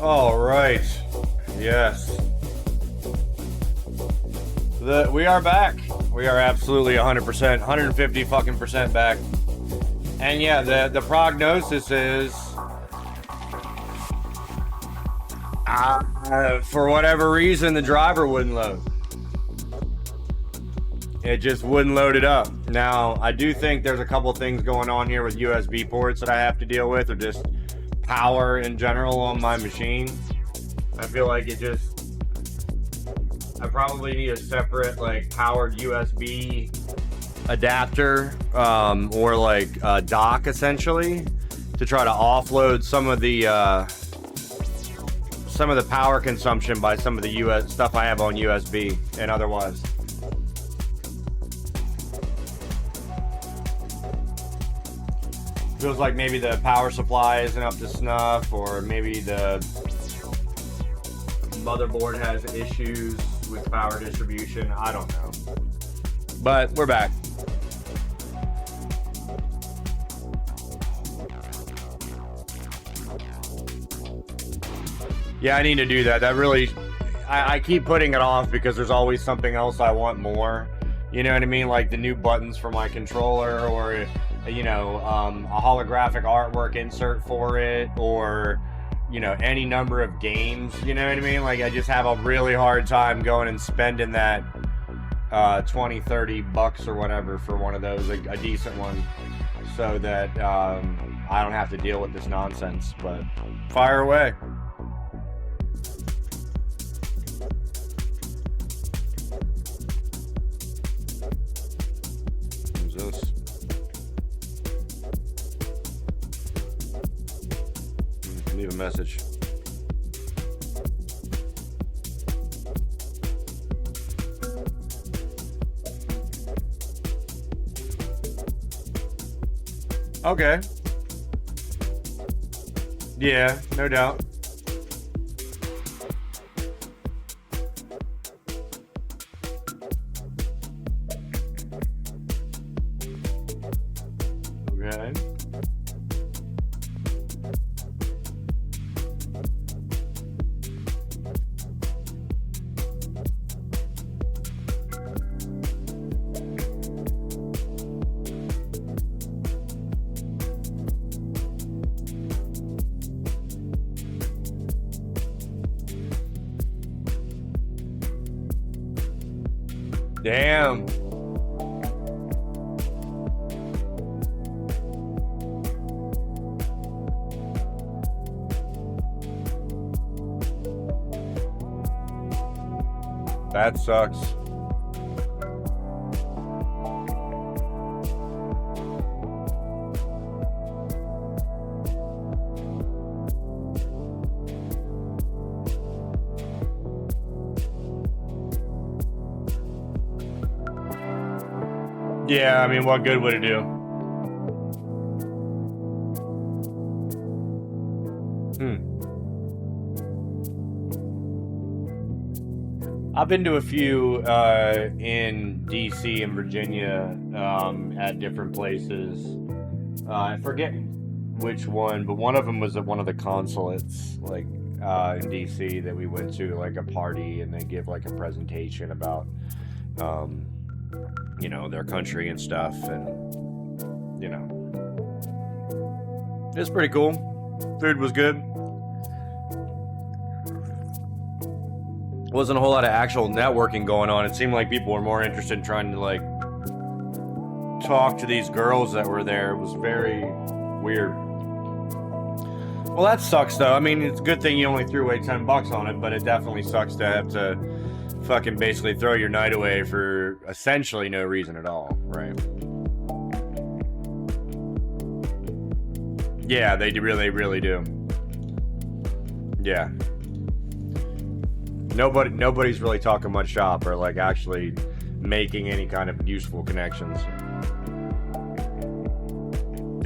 All right. Yes. We are back. We are absolutely 100%, 150 fucking percent back. And yeah, the prognosis is, for whatever reason, the driver wouldn't load. It just wouldn't load it up. Now, I do think there's a couple things going on here with USB ports that I have to deal with, or just power in general on my machine. I feel like I probably need a separate like powered USB adapter or like a dock essentially to try to offload some of the power consumption by some of the US stuff I have on USB and otherwise. Feels like maybe the power supply isn't up to snuff, or maybe the motherboard has issues with power distribution. I don't know. But we're back. Yeah, I need to do that. That really, I keep putting it off because there's always something else I want more. You know what I mean? Like the new buttons for my controller, or you know, a holographic artwork insert for it, or you know, any number of games. You know what I mean? Like I just have a really hard time going and spending that $20-30 or whatever for one of those, a decent one, so that I don't have to deal with this nonsense. But fire away. Who's this? Leave a message. Okay. Yeah, no doubt. Okay. Damn. That sucks. Yeah, I mean, what good would it do? I've been to a few in DC and Virginia at different places. I forget which one, but one of them was at one of the consulates, like in DC, that we went to, like a party, and they give like a presentation about you know, their country and stuff, and you know, it's pretty cool. Food was good. Wasn't a whole lot of actual networking going on. It seemed like people were more interested in trying to like talk to these girls that were there. It was very weird. Well, that sucks though. I mean, it's a good thing you only threw away $10 on it, but it definitely sucks to have to fucking basically throw your night away for essentially no reason at all, right? Yeah, they really do. Yeah. Nobody's really talking much shop or like actually making any kind of useful connections.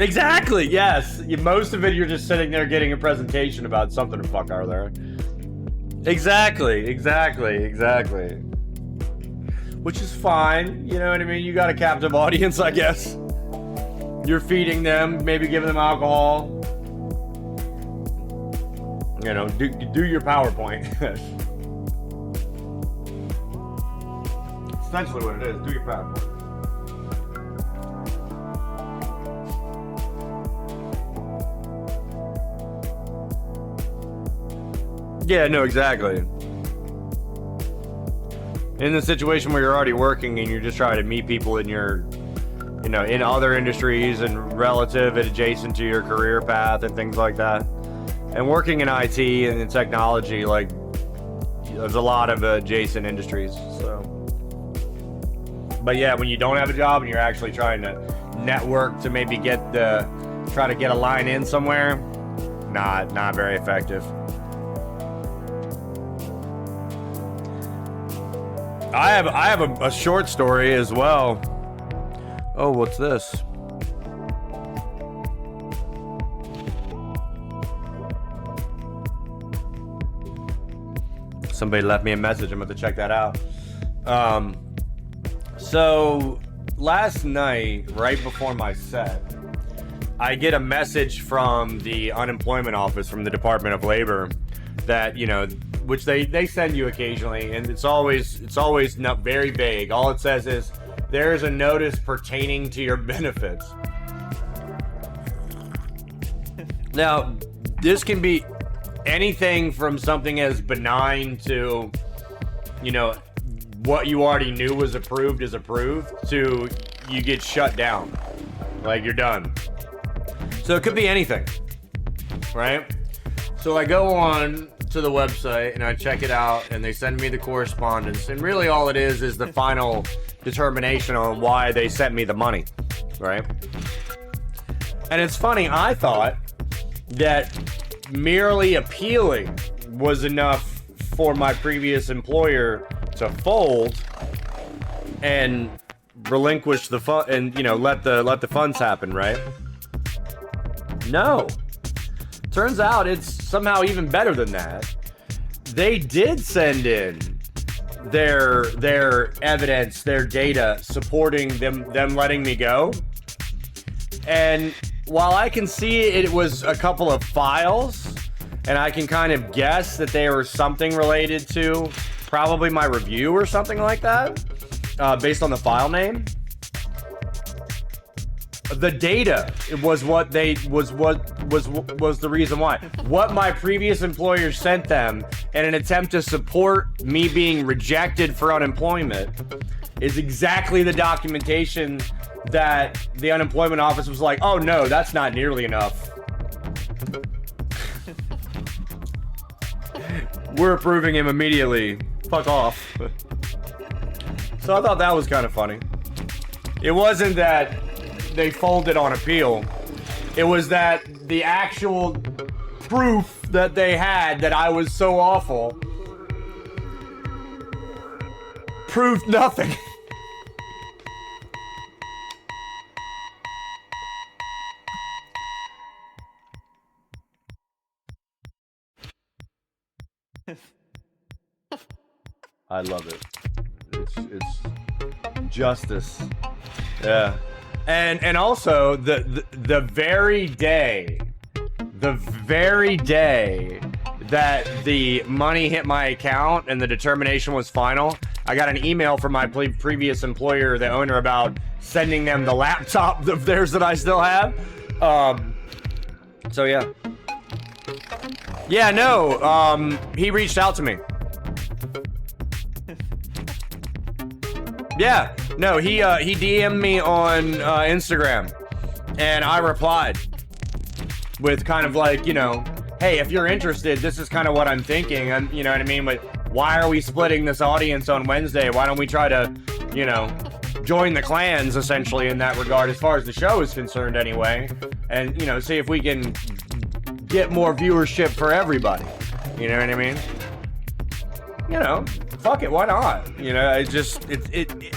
Exactly, yes. Most of it, you're just sitting there getting a presentation about something the fuck are there. Exactly. Which is fine, you know what I mean? You got a captive audience, I guess. You're feeding them, maybe giving them alcohol. You know, do your PowerPoint. Essentially what it is, do your PowerPoint. Yeah, no, exactly. In the situation where you're already working and you're just trying to meet people in your, you know, in other industries and relative and adjacent to your career path and things like that. And working in IT and in technology, like, there's a lot of adjacent industries, so. But yeah, when you don't have a job and you're actually trying to network to maybe try to get a line in somewhere, not very effective. I have a short story as well. Oh, what's this? Somebody left me a message. I'm going to check that out. So last night, right before my set, I get a message from the unemployment office from the Department of Labor that, you know, which they send you occasionally, and it's always not very vague. All it says is there is a notice pertaining to your benefits. Now, this can be anything from something as benign to, you know, what you already knew was approved is approved to you get shut down. Like, you're done. So it could be anything, right? So I go on to the website and I check it out and they send me the correspondence, and really all it is the final determination on why they sent me the money, right? And it's funny, I thought that merely appealing was enough for my previous employer to fold and relinquish the fund and, you know, let the funds happen, right? No. Turns out it's somehow even better than that. They did send in their evidence, their data supporting them letting me go. And while I can see it was a couple of files, and I can kind of guess that they were something related to probably my review or something like that, based on the file name. The data was what was the reason why. What my previous employer sent them in an attempt to support me being rejected for unemployment is exactly the documentation that the unemployment office was like, oh no, that's not nearly enough. We're approving him immediately. Fuck off. So I thought that was kind of funny. It wasn't that they folded on appeal. It was that the actual proof that they had that I was so awful proved nothing. I love it. It's justice. Yeah. And also the very day that the money hit my account and the determination was final, I got an email from my previous employer, the owner, about sending them the laptop of theirs that I still have. So yeah. Yeah, no, he reached out to me. Yeah, no, he DM'd me on Instagram, and I replied with kind of like, you know, hey, if you're interested, this is kind of what I'm thinking, and you know what I mean, but why are we splitting this audience on Wednesday? Why don't we try to, you know, join the clans, essentially, in that regard, as far as the show is concerned anyway, and, you know, see if we can get more viewership for everybody, you know what I mean? You know, fuck it, why not? You know,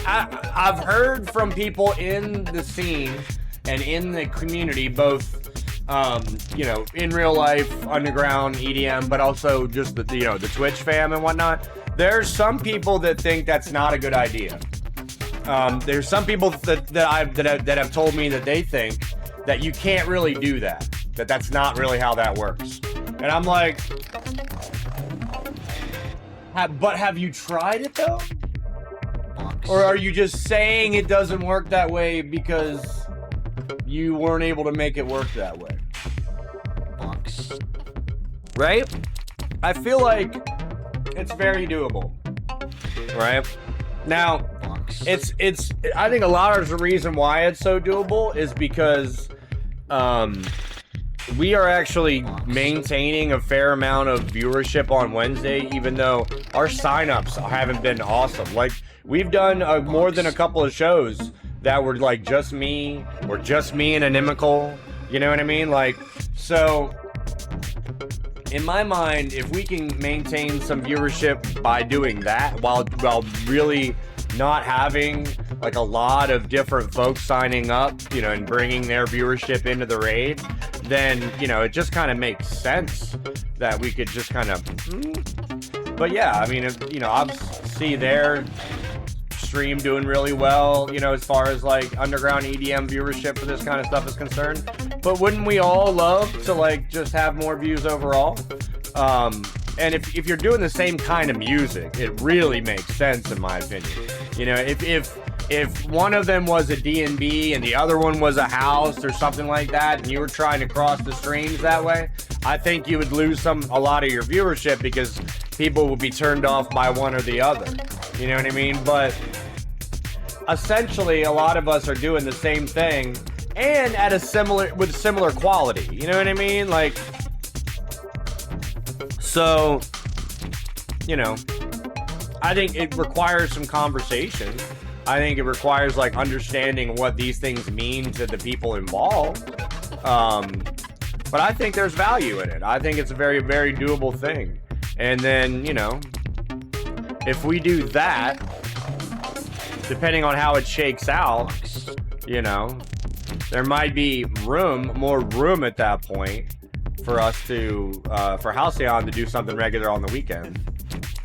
I've heard from people in the scene and in the community, both, you know, in real life, underground, EDM, but also just the, you know, the Twitch fam and whatnot. There's some people that think that's not a good idea. There's some people that have told me that they think that you can't really do that. That's not really how that works. And I'm like, but have you tried it though? Or are you just saying it doesn't work that way because you weren't able to make it work that way? Right? I feel like it's very doable. Right? Now, it's I think a lot of the reason why it's so doable is because we are actually maintaining a fair amount of viewership on Wednesday, even though our signups haven't been awesome. Like, we've done more than a couple of shows that were like just me, or just me and Inimical, you know what I mean? Like, so in my mind, if we can maintain some viewership by doing that while really not having like a lot of different folks signing up, you know, and bringing their viewership into the raid, then, you know, it just kind of makes sense that we could just kind of, but yeah, I mean, if, you know, obviously their stream doing really well, you know, as far as like underground EDM viewership for this kind of stuff is concerned, but wouldn't we all love to like just have more views overall? And if you're doing the same kind of music, it really makes sense in my opinion. You know, if one of them was a D&B and the other one was a house or something like that, and you were trying to cross the streams that way, I think you would lose a lot of your viewership, because people would be turned off by one or the other. You know what I mean? But essentially, a lot of us are doing the same thing and at a similar quality. You know what I mean? Like, so, you know, I think it requires some conversation. I think it requires like understanding what these things mean to the people involved. But I think there's value in it. I think it's a very, very doable thing. And then, you know, if we do that, depending on how it shakes out, you know, there might be more room at that point for us to, for Halcyon to do something regular on the weekend.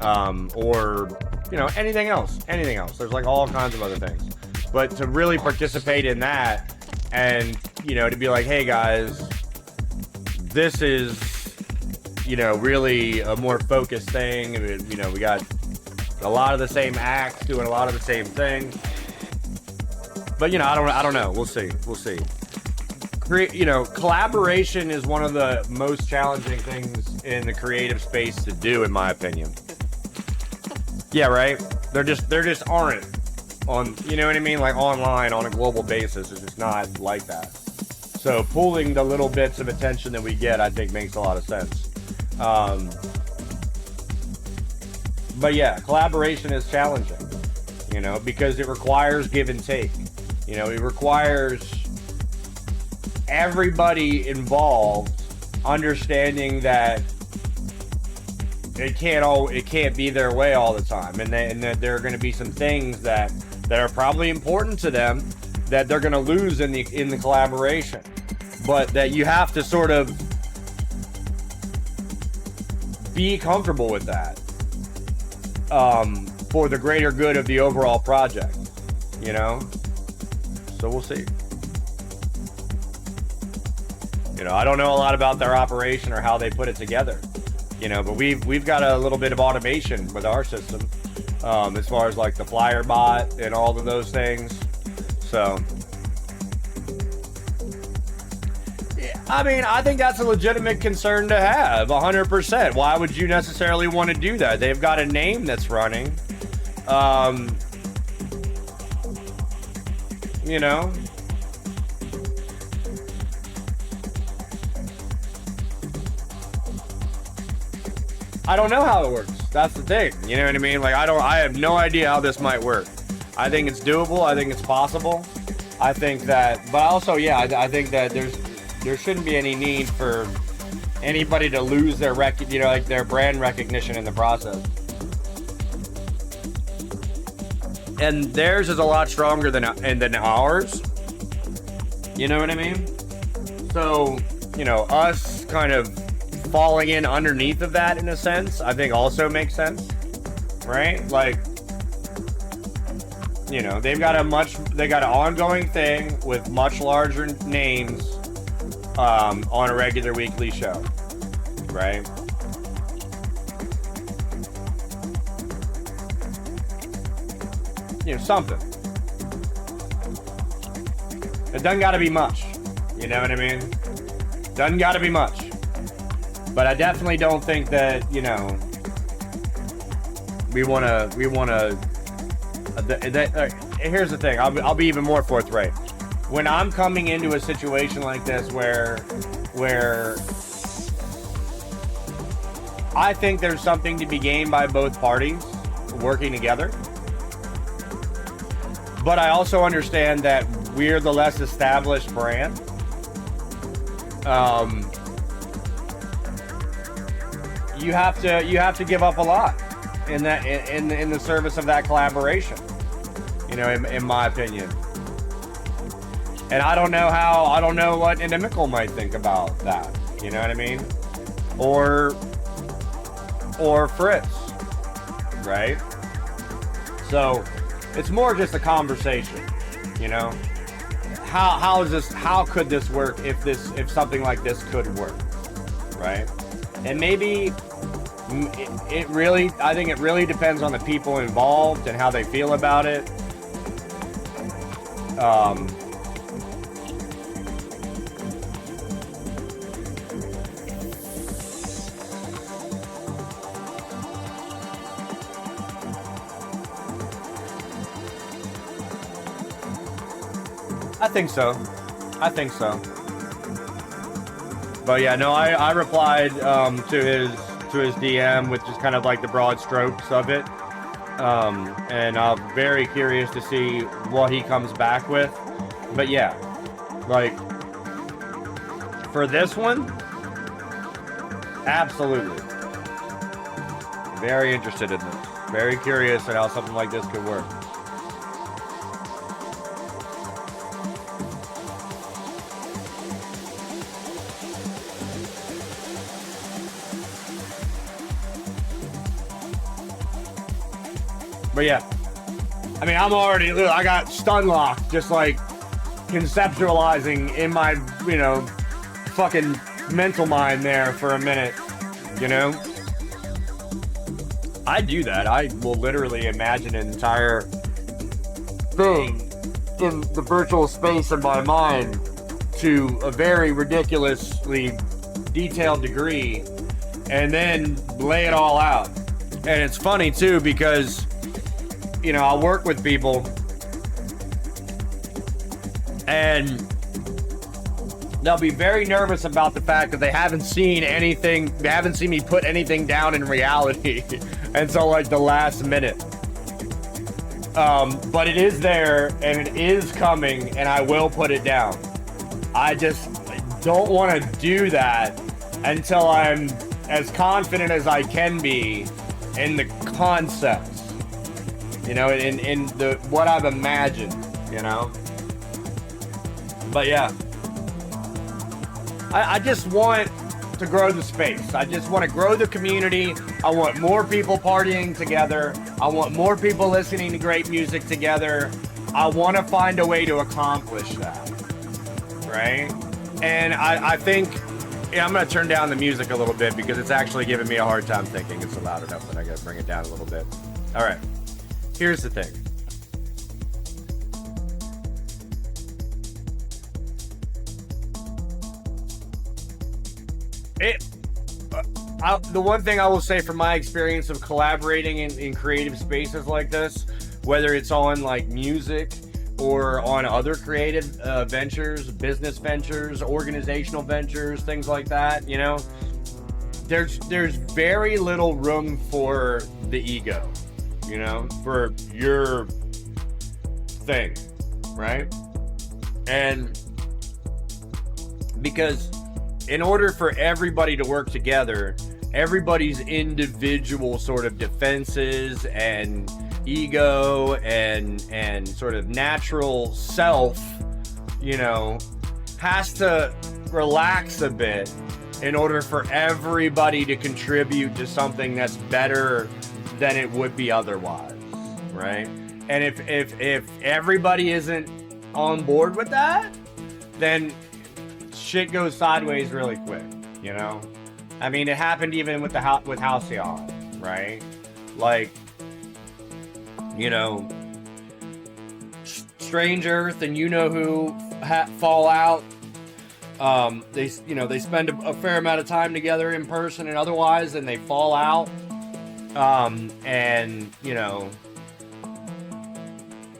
Or, you know, anything else. There's like all kinds of other things. But to really participate in that and, you know, to be like, hey guys, this is, you know, really a more focused thing. You know, we got a lot of the same acts doing a lot of the same things. But, you know, I don't know. We'll see. You know, collaboration is one of the most challenging things in the creative space to do, in my opinion. Yeah, right? There just aren't on, you know what I mean? Like online on a global basis. It's just not like that. So pulling the little bits of attention that we get, I think makes a lot of sense. But yeah, collaboration is challenging, you know, because it requires give and take. You know, it requires everybody involved understanding that it can't be their way all the time, and that there are going to be some things that are probably important to them that they're going to lose in the collaboration, but that you have to sort of be comfortable with that for the greater good of the overall project, you know. So we'll see. You know, I don't know a lot about their operation or how they put it together, you know, but we've got a little bit of automation with our system, as far as like the flyer bot and all of those things. So, yeah, I mean, I think that's a legitimate concern to have, 100%. Why would you necessarily want to do that? They've got a name that's running, you know. I don't know how it works. That's the thing. You know what I mean? Like, I have no idea how this might work. I think it's doable. I think it's possible. I think that, but also, yeah, I think that there shouldn't be any need for anybody to lose their like their brand recognition in the process. And theirs is a lot stronger than ours. You know what I mean? So, you know, us kind of falling in underneath of that in a sense, I think also makes sense, right? Like, you know, they got an ongoing thing with much larger names on a regular weekly show, right? You know, something. It doesn't got to be much. You know what I mean? Doesn't got to be much. But I definitely don't think that, you know, we want to, here's the thing, I'll be even more forthright. When I'm coming into a situation like this where I think there's something to be gained by both parties working together, but I also understand that we're the less established brand. You have to give up a lot in the service of that collaboration, you know, in my opinion. And I don't know what Inimical might think about that, you know what I mean? Or Fritz, right? So it's more just a conversation, you know. How could this work if something like this could work, right? And maybe I think it really depends on the people involved and how they feel about it. I think so. I think so. But yeah, no, I replied to his DM with just kind of like the broad strokes of it. And I'm very curious to see what he comes back with. But yeah, like for this one, absolutely. Very interested in this. Very curious at how something like this could work. But yeah, I mean, I'm already, I got stun locked, just like conceptualizing in my, you know, fucking mental mind there for a minute, you know? I do that. I will literally imagine an entire thing in the virtual space in my mind to a very ridiculously detailed degree and then lay it all out. And it's funny too because, you know, I work with people and they'll be very nervous about the fact that they haven't seen anything, they haven't seen me put anything down in reality until like the last minute. But it is there and it is coming and I will put it down. I just don't want to do that until I'm as confident as I can be in the concepts, you know, in the what I've imagined, you know. But yeah, I just want to grow the space. I just want to grow the community. I want more people partying together. I want more people listening to great music together. I want to find a way to accomplish that, right? And I think, yeah, I'm going to turn down the music a little bit because it's actually giving me a hard time thinking it's loud enough that I got to bring it down a little bit. All right, here's the thing. The one thing I will say from my experience of collaborating in creative spaces like this, whether it's on like music or on other creative ventures, business ventures, organizational ventures, things like that, you know, there's very little room for the ego, you know, for your thing, right? And because in order for everybody to work together, everybody's individual sort of defenses and ego and sort of natural self, you know, has to relax a bit in order for everybody to contribute to something that's better than it would be otherwise, right? And if everybody isn't on board with that, then shit goes sideways really quick, you know? I mean, it happened even with with Halcyon, right? Like, you know, Strange Earth and You Know Who fall out. They spend a fair amount of time together in person and otherwise, and they fall out. And you know,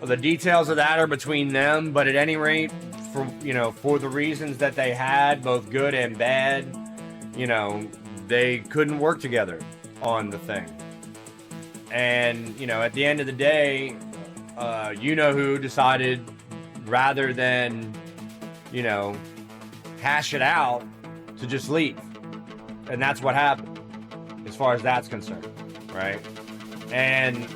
the details of that are between them. But at any rate, for the reasons that they had, both good and bad, you know, they couldn't work together on the thing. And, you know, at the end of the day, You Know Who decided rather than, you know, hash it out, to just leave. And that's what happened, as far as that's concerned, right? And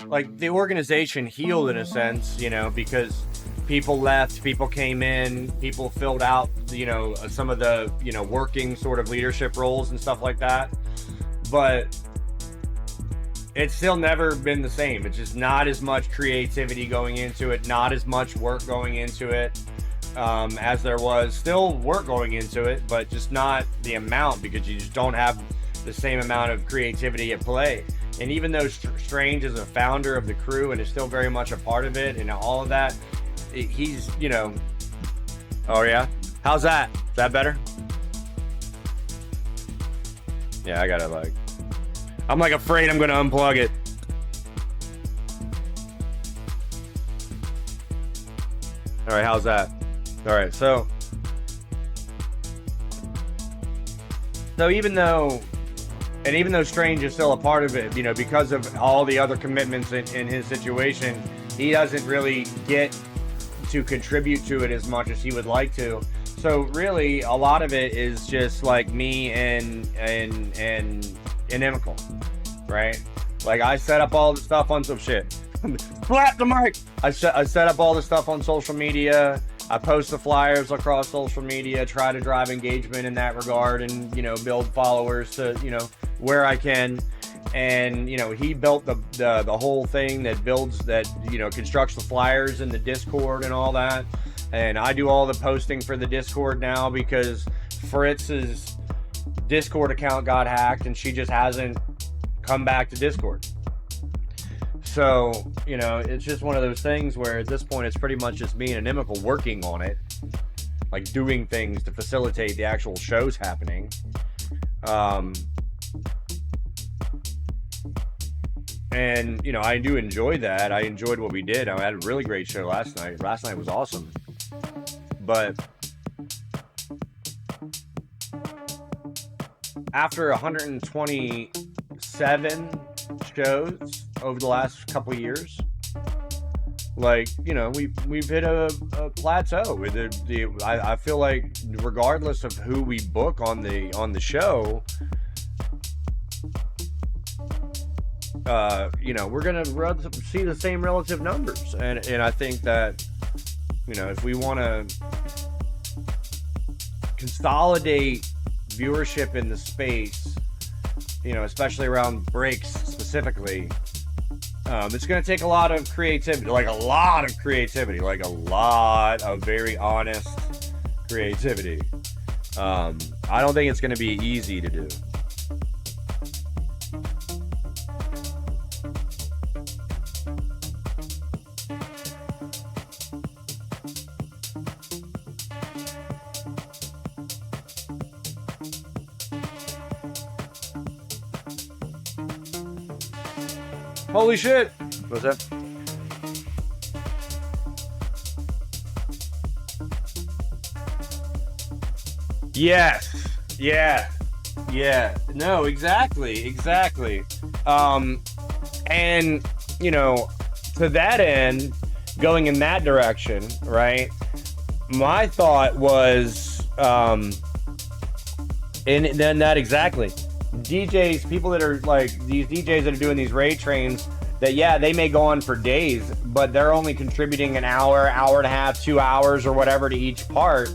like the organization healed in a sense, you know, because people left, people came in, people filled out, you know, some of the, you know, working sort of leadership roles and stuff like that. But it's still never been the same. It's just not as much creativity going into it, not as much work going into it as there was. Still work going into it, but just not the amount, because you just don't have the same amount of creativity at play. And even though Strange is a founder of the crew and is still very much a part of it and all of that, he's, you know... Oh, yeah? How's that? Is that better? Yeah, I gotta like... I'm like afraid I'm gonna unplug it. All right, how's that? All right, so even though Strange is still a part of it, you know, because of all the other commitments in his situation, he doesn't really get to contribute to it as much as he would like to. So really, a lot of it is just like me and inimical, right? Like I set up all the stuff on some shit. Slap the mic. I set up all the stuff on social media. I post the flyers across social media, try to drive engagement in that regard, and you know, build followers to, you know, where I can. And you know, he built the whole thing that builds, that, you know, constructs the flyers in the Discord and all that. And I do all the posting for the Discord now because Fritz's Discord account got hacked and she just hasn't come back to Discord. So, you know, it's just one of those things where at this point it's pretty much just me and Inimical working on it, like doing things to facilitate the actual shows happening. And, you know, I do enjoy that. I enjoyed what we did. I had a really great show last night. Last night was awesome. But after 127 shows over the last couple of years, like, you know, we've hit a plateau with I feel like regardless of who we book on the show, you know, we're gonna see the same relative numbers, and I think that, you know, if we want to consolidate viewership in the space, you know, especially around breaks specifically, it's going to take a lot of creativity, like a lot of very honest creativity. I don't think it's going to be easy to do. Holy shit! What's that? Yes. Yeah. No, exactly. And, you know, to that end, going in that direction, right? My thought was, and then that exactly. DJs, people that are like these DJs that are doing these raid trains, that yeah, they may go on for days, but they're only contributing an hour and a half, 2 hours or whatever to each part,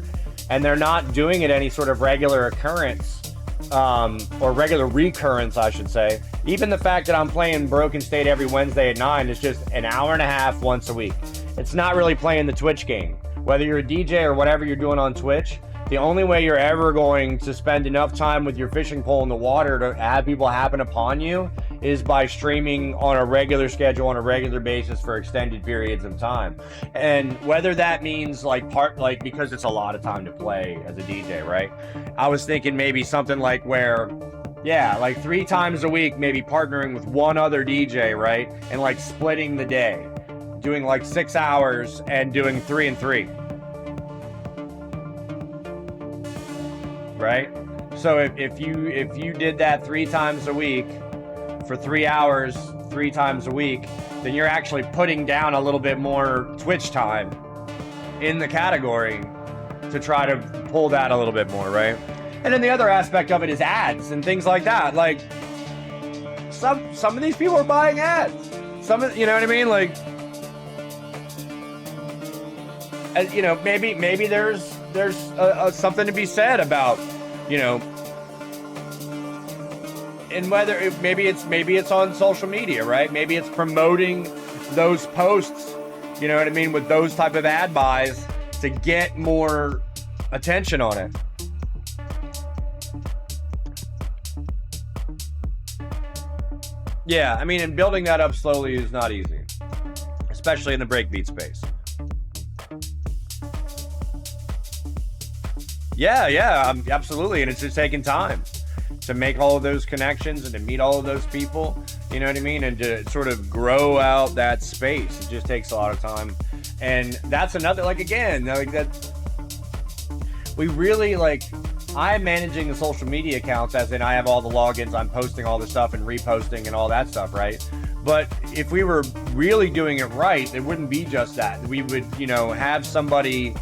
and they're not doing it any sort of regular occurrence, or regular recurrence, I should say. Even the fact that I'm playing Broken State every Wednesday at 9 is just an hour and a half once a week. It's not really playing the Twitch game. Whether you're a DJ or whatever you're doing on Twitch, the only way you're ever going to spend enough time with your fishing pole in the water to have people happen upon you is by streaming on a regular schedule, on a regular basis for extended periods of time. And whether that means because it's a lot of time to play as a DJ, right? I was thinking maybe something like where, yeah, like 3 times a week, maybe partnering with one other DJ, right? And like splitting the day, doing like 6 hours and doing 3 and 3. Right? So if you did that 3 times a week for 3 hours 3 times a week, then you're actually putting down a little bit more Twitch time in the category to try to pull that a little bit more, right? And then the other aspect of it is ads and things like that. Like some of these people are buying ads. You know what I mean? Like, you know, maybe there's something to be said about, you know, and whether maybe it's on social media, right? Maybe it's promoting those posts, you know what I mean, with those type of ad buys to get more attention on it. Yeah, I mean, and building that up slowly is not easy, especially in the breakbeat space. Yeah, absolutely. And it's just taking time to make all of those connections and to meet all of those people, you know what I mean? And to sort of grow out that space. It just takes a lot of time. And that's another, like, again, like that, we really, like, I'm managing the social media accounts, as in I have all the logins, I'm posting all the stuff and reposting and all that stuff, right? But if we were really doing it right, it wouldn't be just that. We would, you know, have somebody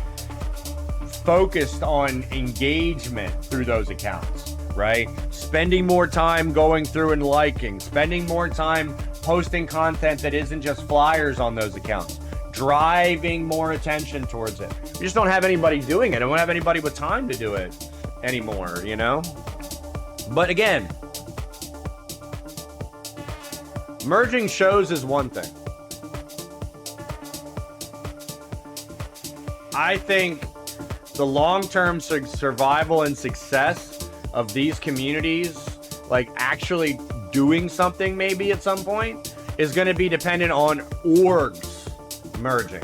focused on engagement through those accounts, right? Spending more time going through and liking, spending more time posting content that isn't just flyers on those accounts, driving more attention towards it. We just don't have anybody doing it. I don't have anybody with time to do it anymore, you know? But again, merging shows is one thing. I think the long-term survival and success of these communities, like actually doing something maybe at some point, is going to be dependent on orgs merging.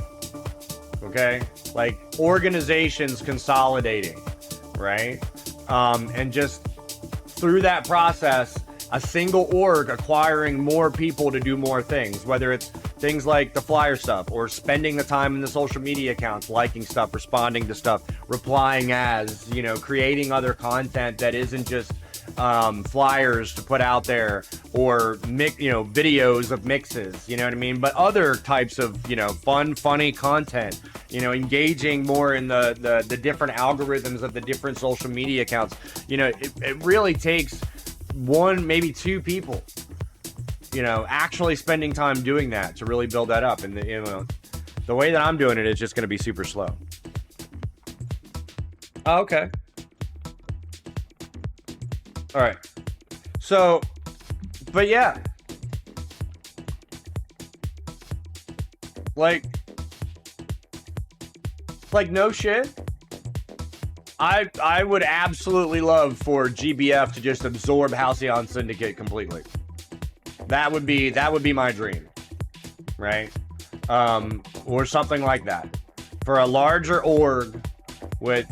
Okay? Like organizations consolidating, right? And just through that process, a single org acquiring more people to do more things, whether it's things like the flyer stuff or spending the time in the social media accounts, liking stuff, responding to stuff, replying as, you know, creating other content that isn't just flyers to put out there or videos of mixes, you know what I mean? But other types of, you know, fun, funny content, you know, engaging more in the different algorithms of the different social media accounts. You know, it really takes one, maybe two people, you know, actually spending time doing that to really build that up. And the way that I'm doing it is just going to be super slow. Oh, okay. All right. So, but yeah, like no shit. I would absolutely love for GBF to just absorb Halcyon Syndicate completely. That would be my dream, right? Or something like that. For a larger org with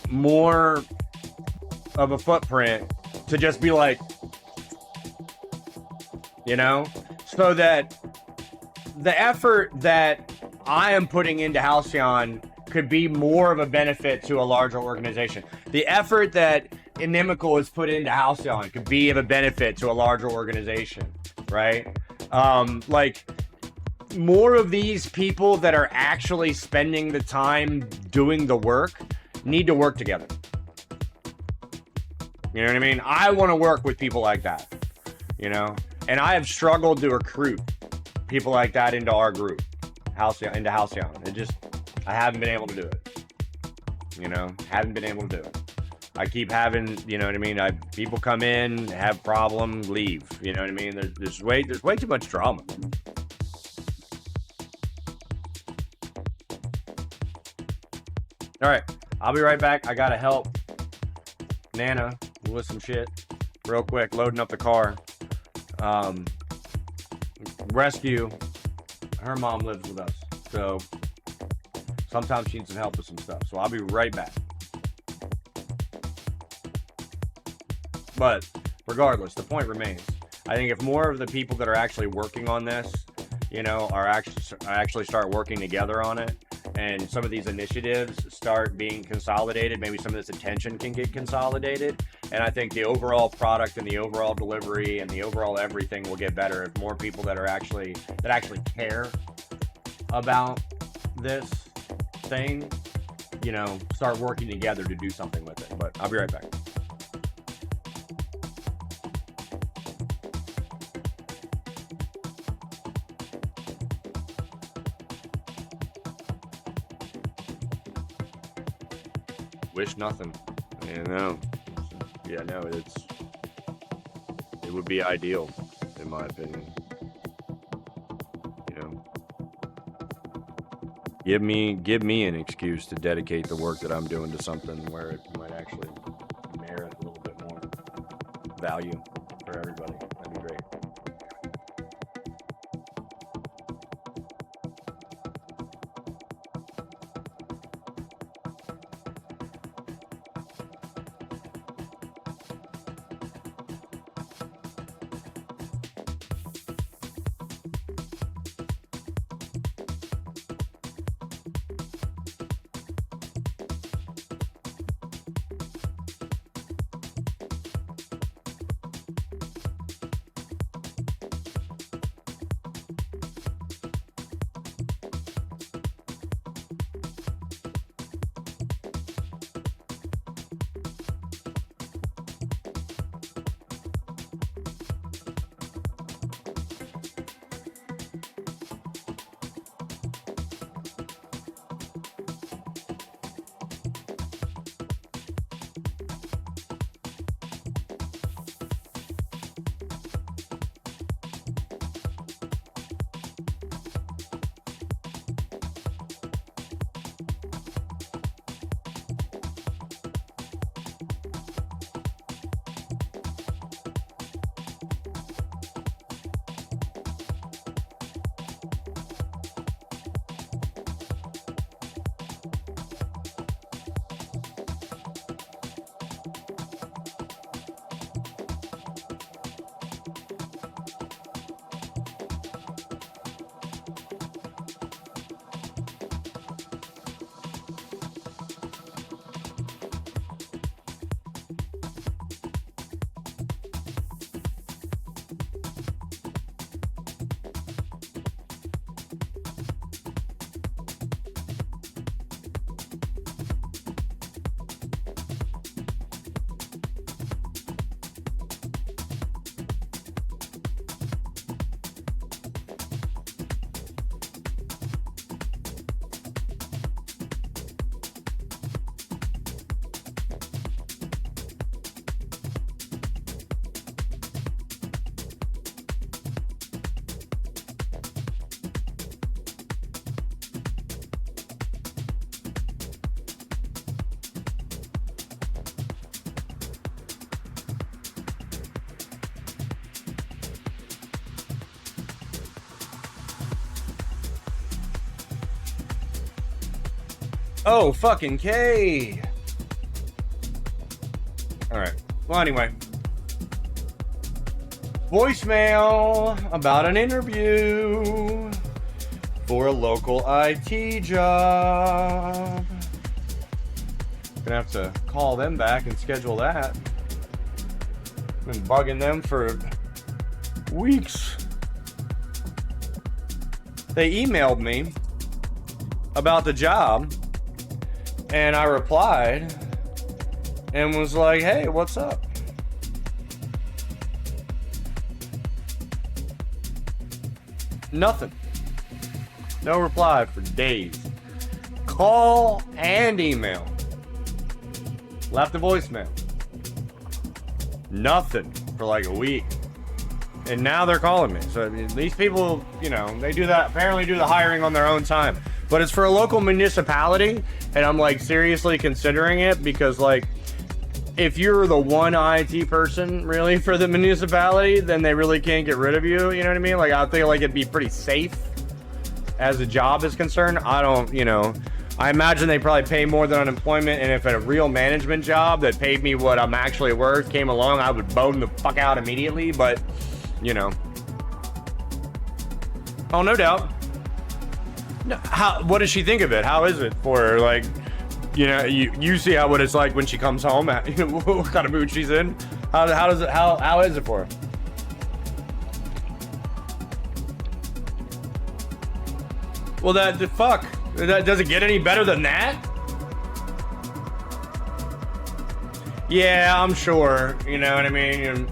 more of a footprint to just be like, you know, so that the effort that I am putting into Halcyon could be more of a benefit to a larger organization. The effort that Inimical has put into Halcyon could be of a benefit to a larger organization, right? Like, more of these people that are actually spending the time doing the work need to work together. You know what I mean? I want to work with people like that, you know? And I have struggled to recruit people like that into our group, into Halcyon. I haven't been able to do it. You know, haven't been able to do it. I keep having, you know what I mean? People come in, have problem, leave. You know what I mean? There's way too much drama. All right, I'll be right back. I gotta help Nana with some shit real quick, loading up the car. Rescue. Her mom lives with us, so sometimes she needs some help with some stuff. So I'll be right back. But regardless, the point remains. I think if more of the people that are actually working on this, you know, are actually start working together on it, and some of these initiatives start being consolidated, maybe some of this attention can get consolidated, and I think the overall product and the overall delivery and the overall everything will get better if more people that actually care about this thing, you know, start working together to do something with it. But I'll be right back. Wish nothing. You know. Yeah, no, it would be ideal, in my opinion. You know. Give me an excuse to dedicate the work that I'm doing to something where it might actually merit a little bit more value for everybody. That'd be great. Oh, fucking K. All right. Well, anyway. Voicemail about an interview for a local IT job. Gonna have to call them back and schedule that. Been bugging them for weeks. They emailed me about the job, and I replied and was like, hey, what's up? Nothing. No reply for days. Call and email. Left a voicemail. Nothing for like a week. And now they're calling me. So I mean, these people, you know, they do that, apparently do the hiring on their own time. But it's for a local municipality, and I'm like seriously considering it because like if you're the one IT person really for the municipality, then they really can't get rid of you, you know what I mean? Like I feel like it'd be pretty safe as the job is concerned. I don't, you know, I imagine they probably pay more than unemployment, and if a real management job that paid me what I'm actually worth came along, I would bone the fuck out immediately, but, you know. Oh, no doubt. No, what does she think of it? How is it for her? Like, you know, you see what it's like when she comes home, you know, what kind of mood she's in? How is it for her? Well, that does it get any better than that? Yeah, I'm sure. You know what I mean?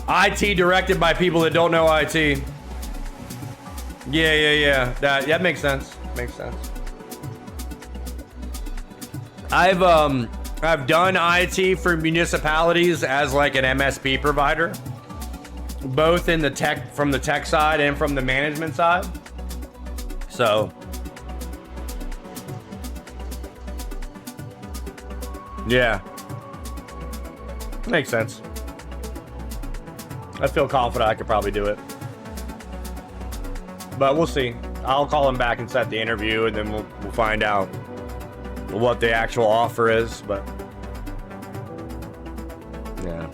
IT directed by people that don't know IT. Yeah. That makes sense. Makes sense. I've done IT for municipalities as like an MSP provider, both in the tech, from the tech side and from the management side. So yeah, makes sense. I feel confident I could probably do it, but we'll see. I'll call him back and set the interview, and then we'll find out what the actual offer is. But yeah.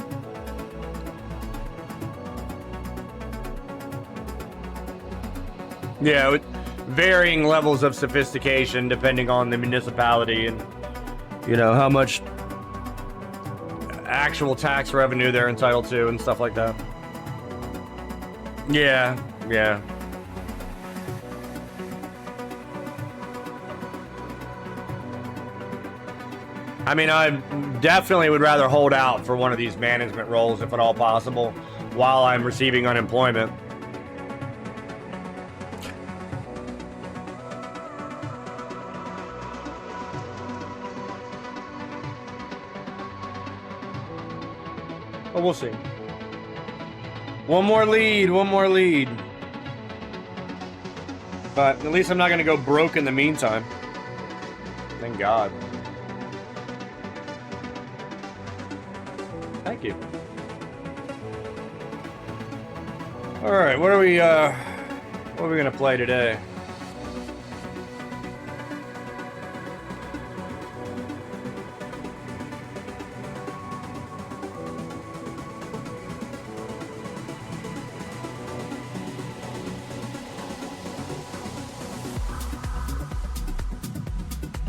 Yeah, with varying levels of sophistication depending on the municipality and, you know, how much actual tax revenue they're entitled to and stuff like that. Yeah. I mean, I definitely would rather hold out for one of these management roles, if at all possible, while I'm receiving unemployment. But we'll see. One more lead. But at least I'm not going to go broke in the meantime. Thank God. Thank you. All right, what are we gonna play today?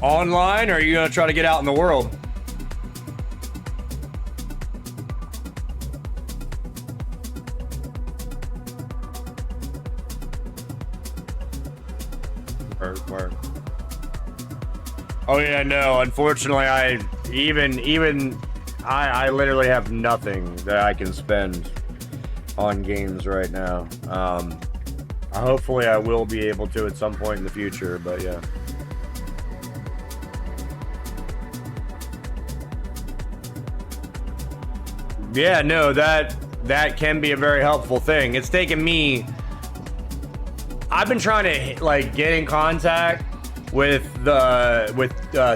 Online, or are you gonna try to get out in the world? Oh yeah, no. Unfortunately, I literally have nothing that I can spend on games right now. Hopefully, I will be able to at some point in the future. But yeah. Yeah, no, that can be a very helpful thing. It's taken me. I've been trying to like get in contact with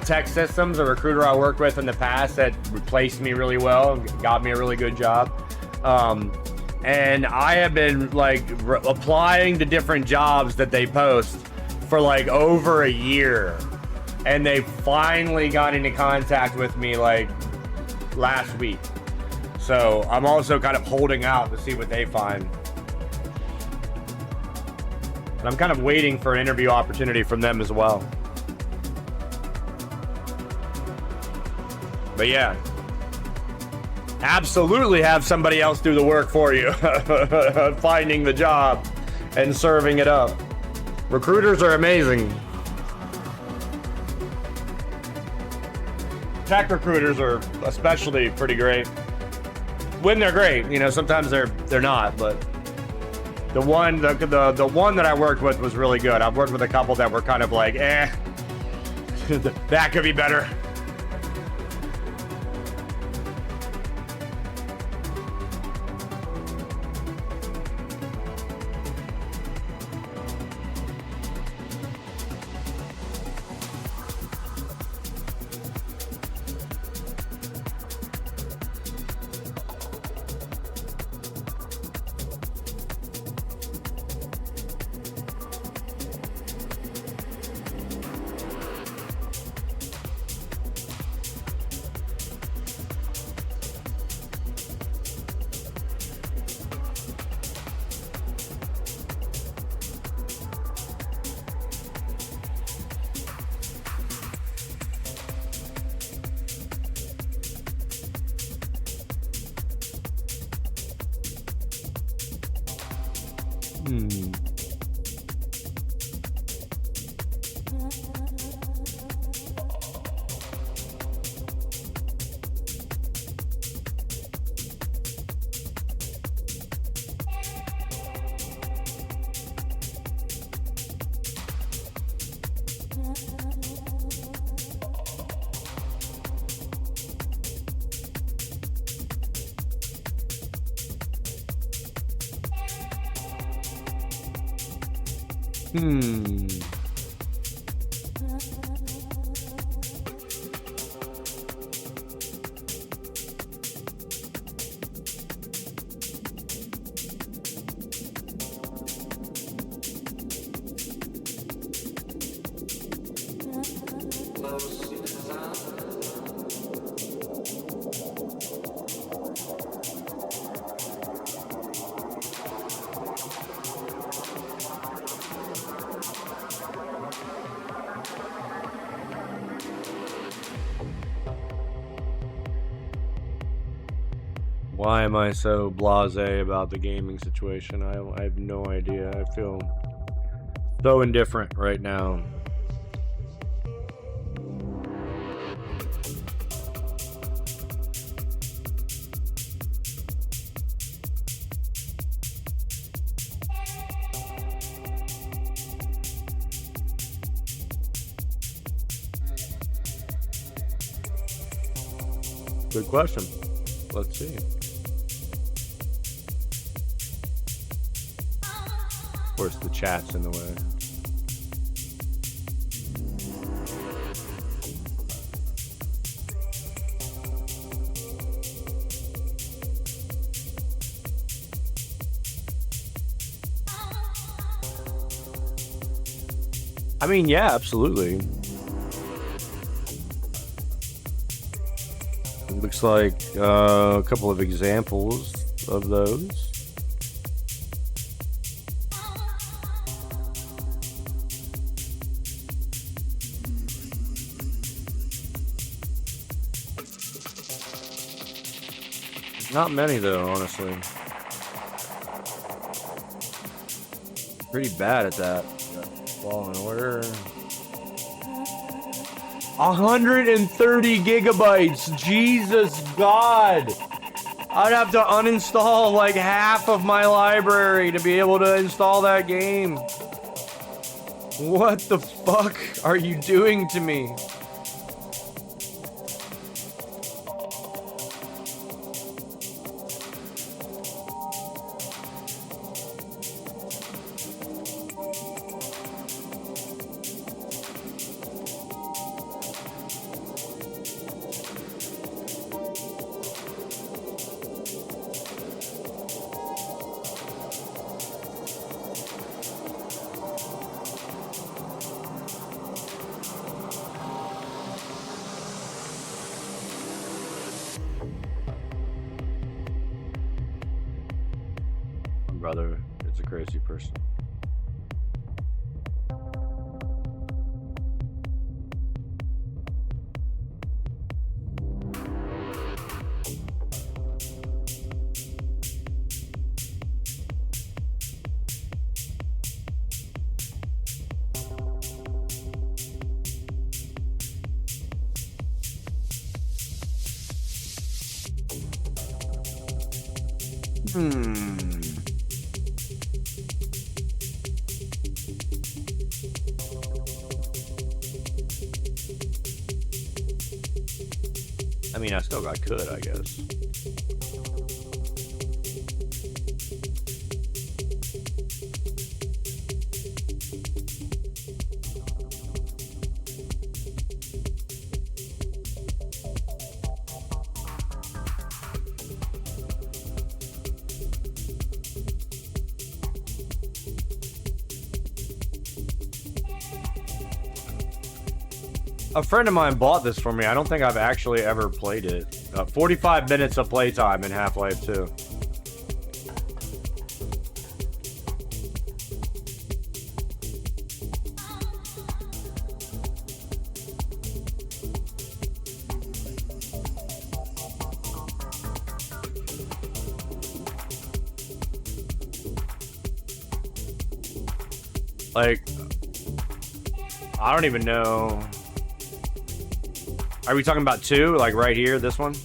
Tech Systems, a recruiter I worked with in the past that replaced me really well, got me a really good job. And I have been like applying to different jobs that they post for like over a year, and they finally got into contact with me like last week. So I'm also kind of holding out to see what they find. And I'm kind of waiting for an interview opportunity from them as well. But yeah, absolutely have somebody else do the work for you. Finding the job and serving it up. Recruiters are amazing. Tech recruiters are especially pretty great. When they're great, you know, sometimes they're not, but the one that I worked with was really good. I've worked with a couple that were kind of like, that could be better. Why am I so blasé about the gaming situation? I have no idea. I feel so indifferent right now. Good question. Let's see. Of course, the chat's in the way. I mean, yeah, absolutely. It looks like a couple of examples of those. Not many though, honestly. Pretty bad at that. Fall in order. 130 gigabytes. Jesus God. I'd have to uninstall like half of my library to be able to install that game. What the fuck are you doing to me? brother. It's a crazy person. I mean, I still could, I guess. A friend of mine bought this for me. I don't think I've actually ever played it. 45 minutes of playtime in Half-Life 2. Like, I don't even know. Are we talking about 2? Like right here, this one?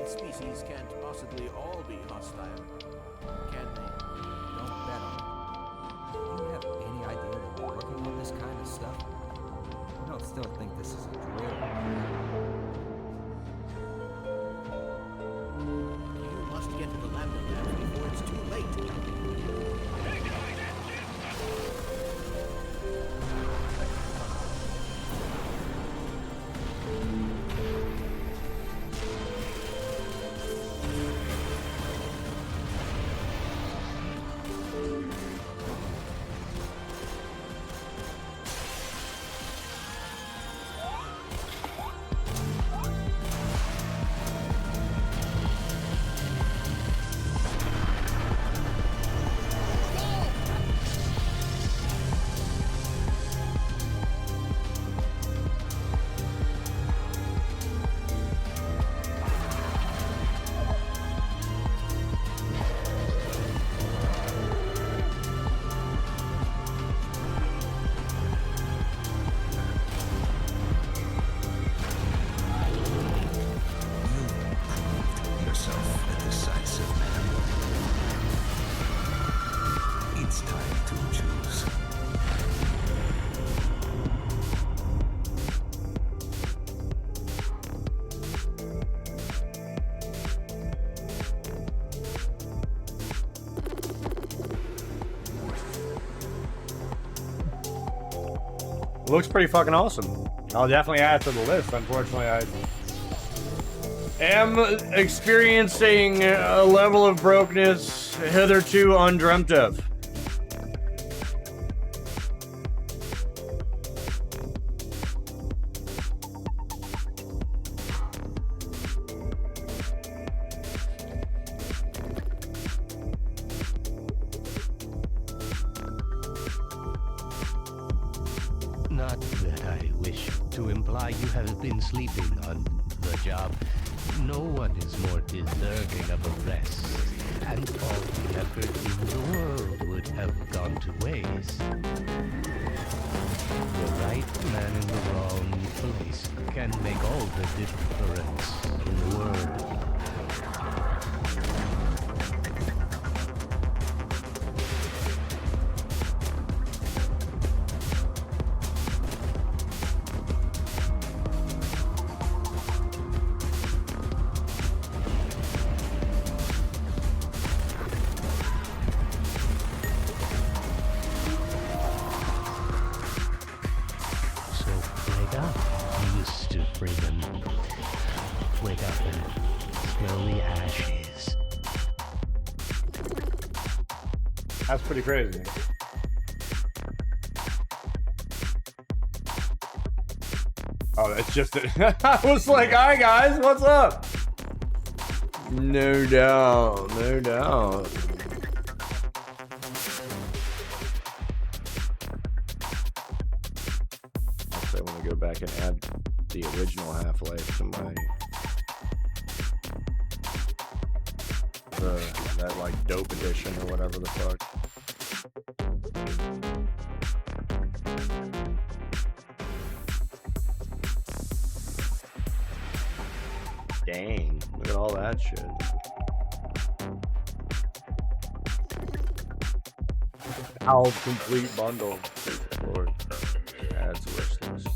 Species can't possibly all be hostile, can they? Don't bet on it. Do you have any idea that we're working on this kind of stuff? You don't still think this is a drill? You must get to the lambda lab before it's too late. Looks pretty fucking awesome. I'll definitely add it to the list. Unfortunately, I am experiencing a level of brokenness hitherto undreamt of. Not that I wish to imply you have been sleeping on the job. No one is more deserving of a rest, and all the effort in the world would have gone to waste. The right man in the wrong place can make all the difference in the world. Wake up and smell the ashes. That's pretty crazy. Oh, that's just it. I was like, hi guys, what's up? No doubt, no doubt. I want to go back and add the original Half-Life to my that like dope edition or whatever the fuck. Dang, look at all that shit. Our complete bundle. Good Lord. Add to wish list.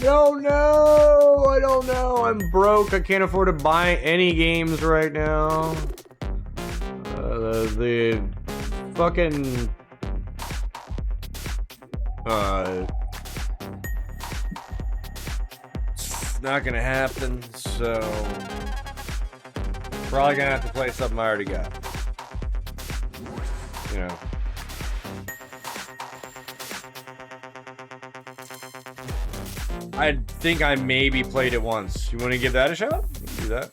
Don't know. I don't know. I'm broke. I can't afford to buy any games right now. The fucking it's not gonna happen. So probably gonna have to play something I already got. You know. I think I maybe played it once. You want to give that a shot? We can do that.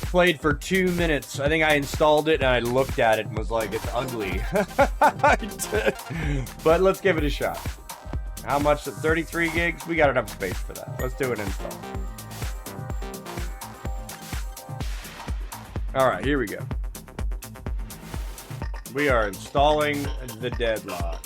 Played for 2 minutes. I think I installed it and I looked at it and was like, it's ugly. But let's give it a shot. How much? 33 gigs? We got enough space for that. Let's do an install. Alright, here we go. We are installing the Deadlock.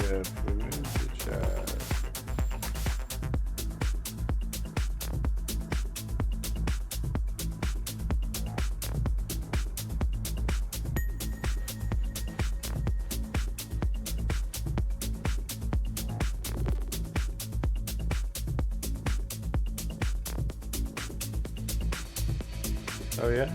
Jeff, remove the chat. Oh yeah?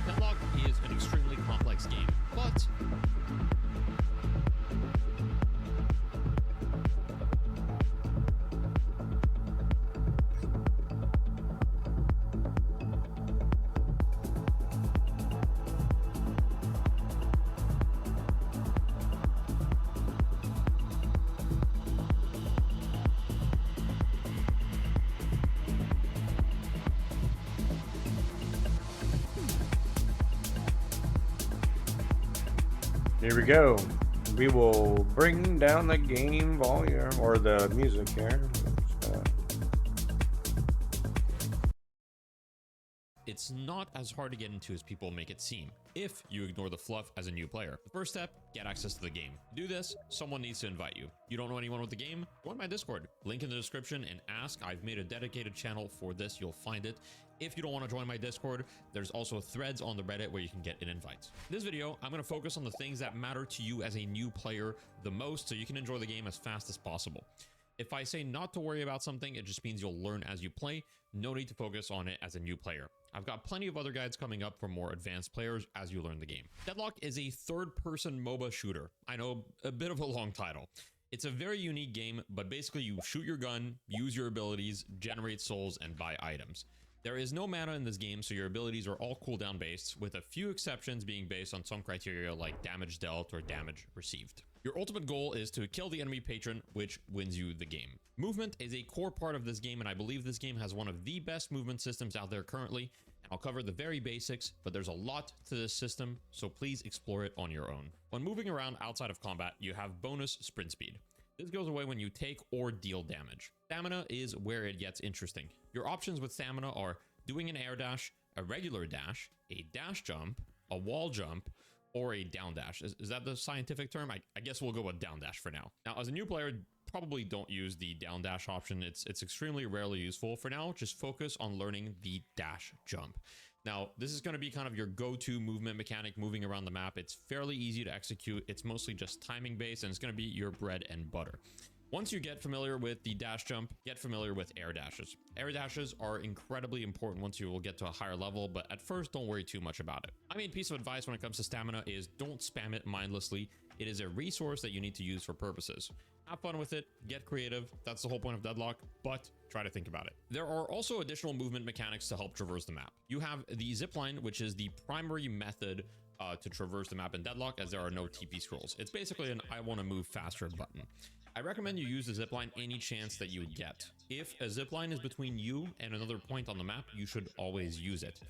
Deadlock is an extremely complex game, but Here we go. We will bring down the game volume or the music here. it's not as hard to get into as people make it seem, if you ignore the fluff as a new player. The first step, get access to the game. To do this, someone needs to invite you. You don't know anyone with the game? Join my Discord. Link in the description and ask. I've made a dedicated channel for this. You'll find it. If you don't want to join my Discord, there's also threads on the Reddit where you can get an invite. In this video, I'm going to focus on the things that matter to you as a new player the most so you can enjoy the game as fast as possible. If I say not to worry about something, it just means you'll learn as you play. No need to focus on it as a new player. I've got plenty of other guides coming up for more advanced players as you learn the game. Deadlock is a third-person MOBA shooter. I know, a bit of a long title. It's a very unique game, but basically you shoot your gun, use your abilities, generate souls, and buy items. There is no mana in this game, so your abilities are all cooldown based, with a few exceptions being based on some criteria like damage dealt or damage received. Your ultimate goal is to kill the enemy patron, which wins you the game. Movement is a core part of this game, and I believe this game has one of the best movement systems out there currently, and I'll cover the very basics, but there's a lot to this system, so please explore it on your own. When moving around outside of combat, you have bonus sprint speed. This goes away when you take or deal damage. Stamina is where it gets interesting. Your options with stamina are doing an air dash, a regular dash, a dash jump, a wall jump, or a down dash. Is that the scientific term? I guess we'll go with down dash for now. Now, as a new player, probably don't use the down dash option. It's extremely rarely useful. For now, just focus on learning the dash jump. Now, this is going to be kind of your go-to movement mechanic moving around the map. It's fairly easy to execute. It's mostly just timing based, and it's going to be your bread and butter. Once you get familiar with the dash jump, get familiar with air dashes. Air dashes are incredibly important once you will get to a higher level, but at first don't worry too much about it. My main piece of advice when it comes to stamina is don't spam it mindlessly. It is a resource that you need to use for purposes. Have fun with it, get creative, that's the whole point of Deadlock, but try to think about it. There are also additional movement mechanics to help traverse the map. You have the zipline, which is the primary method to traverse the map in Deadlock, as there are no TP scrolls. It's basically an I want to move faster button. I recommend you use the zipline any chance that you would get. If a zipline is between you and another point on the map, you should always use it.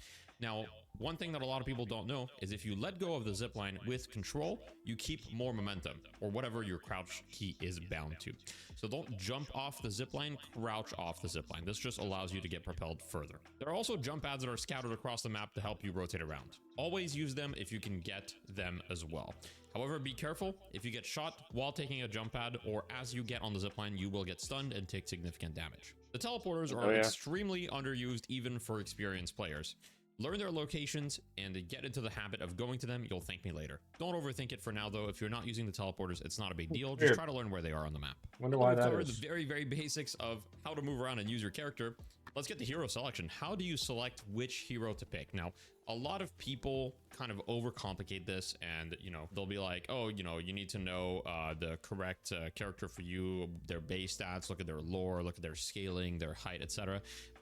Now, one thing that a lot of people don't know is if you let go of the zipline with control, you keep more momentum, or whatever your crouch key is bound to. So don't jump off the zipline, crouch off the zipline. This just allows you to get propelled further. There are also jump pads that are scattered across the map to help you rotate around. Always use them if you can get them as well. However, be careful. If you get shot while taking a jump pad or as you get on the zipline, you will get stunned and take significant damage. The teleporters are extremely underused even for experienced players. Learn their locations and get into the habit of going to them. You'll thank me later. Don't overthink it for now, though. If you're not using the teleporters, it's not a big deal. Just try to learn where they are on the map. Wonder why that covered is. the very, very basics of how to move around and use your character. Let's get to hero selection. How do you select which hero to pick? Now, a lot of people kind of overcomplicate this, and they'll be like, oh, you need to know the correct character for you, their base stats, look at their lore, look at their scaling, their height, etc.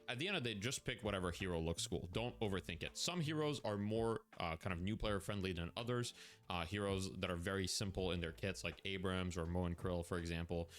At the end of the day, just pick whatever hero looks cool. Don't overthink it. Some heroes are more kind of new player friendly than others. Heroes that are very simple in their kits, like Abrams or Moen Krill, for example,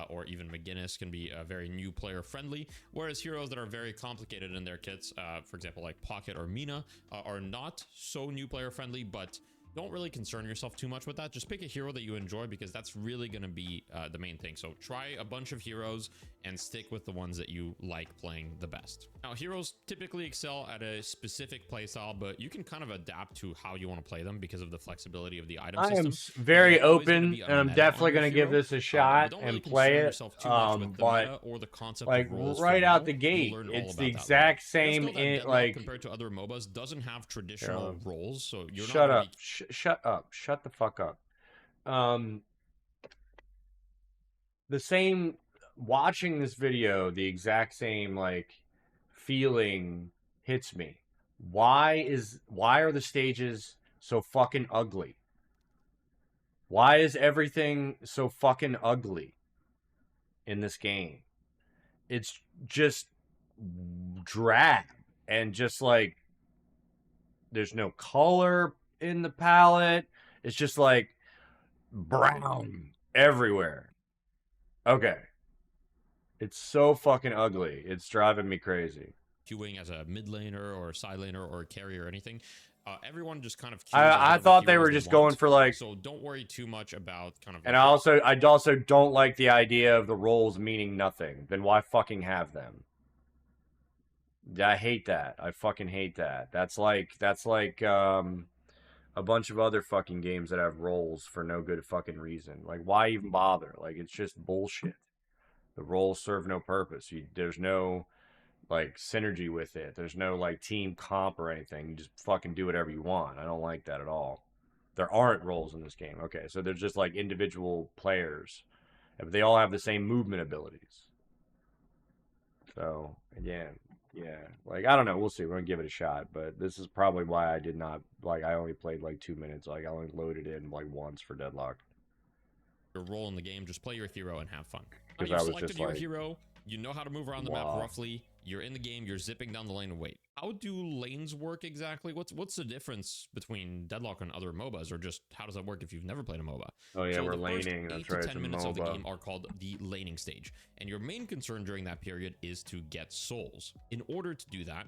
or even McGinnis, can be very new player friendly. Whereas heroes that are very complicated in their kits, for example, like Pocket or Mina, are not so new player friendly, but don't really concern yourself too much with that. Just pick a hero that you enjoy, because that's really going to be the main thing. So try a bunch of heroes and stick with the ones that you like playing the best. Now, heroes typically excel at a specific playstyle, but you can kind of adapt to how you want to play them because of the very the item I am system. very There's always gonna open, be a and I'm meta definitely on your going to give hero, this a but shot don't and really play concern it. yourself too much with the meta But or the concept like of roles right for out now. the gate, You'll learn all it's about the that exact later. same Just know that in Deadlock, like. compared to other MOBAs, doesn't have traditional Um, roles, so you're not Shut gonna up! be Shut up! Shut the fuck up! Um, the same. Watching this video, the exact same like feeling hits me. Why are the stages so fucking ugly? Why is everything so fucking ugly in this game? It's just drab and just like there's no color in the palette. It's just like brown everywhere. Okay. It's so fucking ugly. It's driving me crazy. queuing as a mid laner or a side laner or a carry or anything. Everyone just kind of queues as I whatever thought they heroes were just going want. for like, So don't worry too much about kind of and like I also don't like the idea of the roles meaning nothing. Then why fucking have them? I hate that. I fucking hate that. That's like a bunch of other fucking games that have roles for no good fucking reason. Like why even bother? Like it's just bullshit. The roles serve no purpose. There's no like synergy with it. There's no like team comp or anything. You just fucking do whatever you want. I don't like that at all. There aren't roles in this game. Okay, so they're just like individual players, but they all have the same movement abilities. So again, yeah, like I don't know. We'll see. We're gonna give it a shot, but this is probably why I did not like. I only played like 2 minutes. Like I only loaded in like once for Deadlock your role in the game. Just play your hero and have fun. Now because you've I was selected just your like, hero. You know how to move around the map wow. roughly. You're in the game. You're zipping down the lane and wait. How do lanes work exactly? What's the difference between Deadlock and other MOBAs, or just how does that work if you've never played a MOBA? Oh yeah, So we're the first laning. 8 That's to right. 10 It's a minutes of the MOBA. game are called the laning stage, and your main concern during that period is to get souls. In order to do that,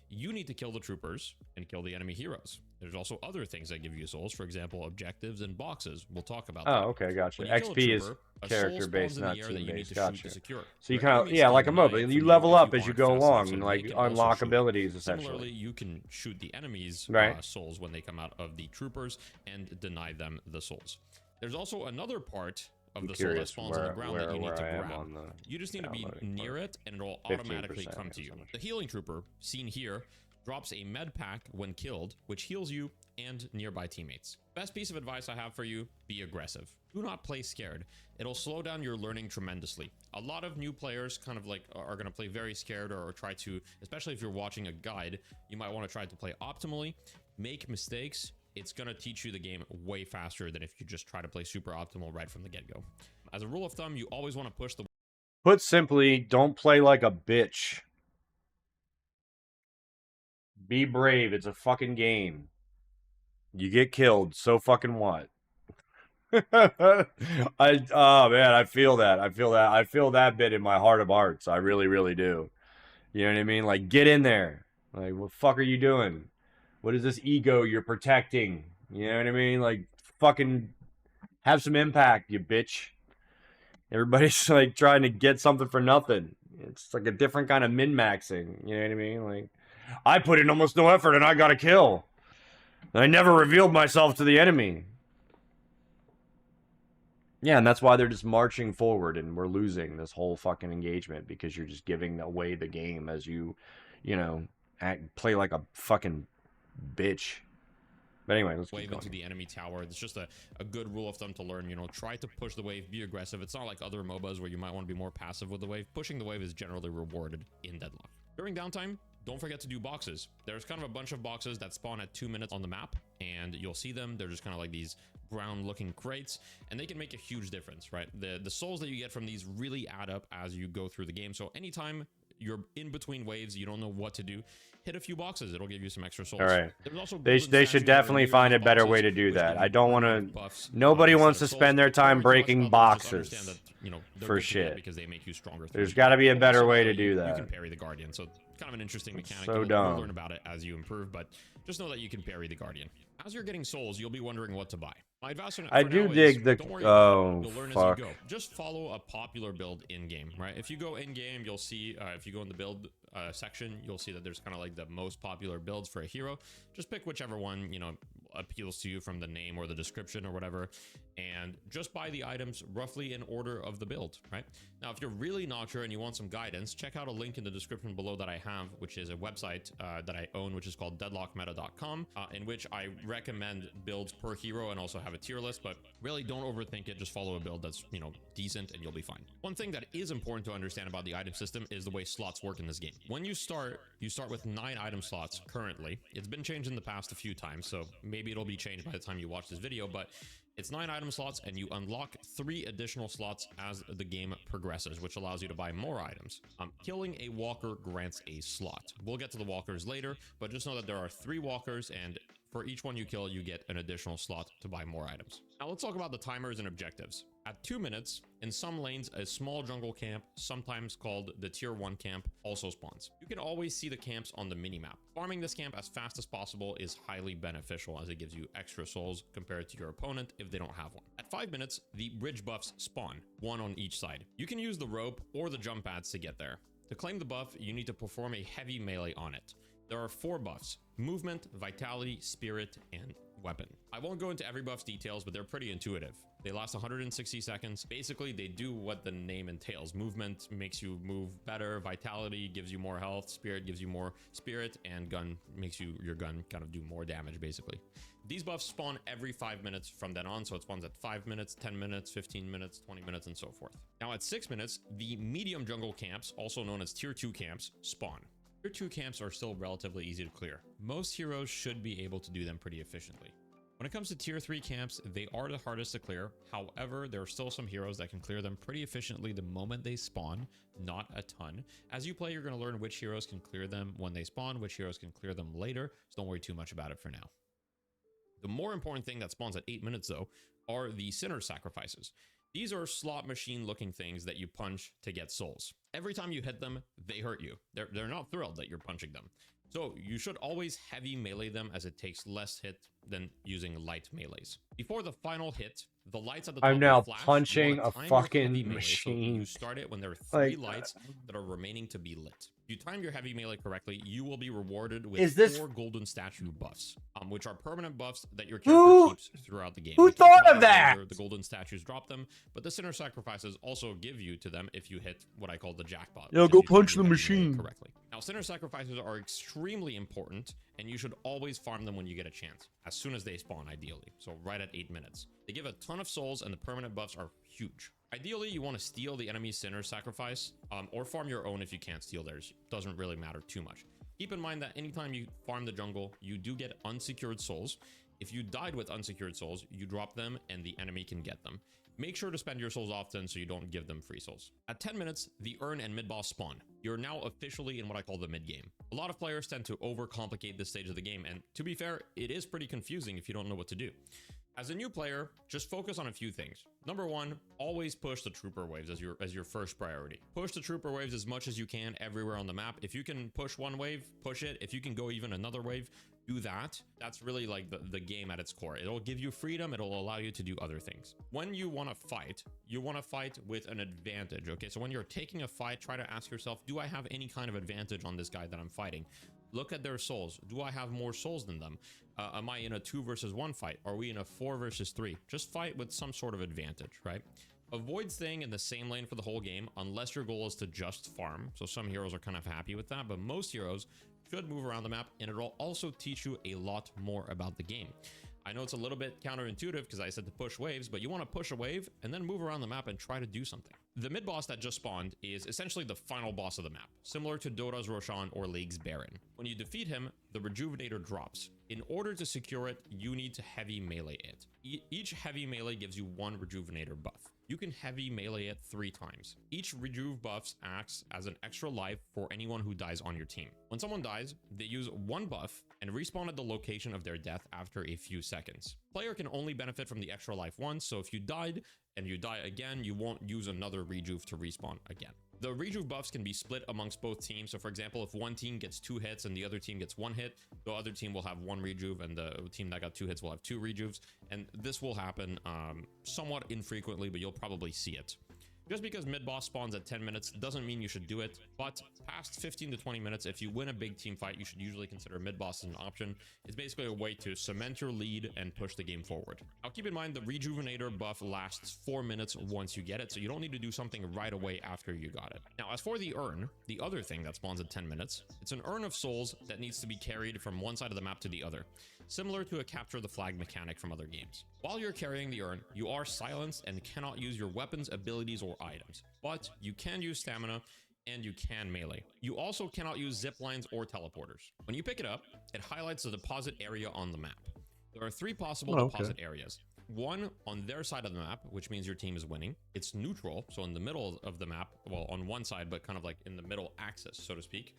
you need to kill the troopers and kill the enemy heroes. There's also other things that give you souls, for example, objectives and boxes. We'll talk about that. Oh, okay, gotcha. When you kill a XP is trooper, a soul character based, spawns in the not air that team you need based. to shoot Gotcha. to secure. So you Your kind of, enemies yeah, can like a deny MOBA. it You from level if up you as you aren't go fast enough, along so and they like can also unlock shoot. abilities essentially. Similarly, you can shoot the enemies' Right. souls when they come out of the troopers and deny them the souls. There's also another part of I'm the soul that curious spawns on the ground that you need to I am grab. on the You just need to be downloading near part. it, and it'll automatically 15% come to is you. how much. The healing trooper, seen here, drops a med pack when killed, which heals you and nearby teammates. Best piece of advice I have for you, be aggressive. Do not play scared. It'll slow down your learning tremendously. A lot of new players kind of like are going to play very scared or try to, especially if you're watching a guide, you might want to try to play optimally, make mistakes. It's going to teach you the game way faster than if you just try to play super optimal right from the get-go. As a rule of thumb, you always want to push the Put simply, don't play like a bitch. Be brave. It's a fucking game. You get killed. So fucking what? Oh man, I feel that. I feel that bit in my heart of hearts. I really, really do. You know what I mean? Like, get in there. Like, what the fuck are you doing? What is this ego you're protecting? You know what I mean? Like, fucking have some impact, you bitch. Everybody's like trying to get something for nothing. It's like a different kind of min-maxing. You know what I mean? Like, I put in almost no effort and I got a kill. I never revealed myself to the enemy. Yeah, and that's why they're just marching forward and we're losing this whole fucking engagement because you're just giving away the game as you know, play like a fucking bitch. But anyway, let's keep wave going. into the enemy tower. It's just a good rule of thumb to learn. You know, try to push the wave, be aggressive. It's not like other MOBAs where you might want to be more passive with the wave. Pushing the wave is generally rewarded in Deadlock. During downtime, don't forget to do boxes. There's kind of a bunch of boxes that spawn at 2 minutes on the map, and you'll see them. They're just kind of like these brown looking crates, and they can make a huge difference, right? The souls that you get from these really add up as you go through the game. So anytime you're in between waves, you don't know what to do, hit a few boxes. It'll give you some extra souls. All right. There's also They golden should statues that are definitely near find these a better way boxes, to do which that. give I you don't want permanent to. buffs, Nobody instead wants of to souls. spend their Don't worry time too much breaking about them, just understand boxes that, you know, they're for good to get shit. because they make you stronger. There's through got to be a better also, way to you do can that. parry the Guardian, so kind of an interesting mechanic. So You'll dumb. learn about it as you improve, but just know that you can parry the Guardian. As you're getting souls, you'll be wondering what to buy. My advice for I now do is, dig the. don't worry, Oh you'll learn fuck. as you go. Just follow a popular build in-game, right? If you go in-game, you'll see, if you go in the build section, you'll see that there's kind of like the most popular builds for a hero. Just pick whichever one, you know, appeals to you from the name or the description or whatever, and just buy the items roughly in order of the build, right? Now, if you're really not sure and you want some guidance, check out a link in the description below that I have, which is a website that I own, which is called deadlockmeta.com, in which I recommend builds per hero and also have a tier list, but really don't overthink it. Just follow a build that's, you know, decent and you'll be fine. One thing that is important to understand about the item system is the way slots work in this game. When you start with 9 item slots currently. It's been changed in the past a few times, so maybe it'll be changed by the time you watch this video, but it's 9 item slots and you unlock 3 additional slots as the game progresses, which allows you to buy more items. Killing a walker grants a slot. We'll get to the walkers later, but just know that there are 3 walkers, and for each one you kill, you get an additional slot to buy more items. Now let's talk about the timers and objectives. At 2 minutes, in some lanes, a small jungle camp, sometimes called the tier 1 camp, also spawns. You can always see the camps on the minimap. Farming this camp as fast as possible is highly beneficial as it gives you extra souls compared to your opponent if they don't have one. At 5 minutes, the bridge buffs spawn, 1 on each side. You can use the rope or the jump pads to get there. To claim the buff, you need to perform a heavy melee on it. There are 4 buffs: movement, vitality, spirit, and weapon. I won't go into every buff's details, but they're pretty intuitive. They last 160 seconds. Basically, they do what the name entails. Movement makes you move better, vitality gives you more health, spirit gives you more spirit, and gun makes your gun kind of do more damage, basically. These buffs spawn every 5 minutes from then on, so it spawns at 5 minutes, 10 minutes, 15 minutes, 20 minutes, and so forth. Now at 6 minutes, the medium jungle camps, also known as tier 2 camps, spawn. Tier 2 camps are still relatively easy to clear. Most heroes should be able to do them pretty efficiently. When it comes to tier 3 camps, they are the hardest to clear. However, there are still some heroes that can clear them pretty efficiently the moment they spawn, not a ton. As you play, you're going to learn which heroes can clear them when they spawn, which heroes can clear them later, so don't worry too much about it for now. The more important thing that spawns at 8 minutes, though, are the sinner sacrifices. These are slot machine looking things that you punch to get souls. Every time you hit them, they hurt you. They're not thrilled that you're punching them. So you should always heavy melee them, as it takes less hit than using light melees. Before the final hit, the lights at the top I'm now will flash. punching You wanna a time your fucking heavy melee, machine. So you start it when there are 3 Like, lights that are remaining to be lit. If you time your heavy melee correctly, you will be rewarded with Is this- 4 golden statue buffs, which are permanent buffs that your Who- character keeps throughout the game. who We talked thought about of this that? earlier. The golden statues drop them, but the sinner sacrifices also give you to them if you hit what I call the jackpot. Yo, which is go you time punch your the heavy melee machine. correctly. Now, sinner sacrifices are extremely important, and you should always farm them when you get a chance, as soon as they spawn, ideally. So right at 8 minutes. They give a ton of souls, and the permanent buffs are huge. Ideally, you want to steal the enemy's sinner sacrifice, or farm your own if you can't steal theirs. Doesn't really matter too much. Keep in mind that anytime you farm the jungle, you do get unsecured souls. If you died with unsecured souls, you drop them and the enemy can get them. Make sure to spend your souls often so you don't give them free souls. At 10 minutes, the Urn and mid-boss spawn. You're now officially in what I call the mid-game. A lot of players tend to overcomplicate this stage of the game, and to be fair, it is pretty confusing if you don't know what to do. As a new player, just focus on a few things. Number 1, always push the trooper waves as your first priority. Push the trooper waves as much as you can everywhere on the map. If you can push one wave, push it. If you can go even another wave, do that. That's really like the game at its core. It'll give you freedom. It'll allow you to do other things. When you want to fight with an advantage. Okay, so when you're taking a fight, try to ask yourself, do I have any kind of advantage on this guy that I'm fighting? Look at their souls. Do I have more souls than them? Am I in a 2 versus 1 fight? Are we in a 4 versus 3? Just fight with some sort of advantage, right? Avoid staying in the same lane for the whole game unless your goal is to just farm. So some heroes are kind of happy with that, but most heroes should move around the map, and it'll also teach you a lot more about the game. I know it's a little bit counterintuitive because I said to push waves, but you want to push a wave and then move around the map and try to do something. The mid-boss that just spawned is essentially the final boss of the map, similar to Dota's Roshan or League's Baron. When you defeat him, the Rejuvenator drops. In order to secure it, you need to heavy melee it. Each heavy melee gives you 1 Rejuvenator buff. you can heavy melee it 3 times. Each rejuve buffs acts as an extra life for anyone who dies on your team. When someone dies, they use 1 buff and respawn at the location of their death after a few seconds. Player can only benefit from the extra life once, so if you died and you die again, you won't use another rejuve to respawn again. The rejuve buffs can be split amongst both teams. So for example, if one team gets 2 hits and the other team gets 1 hit, the other team will have 1 rejuve and the team that got 2 hits will have 2 rejuves. And this will happen somewhat infrequently, but you'll probably see it. Just because mid-boss spawns at 10 minutes doesn't mean you should do it, but past 15 to 20 minutes, if you win a big team fight, you should usually consider mid-boss as an option. It's basically a way to cement your lead and push the game forward. Now keep in mind the Rejuvenator buff lasts 4 minutes once you get it, so you don't need to do something right away after you got it. Now as for the urn, the other thing that spawns at 10 minutes, it's an urn of souls that needs to be carried from one side of the map to the other, similar to a capture the flag mechanic from other games. While you're carrying the urn, you are silenced and cannot use your weapons, abilities, or items, but you can use stamina and you can melee. You also cannot use zip lines or teleporters. When you pick it up, it highlights the deposit area on the map. There are 3 possible deposit areas. One on their side of the map, which means your team is winning. It's neutral, so in the middle of the map, well, on one side, but kind of like in the middle axis, so to speak,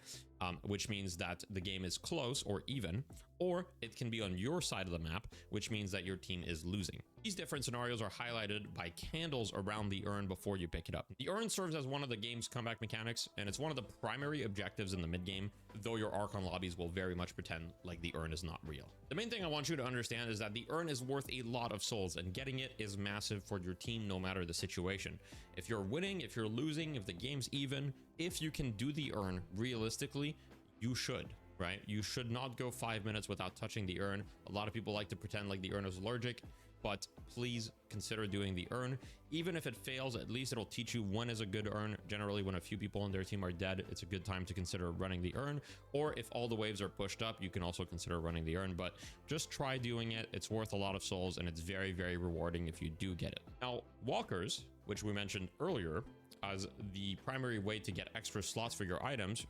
which means that the game is close or even, or it can be on your side of the map, which means that your team is losing. These different scenarios are highlighted by candles around the urn before you pick it up. The urn serves as one of the game's comeback mechanics, and it's one of the primary objectives in the mid-game, though your Archon lobbies will very much pretend like the urn is not real. The main thing I want you to understand is that the urn is worth a lot of souls, and getting it is massive for your team no matter the situation. If you're winning, if you're losing, if the game's even, if you can do the urn realistically, you should. Right? You should not go 5 minutes without touching the urn. A lot of people like to pretend like the urn is allergic, but please consider doing the urn. Even if it fails, at least it'll teach you when is a good urn. Generally, when a few people on their team are dead, it's a good time to consider running the urn. Or if all the waves are pushed up, you can also consider running the urn, but just try doing it. It's worth a lot of souls, and it's very, very rewarding if you do get it. Now, walkers, which we mentioned earlier, as the primary way to get extra slots for your items,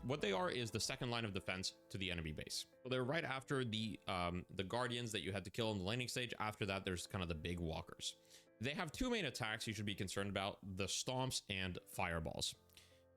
what they are is the second line of defense to the enemy base. So they're right after the guardians that you had to kill in the laning stage. After that, there's kind of the big walkers. They have 2 main attacks you should be concerned about: the stomps and fireballs.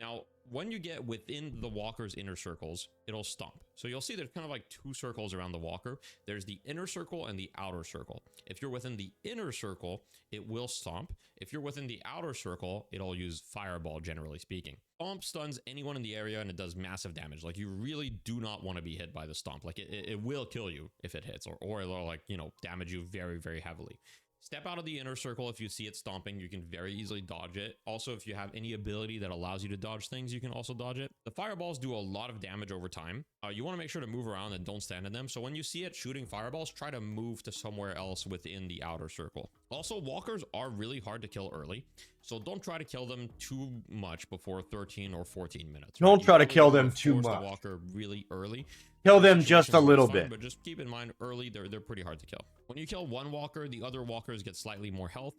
Now, when you get within the walker's inner circles, it'll stomp. So you'll see there's kind of like 2 circles around the walker. There's the inner circle and the outer circle. If you're within the inner circle, it will stomp. If you're within the outer circle, it'll use fireball, generally speaking. Stomp stuns anyone in the area and it does massive damage. Like, you really do not want to be hit by the stomp. Like, it will kill you if it hits, or it'll, like, you know, damage you very, very heavily. Step out of the inner circle if you see it stomping. You can very easily dodge it. Also, if you have any ability that allows you to dodge things, you can also dodge it. The fireballs do a lot of damage over time. You want to make sure to move around and don't stand in them. So when you see it shooting fireballs, try to move to somewhere else within the outer circle. Also, walkers are really hard to kill early, so don't try to kill them too much before 13 or 14 minutes. Don't try to kill them too much. The walker really early. Kill them just a little bit. But just keep in mind, early, they're pretty hard to kill. When you kill one walker, the other walkers get slightly more health.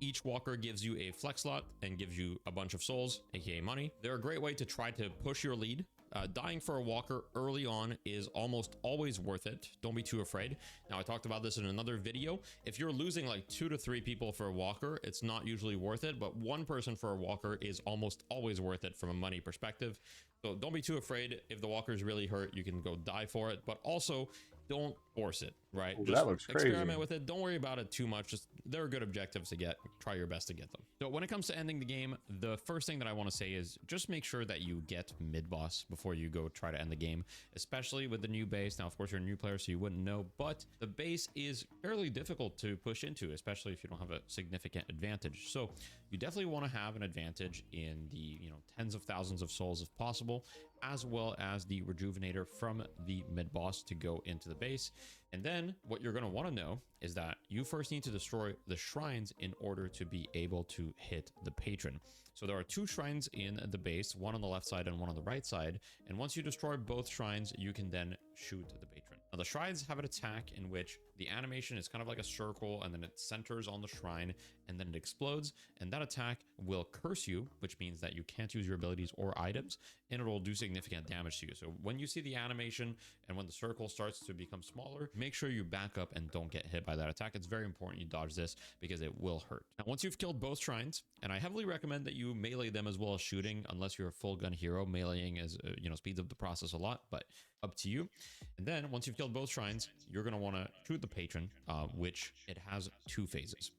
Each walker gives you a flex slot and gives you a bunch of souls, aka money. They're a great way to try to push your lead. Dying for a walker early on is almost always worth it. Don't be too afraid. Now, I talked about this in another video. If you're losing like 2 to 3 people for a walker, it's not usually worth it, but 1 person for a walker is almost always worth it from a money perspective. So don't be too afraid. If the walker's really hurt, you can go die for it, but also don't force it, right? Ooh, just that looks crazy. Experiment with it. Don't worry about it too much. Just, they're good objectives to get. Try your best to get them. So when it comes to ending the game, the first thing that I want to say is just make sure that you get mid-boss before you go try to end the game, especially with the new base. Now, of course, you're a new player, so you wouldn't know, but the base is fairly difficult to push into, especially if you don't have a significant advantage. So you definitely want to have an advantage in the, you know, tens of thousands of souls if possible, as well as the rejuvenator from the mid-boss to go into the base. And then what you're going to want to know is that you first need to destroy the shrines in order to be able to hit the patron. So there are 2 shrines in the base, one on the left side and one on the right side. And once you destroy both shrines, you can then shoot the patron. Now the shrines have an attack in which the animation is kind of like a circle and then it centers on the shrine and then it explodes. And that attack will curse you, which means that you can't use your abilities or items, and it will do significant damage to you. So when you see the animation and when the circle starts to become smaller, make sure you back up and don't get hit by that attack. It's very important you dodge this because it will hurt. Now, once you've killed both shrines, and I heavily recommend that you melee them as well as shooting, unless you're a full gun hero. Meleeing is, speeds up the process a lot, but up to you. And then once you've killed both shrines, you're going to want to shoot the patron, which it has 2 phases.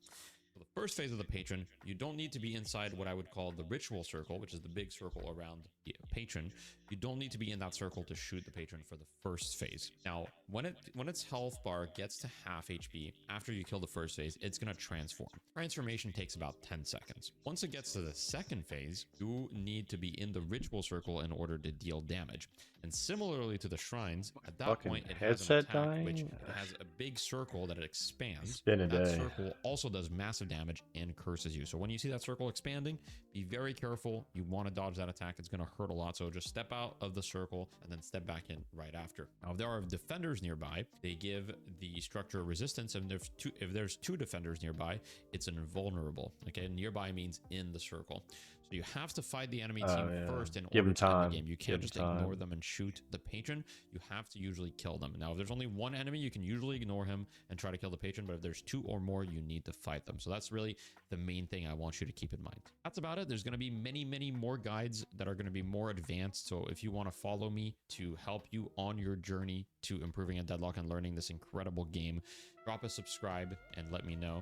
So the first phase of the patron, you don't need to be inside what I would call the ritual circle, which is the big circle around the patron. You don't need to be in that circle to shoot the patron for the first phase. Now, when its health bar gets to half HP after you kill the first phase, it's going to transform. Transformation takes about 10 seconds. Once it gets to the second phase, you need to be in the ritual circle in order to deal damage. And similarly to the shrines, at that Fucking point, it has an headset attack which dying? it has a big circle that it expands. It's been a That day. circle also does massive damage and curses you. So when you see that circle expanding, be very careful. You want to dodge that attack. It's going to hurt a lot. So just step out of the circle and then step back in right after. Now, if there are defenders nearby, they give the structure resistance. And if there's 2 defenders nearby, it's an invulnerable. Okay, nearby means in the circle. So you have to fight the enemy team first in Give order them to end time. the game. You can't just ignore them and shoot the patron. You have to usually kill them. Now, if there's only 1 enemy, you can usually ignore him and try to kill the patron. But if there's 2 or more, you need to fight them. So that's really the main thing I want you to keep in mind. That's about it. There's going to be many, many more guides that are going to be more advanced. So if you want to follow me to help you on your journey to improving at Deadlock and learning this incredible game, drop a subscribe and let me know.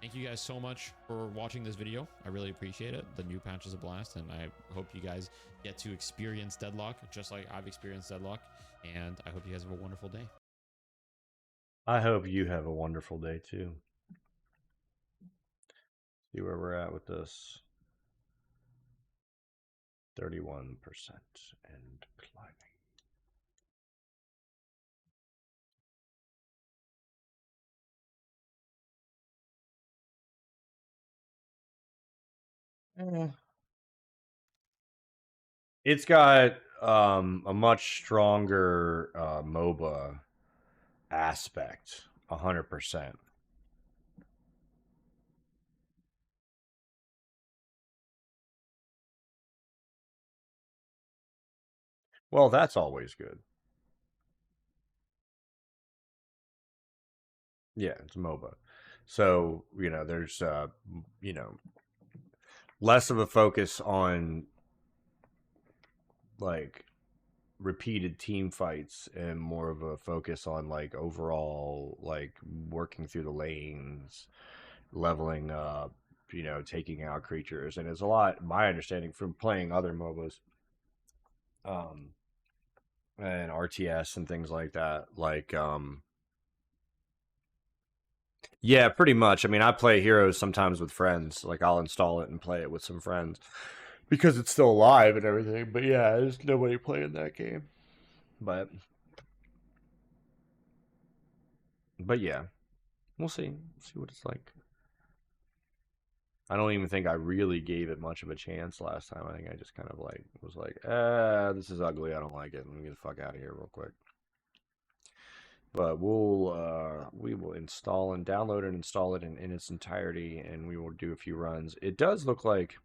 Thank you guys so much for watching this video. I really appreciate it. The new patch is a blast, and I hope you guys get to experience Deadlock just like I've experienced Deadlock. And I hope you guys have a wonderful day. I hope you have a wonderful day too. See where we're at with this. 31% and climbing. It's got a much stronger MOBA aspect, 100%. Well, that's always good. Yeah, it's MOBA. So, there's, less of a focus on, like, repeated team fights and more of a focus on, like, overall, like, working through the lanes, leveling up, taking out creatures. And it's a lot, my understanding from playing other MOBAs, and RTS and things like that, like, yeah, pretty much. I mean, I play Heroes sometimes with friends. Like, I'll install it and play it with some friends because it's still alive and everything. But yeah, there's nobody playing that game. But yeah, we'll see. See what it's like. I don't even think I really gave it much of a chance last time. I think I just kind of like was like, this is ugly. I don't like it. Let me get the fuck out of here real quick. But we will install and download and install it in its entirety, and we will do a few runs. It does look like,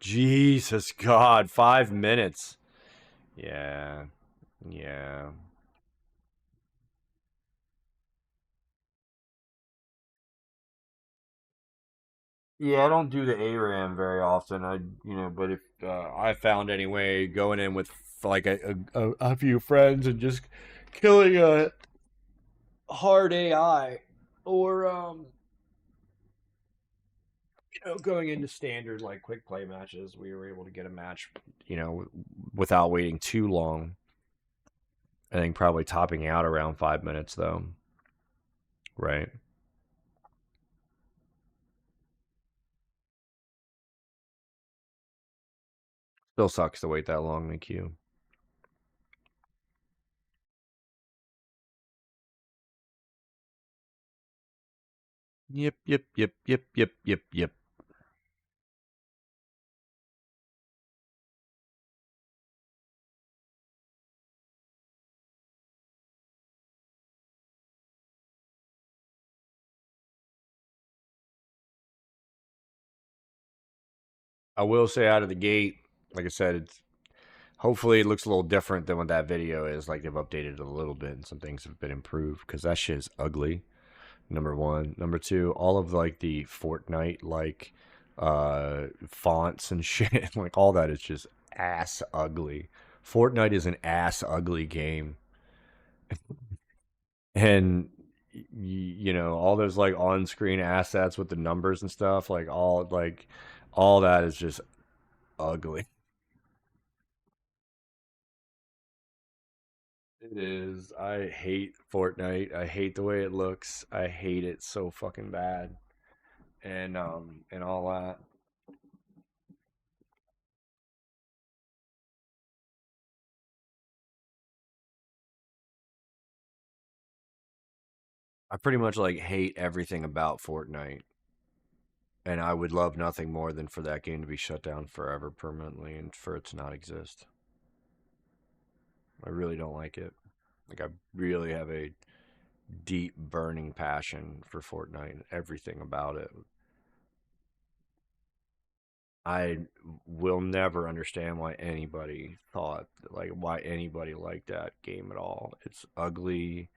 Jesus God, 5 minutes. Yeah. Yeah. Yeah, I don't do the ARAM very often. But if I found anyway, going in with like a few friends and just killing a hard AI, or going into standard like quick play matches, we were able to get a match, without waiting too long. I think probably topping out around 5 minutes though, right? Still sucks to wait that long in the queue. Yep. I will say out of the gate, like I said, it's hopefully it looks a little different than what that video is. Like they've updated it a little bit and some things have been improved because that shit is ugly. Number one. Number two, all of like the Fortnite like fonts and shit, like all that is just ass ugly. Fortnite is an ass ugly game. And you know, all those like on-screen assets with the numbers and stuff, like all that is just ugly. It is. I hate Fortnite. I hate the way it looks. I hate it so fucking bad. And all that. I pretty much like hate everything about Fortnite. And I would love nothing more than for that game to be shut down forever permanently and for it to not exist. I really don't like it. Like I really have a deep burning passion for Fortnite and everything about it. I will never understand why anybody thought like why anybody liked that game at all. It's ugly,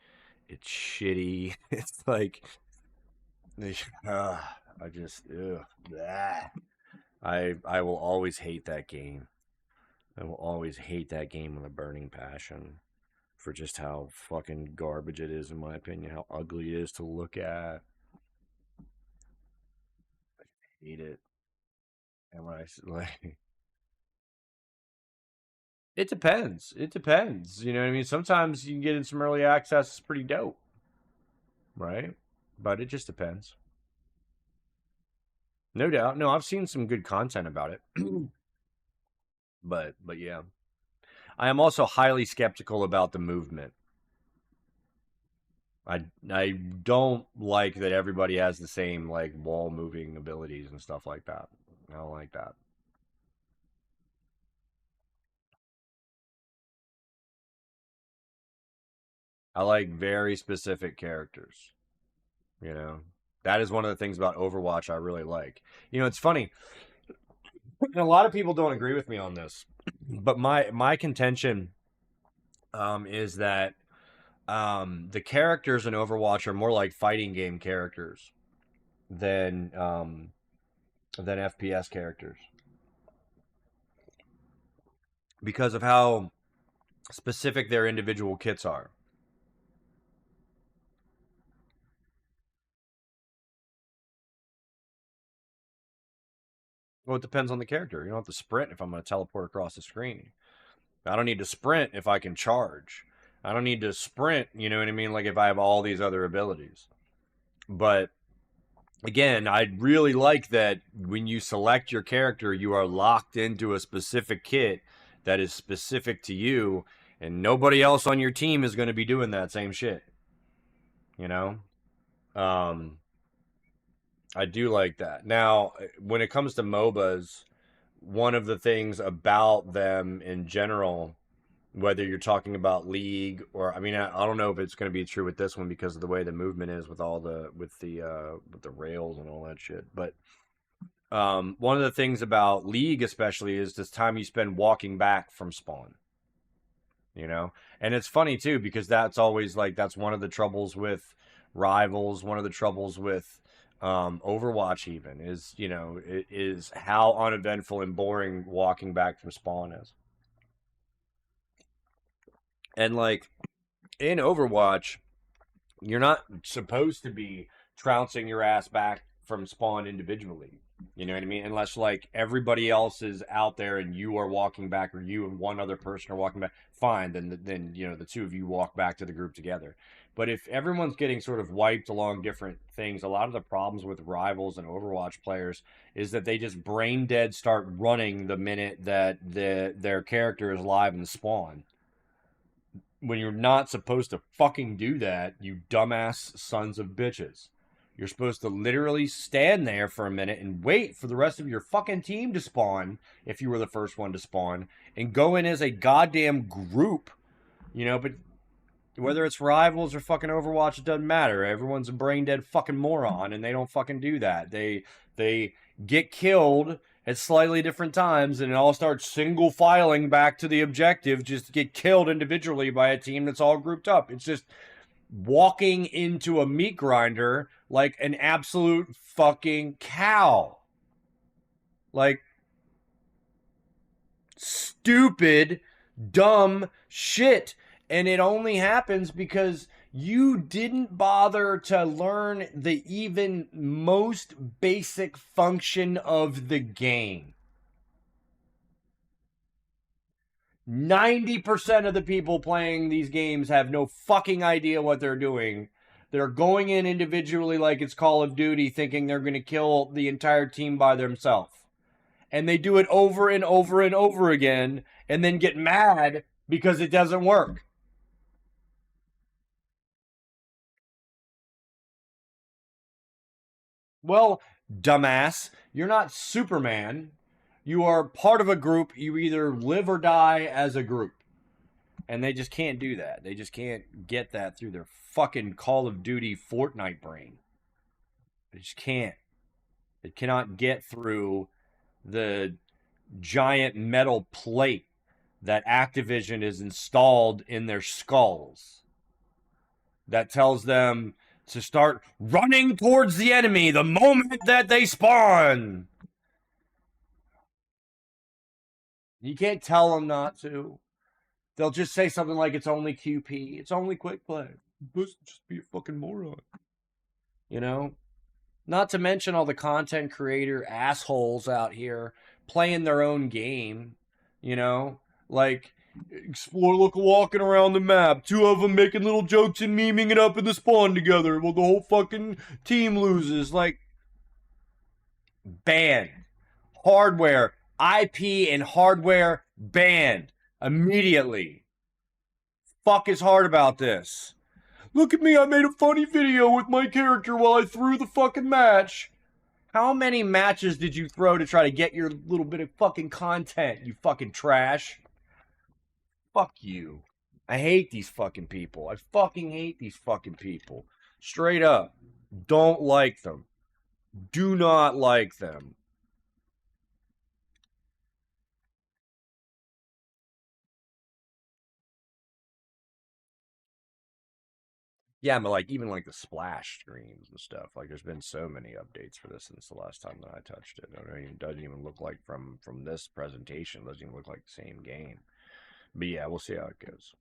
it's shitty. It's like I just bleh. I will always hate that game. I will always hate that game with a burning passion for just how fucking garbage it is in my opinion, how ugly it is to look at. I hate it. And when I like it depends. It depends. You know what I mean? Sometimes you can get in some early access, it's pretty dope. Right? But it just depends. No doubt. No, I've seen some good content about it. But yeah. I am also highly skeptical about the movement. I don't like that everybody has the same like wall moving abilities and stuff like that. I don't like that. I like very specific characters. You know, that is one of the things about Overwatch I really like. You know, it's funny. And a lot of people don't agree with me on this, but my contention is that the characters in Overwatch are more like fighting game characters than FPS characters because of how specific their individual kits are. Well, it depends on the character. You don't have to sprint if I'm going to teleport across the screen. I don't need to sprint if I can charge. I don't need to sprint, you know what I mean? Like if I have all these other abilities. But again, I'd really like that when you select your character, you are locked into a specific kit that is specific to you, and nobody else on your team is going to be doing that same shit. You know? Um, I do like that. Now, when it comes to MOBAs, one of the things about them in general, whether you're talking about League or I mean I don't know if it's going to be true with this one because of the way the movement is with all the with the rails and all that shit. But one of the things about League especially is this time you spend walking back from spawn. You know, and it's funny too because that's always like that's one of the troubles with Rivals. One of the troubles with Overwatch even is you know it is how uneventful and boring walking back from spawn is. And like in Overwatch, you're not supposed to be trouncing your ass back from spawn individually. You know what I mean? Unless like everybody else is out there and you are walking back, or you and one other person are walking back, fine. Then you know the two of you walk back to the group together. But if everyone's getting sort of wiped along different things, a lot of the problems with Rivals and Overwatch players is that they just brain dead start running the minute that their character is live in spawn when you're not supposed to fucking do that, you dumbass sons of bitches. You're supposed to literally stand there for a minute and wait for the rest of your fucking team to spawn, if you were the first one to spawn, and go in as a goddamn group. You know, but whether it's Rivals or fucking Overwatch, it doesn't matter. Everyone's a brain dead fucking moron, and they don't fucking do that. They get killed, at slightly different times, and it all starts single filing back to the objective just to get killed individually by a team that's all grouped up. It's just walking into a meat grinder like an absolute fucking cow. Like, stupid, dumb shit. And it only happens because you didn't bother to learn the even most basic function of the game. 90% of the people playing these games have no fucking idea what they're doing. They're going in individually like it's Call of Duty, thinking they're going to kill the entire team by themselves. And they do it over and over and over again, and then get mad because it doesn't work. Well, dumbass, you're not Superman. You are part of a group. You either live or die as a group. And they just can't do that. They just can't get that through their fucking Call of Duty Fortnite brain. They just can't. They cannot get through the giant metal plate that Activision is installed in their skulls that tells them to start running towards the enemy the moment that they spawn. You can't tell them not to. They'll just say something like, it's only QP. It's only quick play. Just be a fucking moron. You know? Not to mention all the content creator assholes out here playing their own game. You know? Like, explore, look, walking around the map. Two of them making little jokes and memeing it up in the spawn together. Well, the whole fucking team loses. Like, banned. Hardware. IP and hardware banned. Immediately. Fuck is hard about this. Look at me, I made a funny video with my character while I threw the fucking match. How many matches did you throw to try to get your little bit of fucking content, you fucking trash? Fuck you. I hate these fucking people. I fucking hate these fucking people. Straight up. Don't like them. Do not like them. Yeah, but like even like the splash screens and stuff. Like there's been so many updates for this since the last time that I touched it. It doesn't even look like from this presentation. It doesn't even look like the same game. But yeah, we'll see how it goes.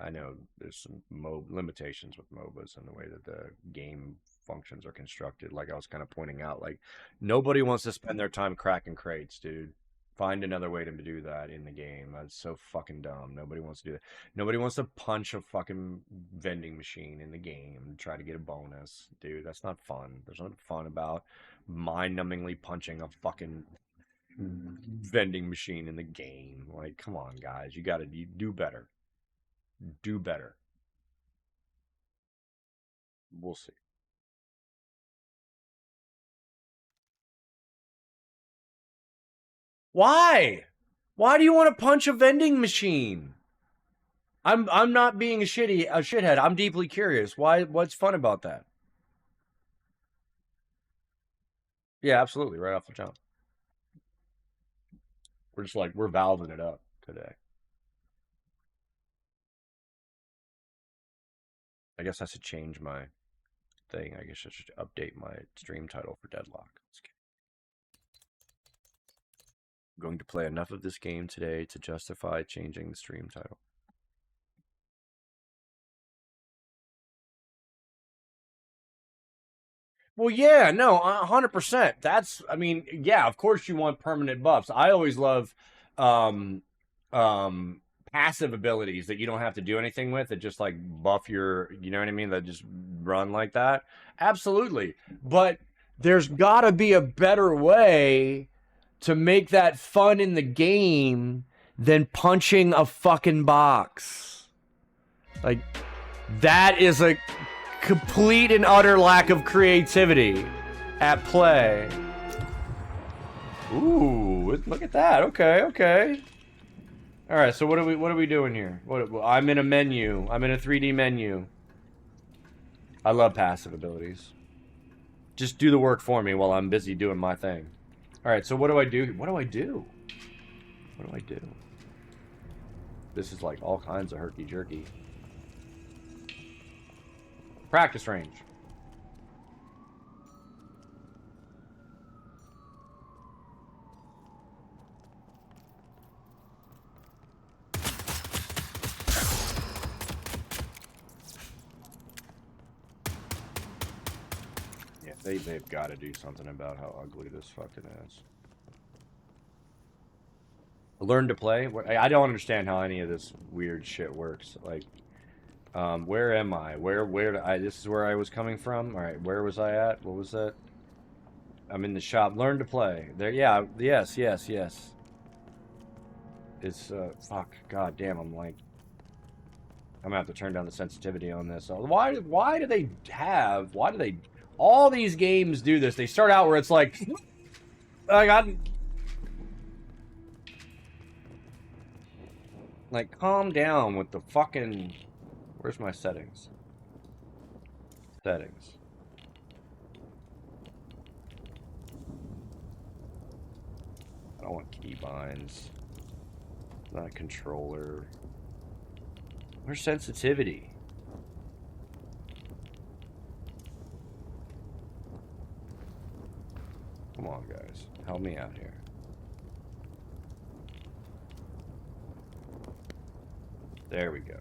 I know there's some limitations with MOBAs and the way that the game functions are constructed. Like I was kind of pointing out, like nobody wants to spend their time cracking crates, dude. Find another way to do that in the game. That's so fucking dumb. Nobody wants to do that. Nobody wants to punch a fucking vending machine in the game and try to get a bonus. Dude, that's not fun. There's nothing fun about mind-numbingly punching a fucking vending machine in the game. Like, come on, guys. You do better. Do better. We'll see. Why? Why do you want to punch a vending machine? I'm not being a shithead. I'm deeply curious. What's fun about that? Yeah, absolutely, right off the jump. We're valving it up today. I guess I should change my thing. I guess I should update my stream title for Deadlock. I'm going to play enough of this game today to justify changing the stream title. Well, yeah, no, 100%. Yeah, of course you want permanent buffs. I always love passive abilities that you don't have to do anything with, that just like buff your, you know what I mean, that just run like that. Absolutely. But there's got to be a better way to make that fun in the game than punching a fucking box. Like, that is a complete and utter lack of creativity at play. Ooh, look at that. Okay. All right, so what are we doing here? I'm in a menu. I'm in a 3D menu. I love passive abilities. Just do the work for me while I'm busy doing my thing. Alright, so what do I do? What do I do? What do I do? This is like all kinds of herky-jerky. Practice range. Yeah, they've got to do something about how ugly this fucking is. Learn to play? I don't understand how any of this weird shit works. Like, where am I? This is where I was coming from? Alright, where was I at? What was that? I'm in the shop. Learn to play. There, yeah, yes. It's, fuck, god damn, I'm gonna have to turn down the sensitivity on this. Why do they, all these games do this? They start out where it's like, like, calm down with the fucking, where's my settings? Settings. I don't want keybinds. Not a controller. Where's sensitivity? Come on, guys. Help me out here. There we go.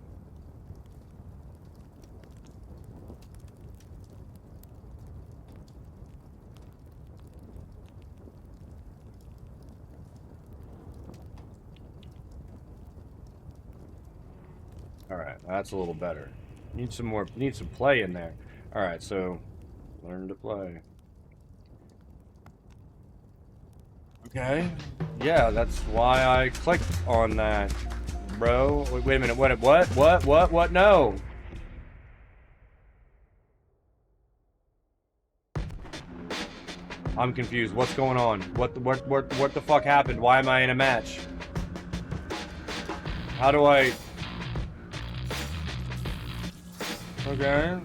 Alright, that's a little better. Need some play in there. Alright, so learn to play. Okay. Yeah, that's why I clicked on that, bro. Wait a minute, what? No! I'm confused. What's going on? What the fuck happened? Why am I in a match? How do I... Okay.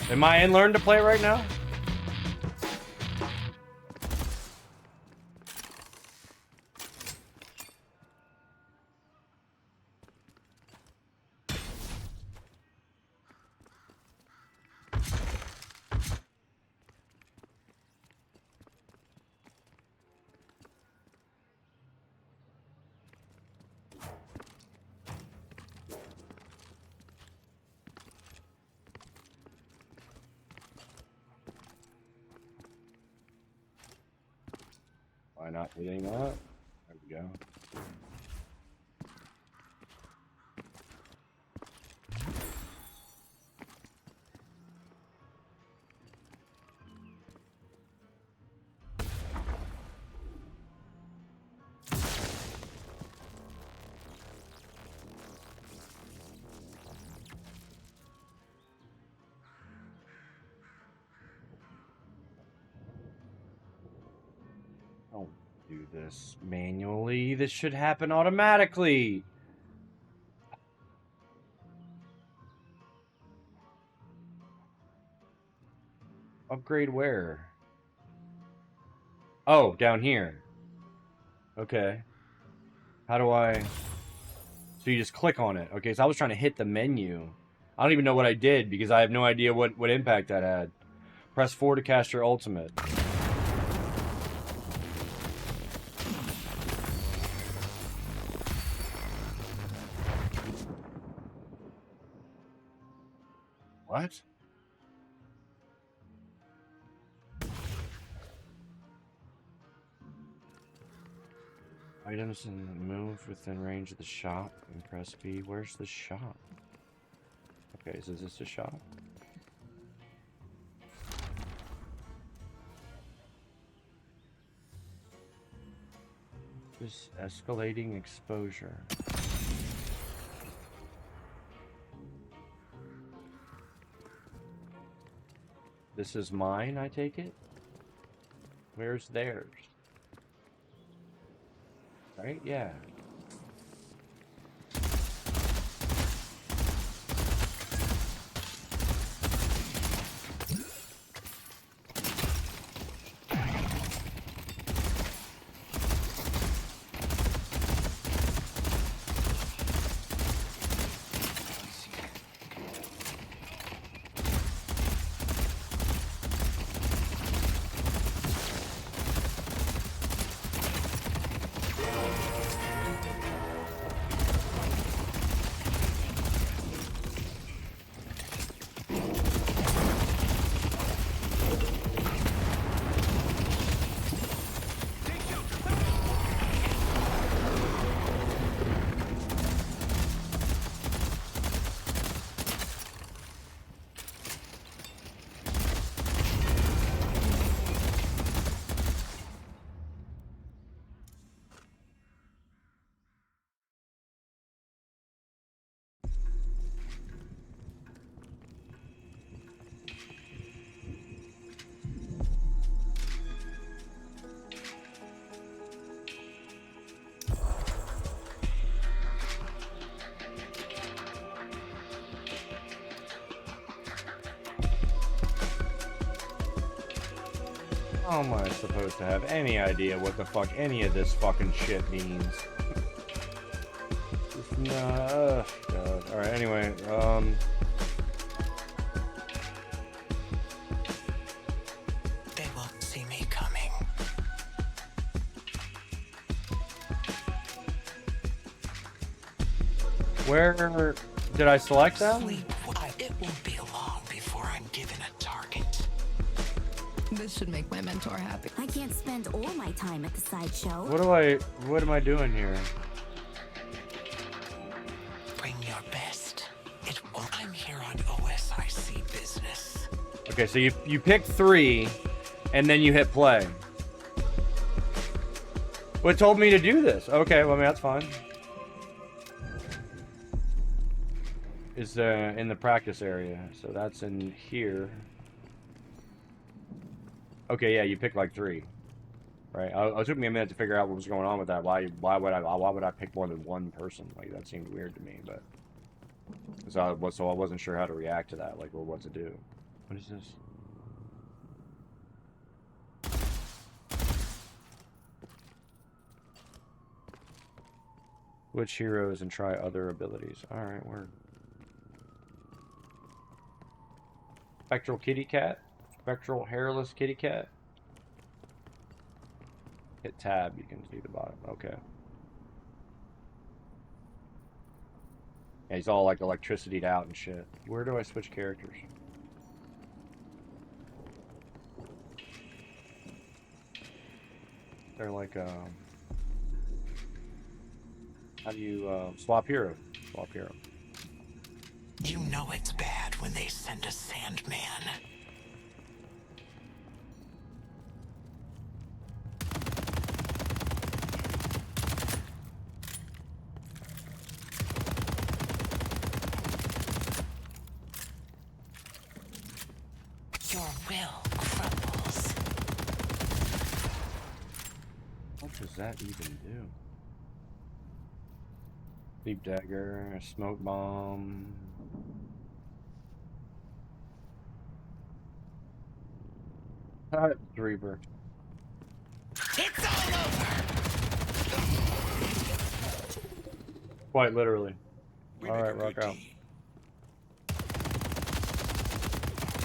Am I in learn to play right now? Why not hitting that? There we go. Don't do this manually. This should happen automatically. Upgrade where? Oh, down here. Okay. How do I... So you just click on it. Okay, so I was trying to hit the menu. I don't even know what I did because I have no idea what impact that had. Press 4 to cast your ultimate. What? Items and move within range of the shop and press B. Where's the shop? Okay, so is this the shop? Just escalating exposure. This is mine, I take it? Where's theirs? Right? Yeah. How am I supposed to have any idea what the fuck any of this fucking shit means? It's not, God. Alright, anyway, They won't see me coming. where did I select them? Sleep. It won't be long before I'm given a target. This should make my mentor happy. I can't spend all my time at the sideshow. What am I doing here? Bring your best. It won't. I'm here on OSIC business. Okay, so you pick 3, and then you hit play. Well, it told me to do this. Okay, well, I mean, that's fine. Is in the practice area, so that's in here. Okay, yeah, you pick like 3, right? It took me a minute to figure out what was going on with that. Why would I pick more than one person? Like, that seemed weird to me, but so I wasn't sure how to react to that, like, or what to do. What is this? Switch heroes and try other abilities. All right, word. Spectral kitty cat. Spectral hairless kitty cat. Hit tab, you can see the bottom. Okay. Yeah, he's all like electricity'd out and shit. Where do I switch characters? They're like, how do you, swap hero? Swap hero. You know it's bad when they send a Sandman. Your will crumbles. What does that even do? Deep dagger, smoke bomb. Reaper. It's all over! Quite literally. We All make right, a rock good out. team.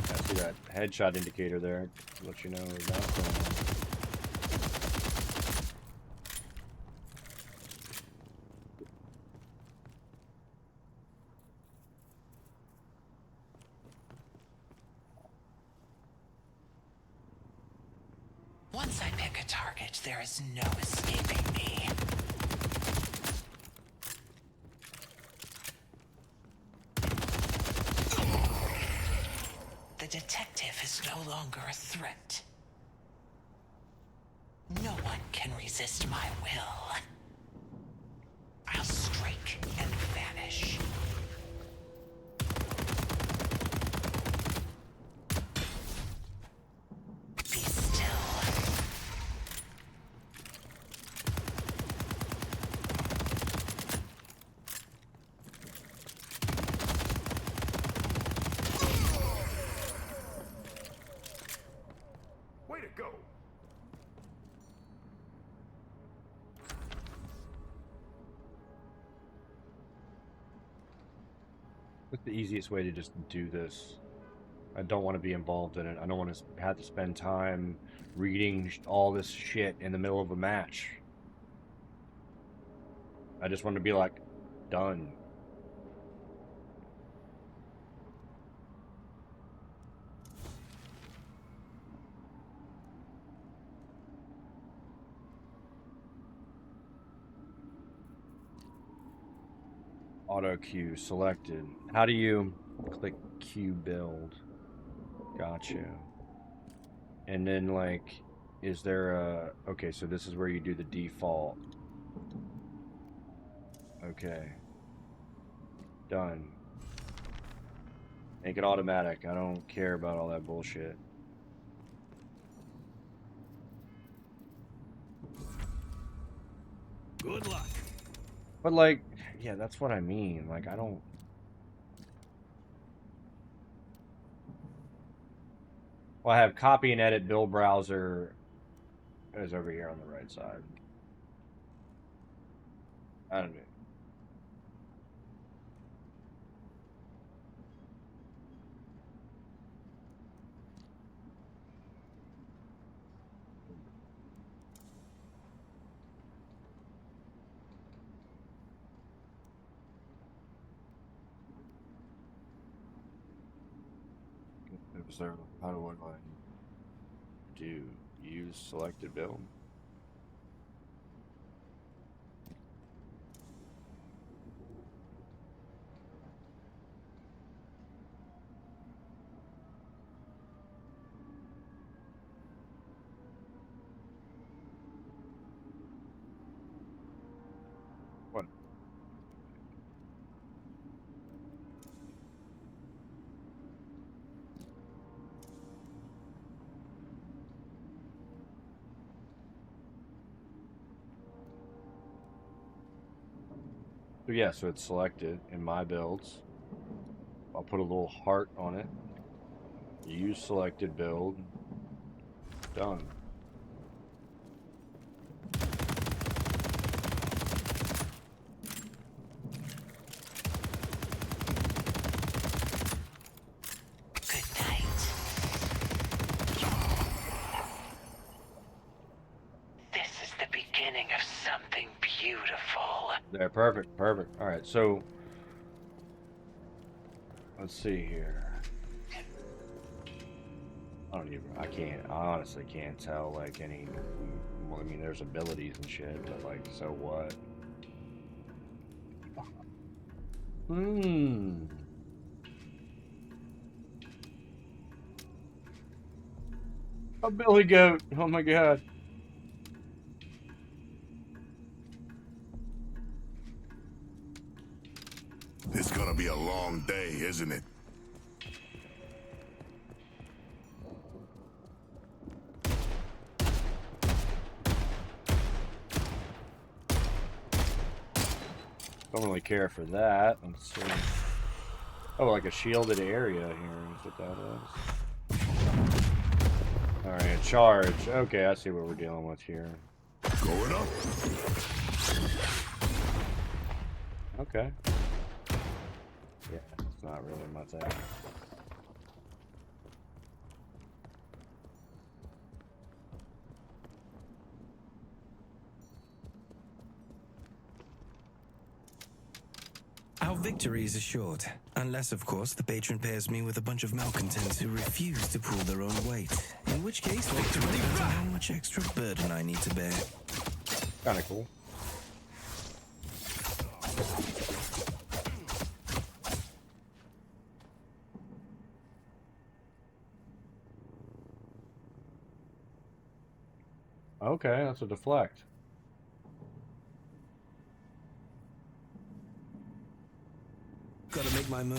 I see that headshot indicator there. Let you know that's going on. Once I pick a target, there is no escaping me. The detective is no longer a threat. No one can resist my will. I'll strike and vanish. Be still. Way to go. What's the easiest way to just do this? I don't want to be involved in it. I don't want to have to spend time reading all this shit in the middle of a match. I just want to be like, done. Auto queue selected. How do you click queue build? Gotcha. And then like, is there a, okay, so this is where you do the default. Okay. Done. Make it automatic. I don't care about all that bullshit. Good luck. But like, yeah, that's what I mean. Like, I don't. Well, I have copy and edit build browser is over here on the right side. I don't know. Is there, how do I do use selected build? What? So yeah, so it's selected in my builds. I'll put a little heart on it. Use selected build. Done. Good night. This is the beginning of something beautiful. There, perfect, perfect. All right, so let's see here. I honestly can't tell like any. Well, I mean, there's abilities and shit, but like, so what? A billy goat. Oh my god. It's gonna be a long day, isn't it? Don't really care for that. Let's see. Oh, like a shielded area here is what that is. Alright, charge. Okay, I see what we're dealing with here. Going up. Okay. Yeah, it's not really my thing. Our victory is assured, unless, of course, the patron pairs me with a bunch of malcontents who refuse to pull their own weight. In which case, victory depends on how much extra burden I need to bear. Kinda cool. Okay, that's a deflect. Gotta make my move.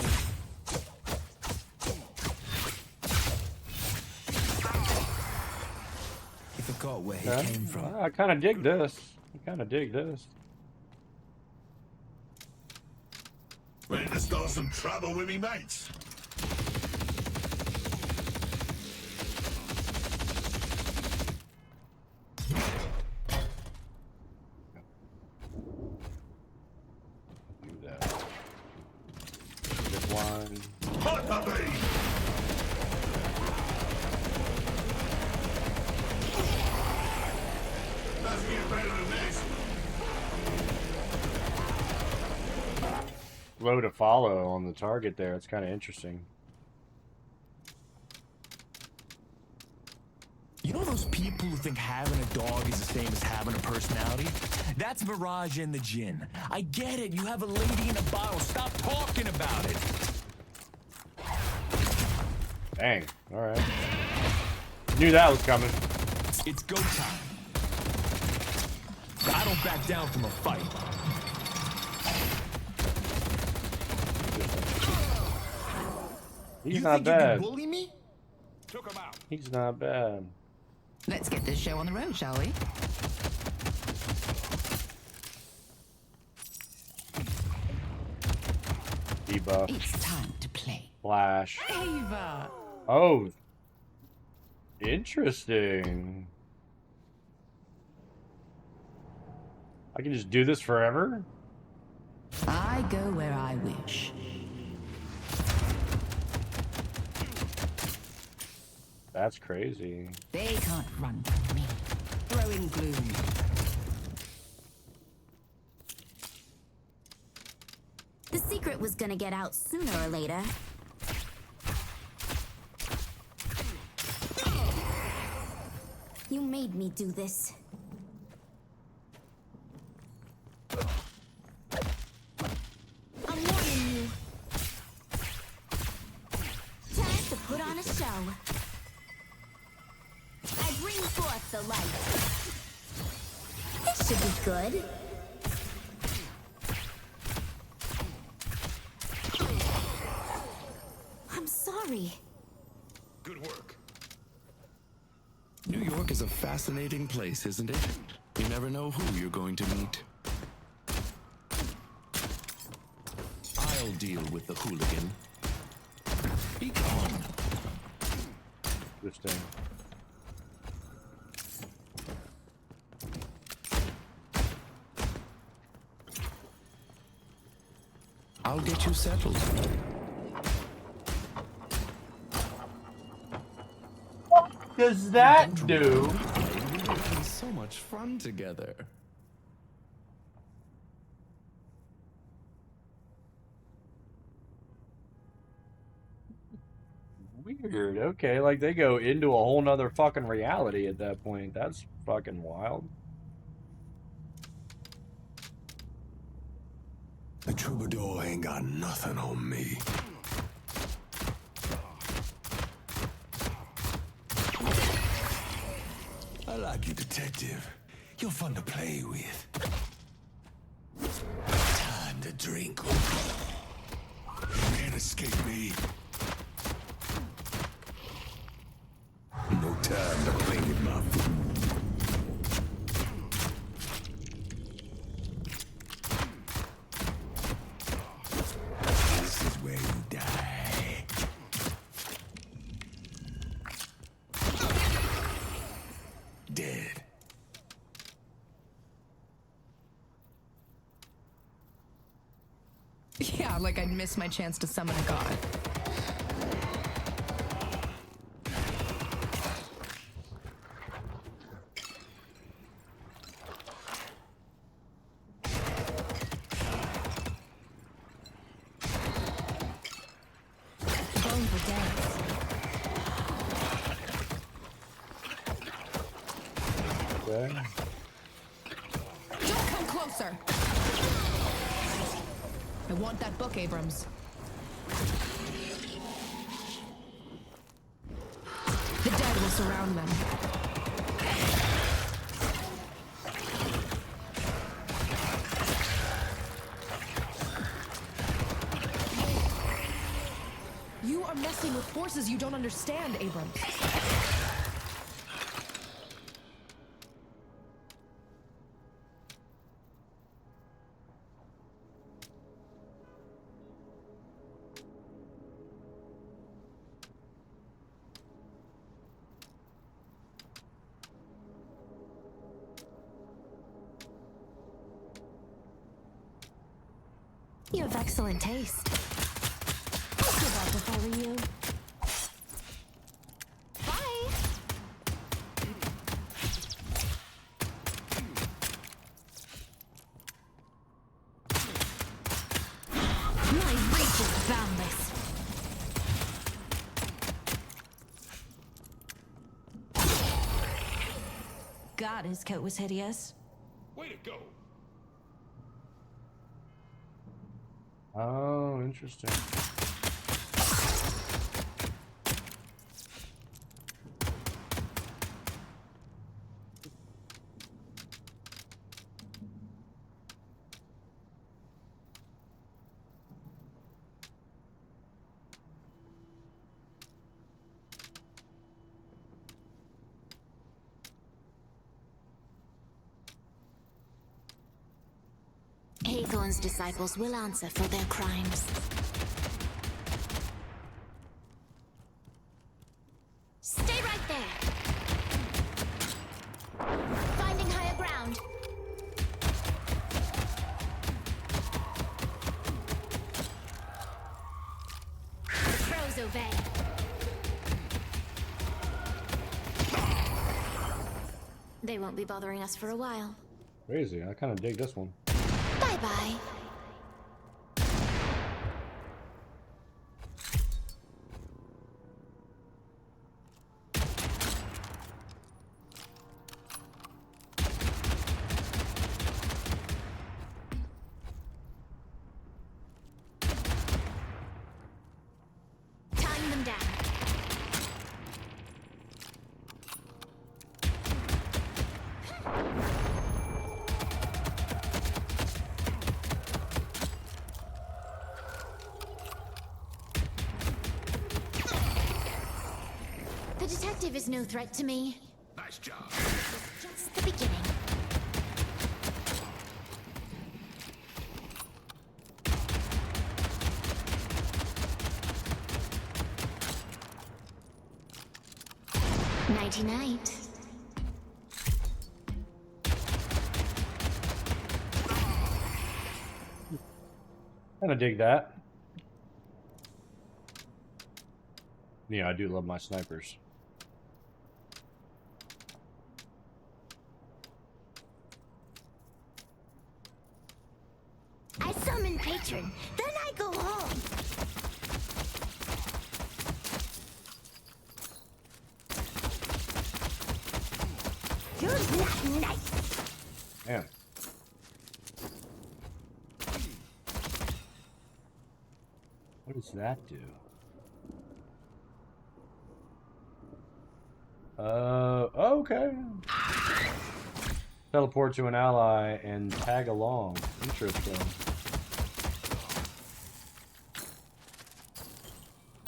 He forgot where he came from. I kind of dig this. I kind of dig this. Ready to start some trouble with me mates? Do that. This one. Hot puppy! Doesn't get better than this. Slow to follow on the target there. It's kind of interesting. You know those people who think having a dog is the same as having a personality? That's Mirage and the Djinn. I get it. You have a lady in a bottle. Stop talking about it. Dang. All right. Knew that was coming. It's go time. I don't back down from a fight. He's you not think bad. You can bully me? Took him out. He's not bad. Let's get this show on the road, shall we? Debuff. It's time to play. Flash. Ava! Oh. Interesting. I can just do this forever? I go where I wish. That's crazy. They can't run from me. Throwing gloom. The secret was gonna get out sooner or later. You made me do this. I'm warning you. Time to put on a show. I bring forth the light. This should be good. I'm sorry. Good work. New York is a fascinating place, isn't it? You never know who you're going to meet. I'll deal with the hooligan. Be gone. Interesting. I'll get you settled. Does that do? We're having so much fun together. Weird. Okay, like they go into a whole nother fucking reality at that point. That's fucking wild. The troubadour ain't got nothing on me. I like you, detective. You're fun to play with. Time to drink. You can't escape me. No time to play with my food. This is where you die. Dead. Yeah, like I'd miss my chance to summon a god. Going for dance. Okay. Don't come closer! I want that book, Abrams. The dead will surround them. You are messing with forces you don't understand, Abrams. You have excellent taste. I'd give up if I were you. Bye. My reach is boundless. God, his coat was hideous. Way to go. Oh, interesting. Haythorn's disciples will answer for their crimes. Stay right there! so vague. They won't be bothering us for a while. Crazy. I kind of dig this one. Bye-bye. Tying them down. The detective is no threat to me. Nice job. It's just the beginning. Nighty-night. Kind of dig that. Yeah, I do love my snipers. I summon patron, then I go home. You're not nice. Man. What does that do? Okay. Teleport to an ally and tag along. Interesting.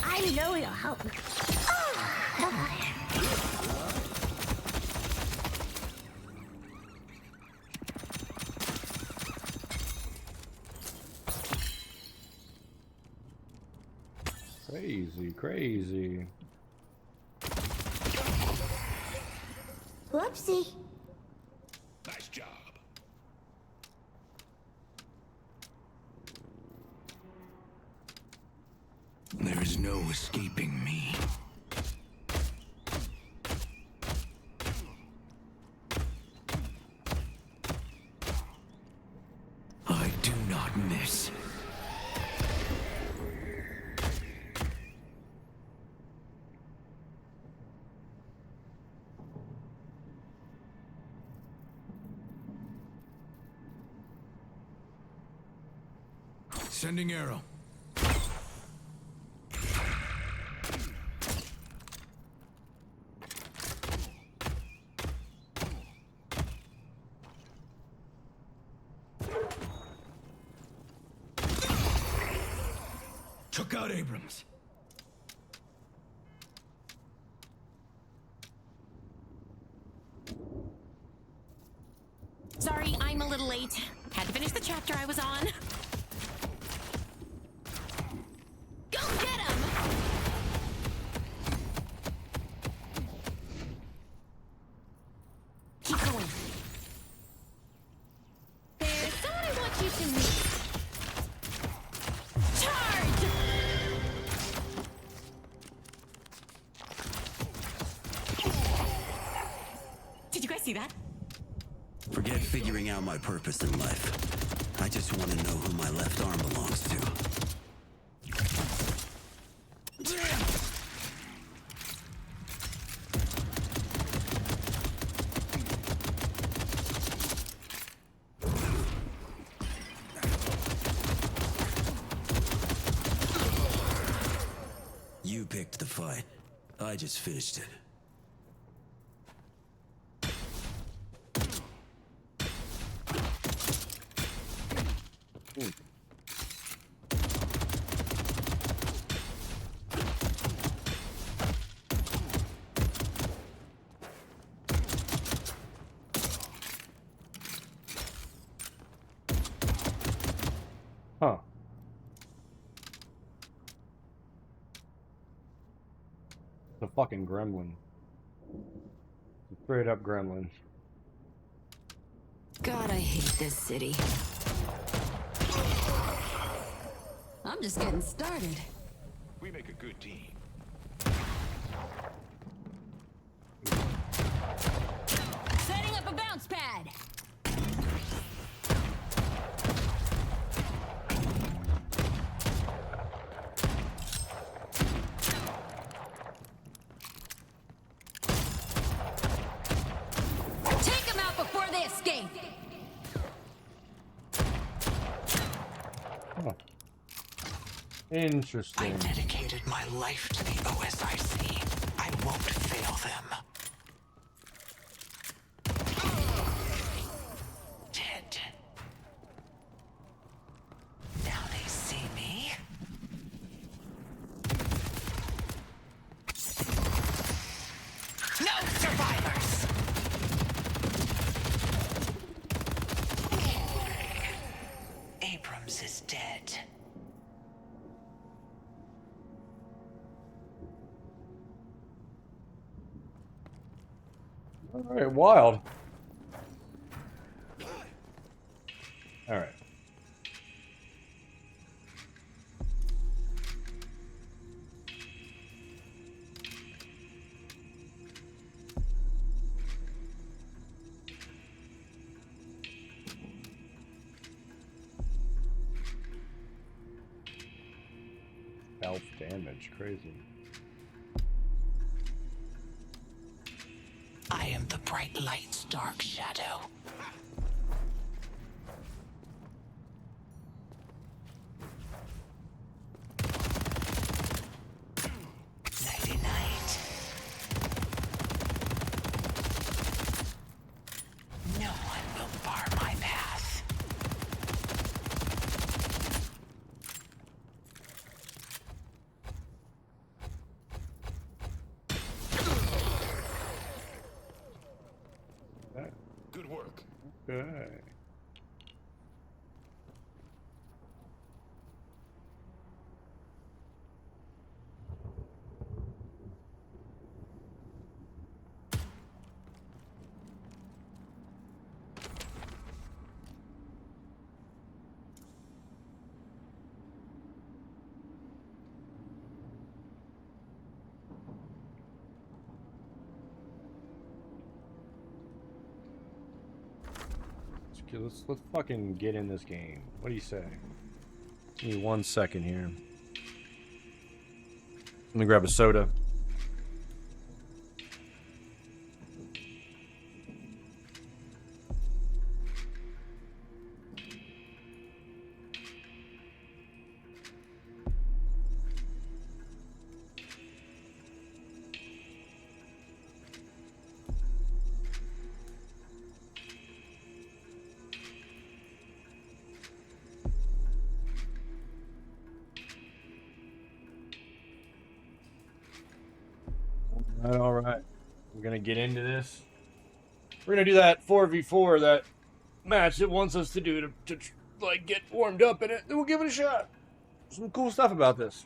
I know you'll help me. Crazy, crazy. Whoopsie. Nice job. There is no escaping me. I do not miss. Sending arrow. Took out Abrams. Sorry, I'm a little late. Had to finish the chapter I was on. Go get him! Keep going. There's someone I want you to meet. Charge! Did you guys see that? Forget figuring out my purpose in life. I just want to know who my left arm belongs to. You picked the fight. I just finished it. Huh. The fucking gremlin. The straight up gremlin. God, I hate this city. I'm just getting started. We make a good team. Setting up a bounce pad. Take them out before they escape. Oh. Interesting. I dedicated my life to the OSIC. I won't fail them. Dead. Now they see me. No survivors! Abrams is dead. All right, wild. All right. Self damage, crazy. I am the bright light's dark shadow. Nighty-night. No one will bar my path. Good work. Okay. Okay, let's fucking get in this game. What do you say? Give me 1 second here. Let me grab a soda. All right. We're gonna get into this. We're gonna do that 4v4, that match it wants us to do to like get warmed up in it. Then we'll give it a shot. Some cool stuff about this.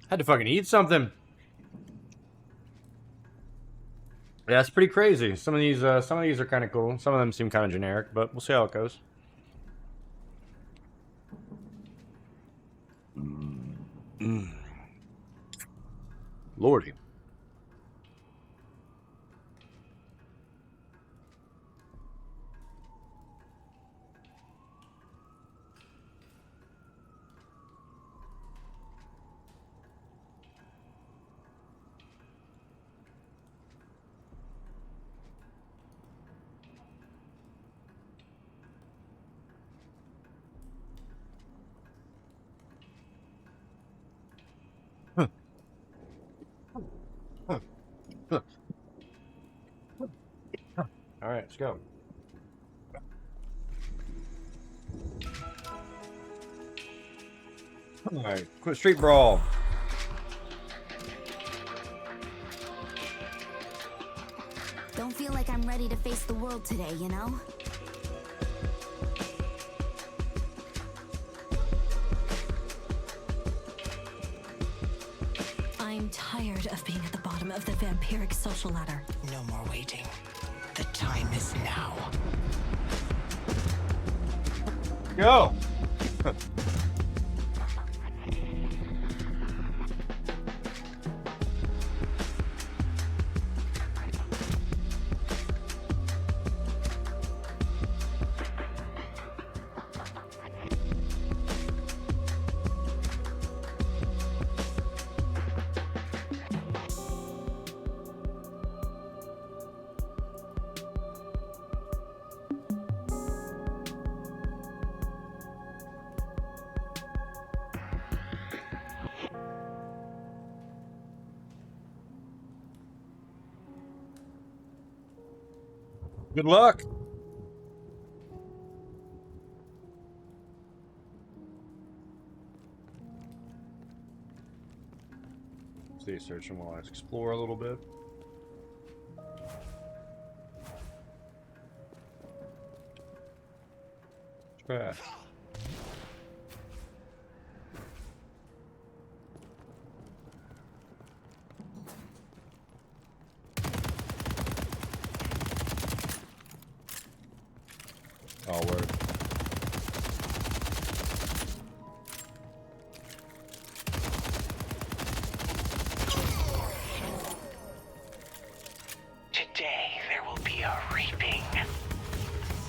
Had to fucking eat something. Yeah, it's pretty crazy. Some of these are kind of cool. Some of them seem kind of generic, but we'll see how it goes. Lordy. All right, let's go. All right, quit street brawl. Don't feel like I'm ready to face the world today, you know? I'm tired of being at the bottom of the vampiric social ladder. No more waiting. The time is now. Go. Good luck. Stay searching while I explore a little bit. Trash. Oh, word. Today there will be a reaping.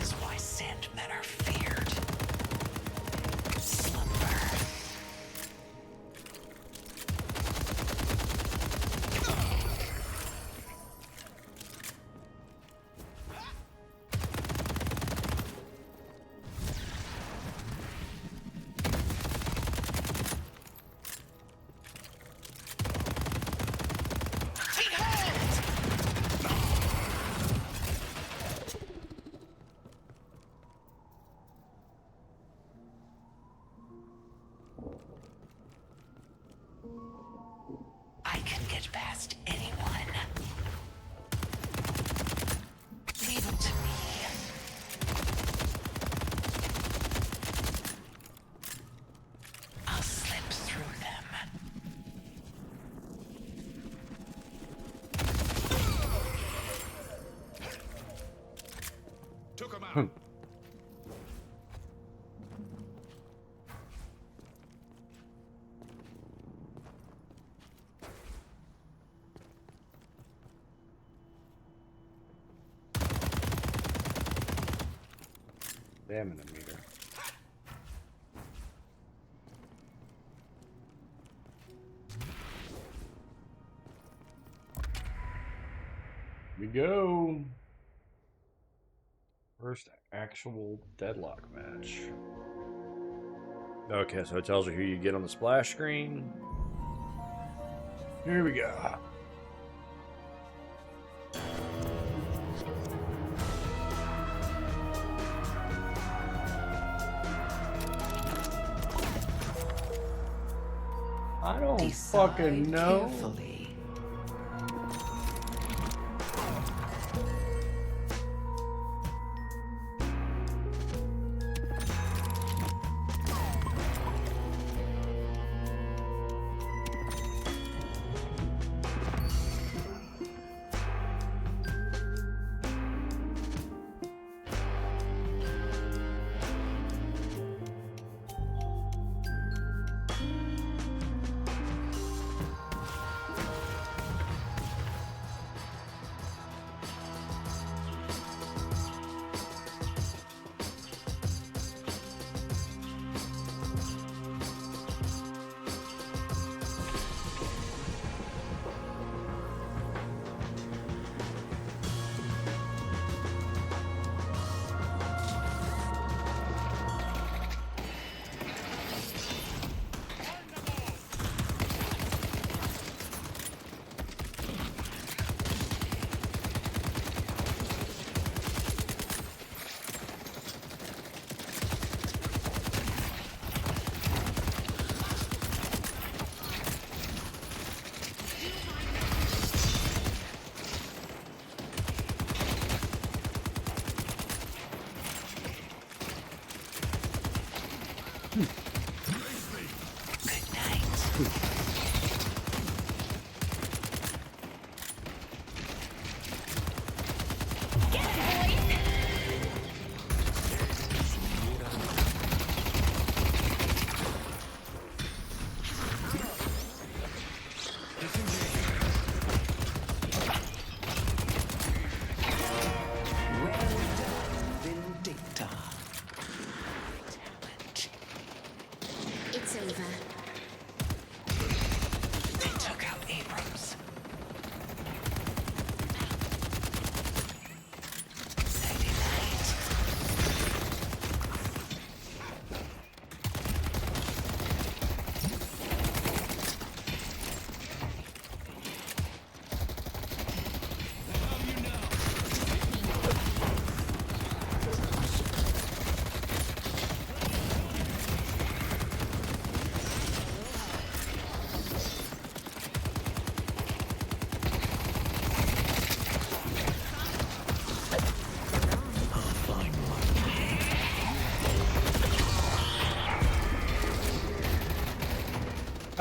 This is why Sandmen are feared. Slumber. I can get past anyone. Leave them to me. I'll slip through them. Took him out. Stamina meter. We go. First actual deadlock match. Okay, so it tells you who you get on the splash screen. Here we go. I don't fucking know. Carefully.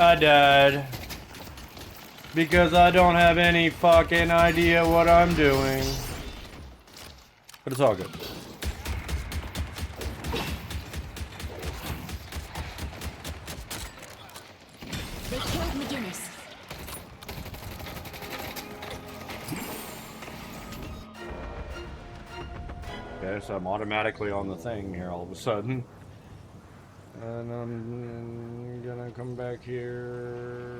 I died. Because I don't have any fucking idea what I'm doing. But it's all good. They killed McGinnis. Okay, so I'm automatically on the thing here all of a sudden. And I'm gonna come back here.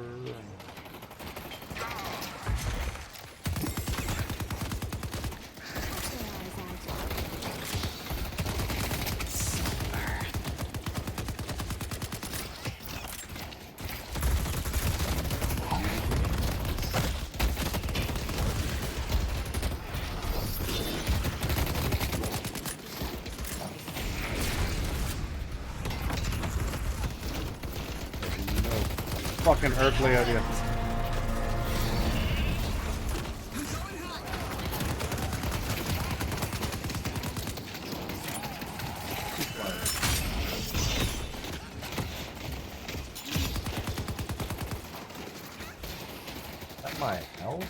Fucking earthly idea. Is that my health?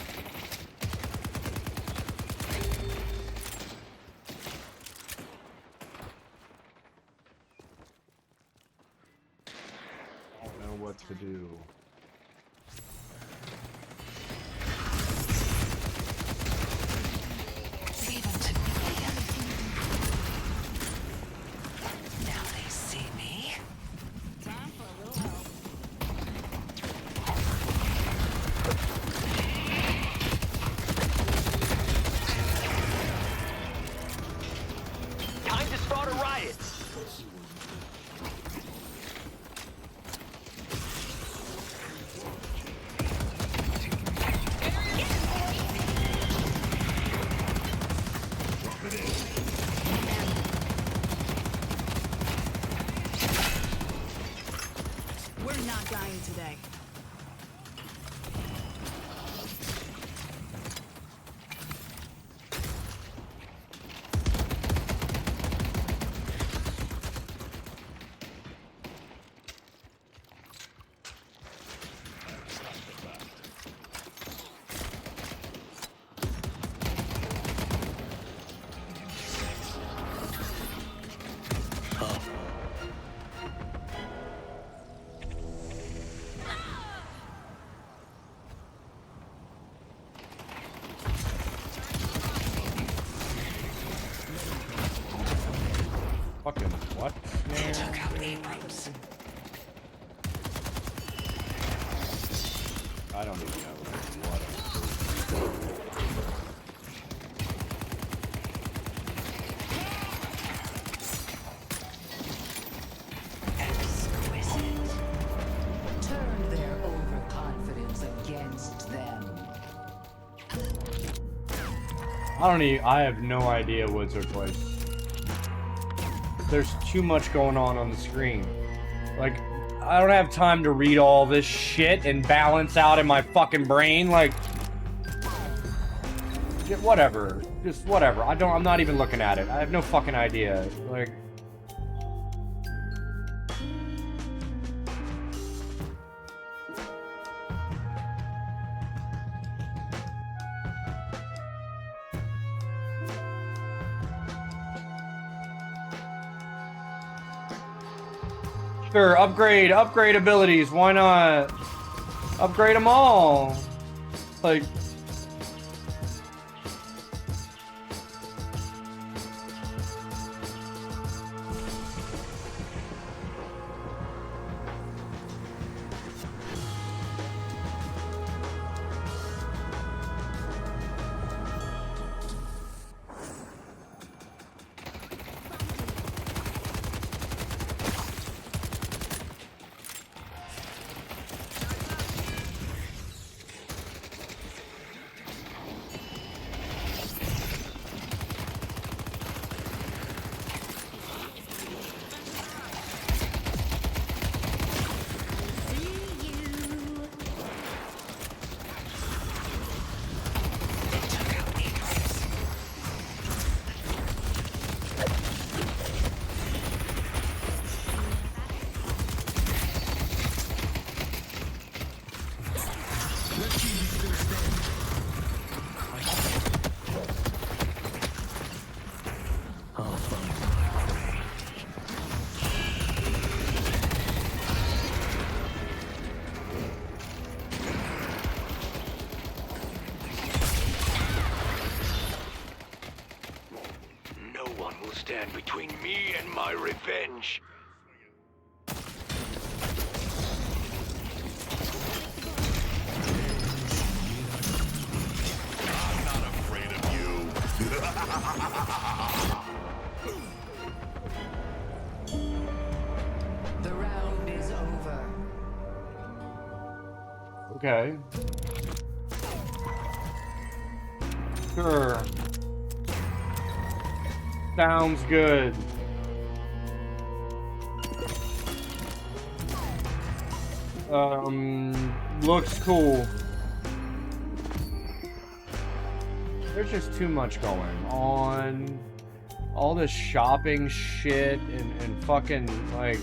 I don't know what to do. Leave them to me. Now they see me. Time for a little help. Time to start a riot. We're not dying today. Fucking what? Took out Abrams. I don't even know what Exquisite. Turn their overconfidence against them. I have no idea what took place. There's too much going on the screen. Like, I don't have time to read all this shit and balance out in my fucking brain. Like, whatever. Just whatever. I'm not even looking at it. I have no fucking idea. Like, sure, upgrade abilities. Why not? Upgrade them all. Like, stand between me and my revenge. I'm not afraid of you. The round is over. Okay. Sure. Sounds good. Looks cool. There's just too much going on. All this shopping shit and fucking, like...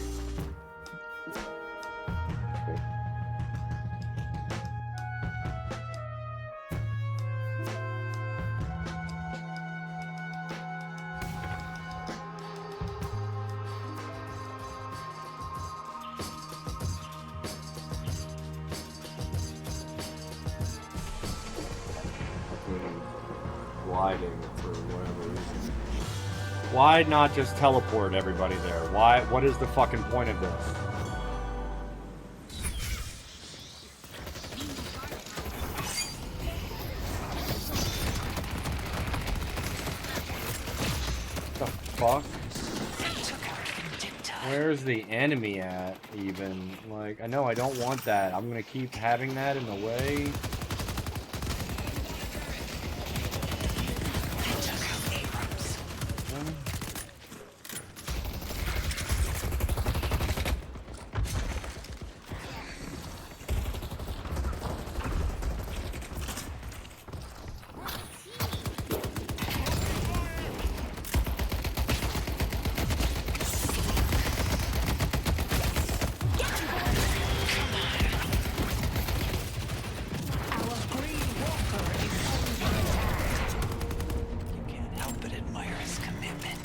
Gliding for whatever reason. Why not just teleport everybody there? Why? What is the fucking point of this? The fuck? Where's the enemy at, even? Like, I know I don't want that. I'm gonna keep having that in the way.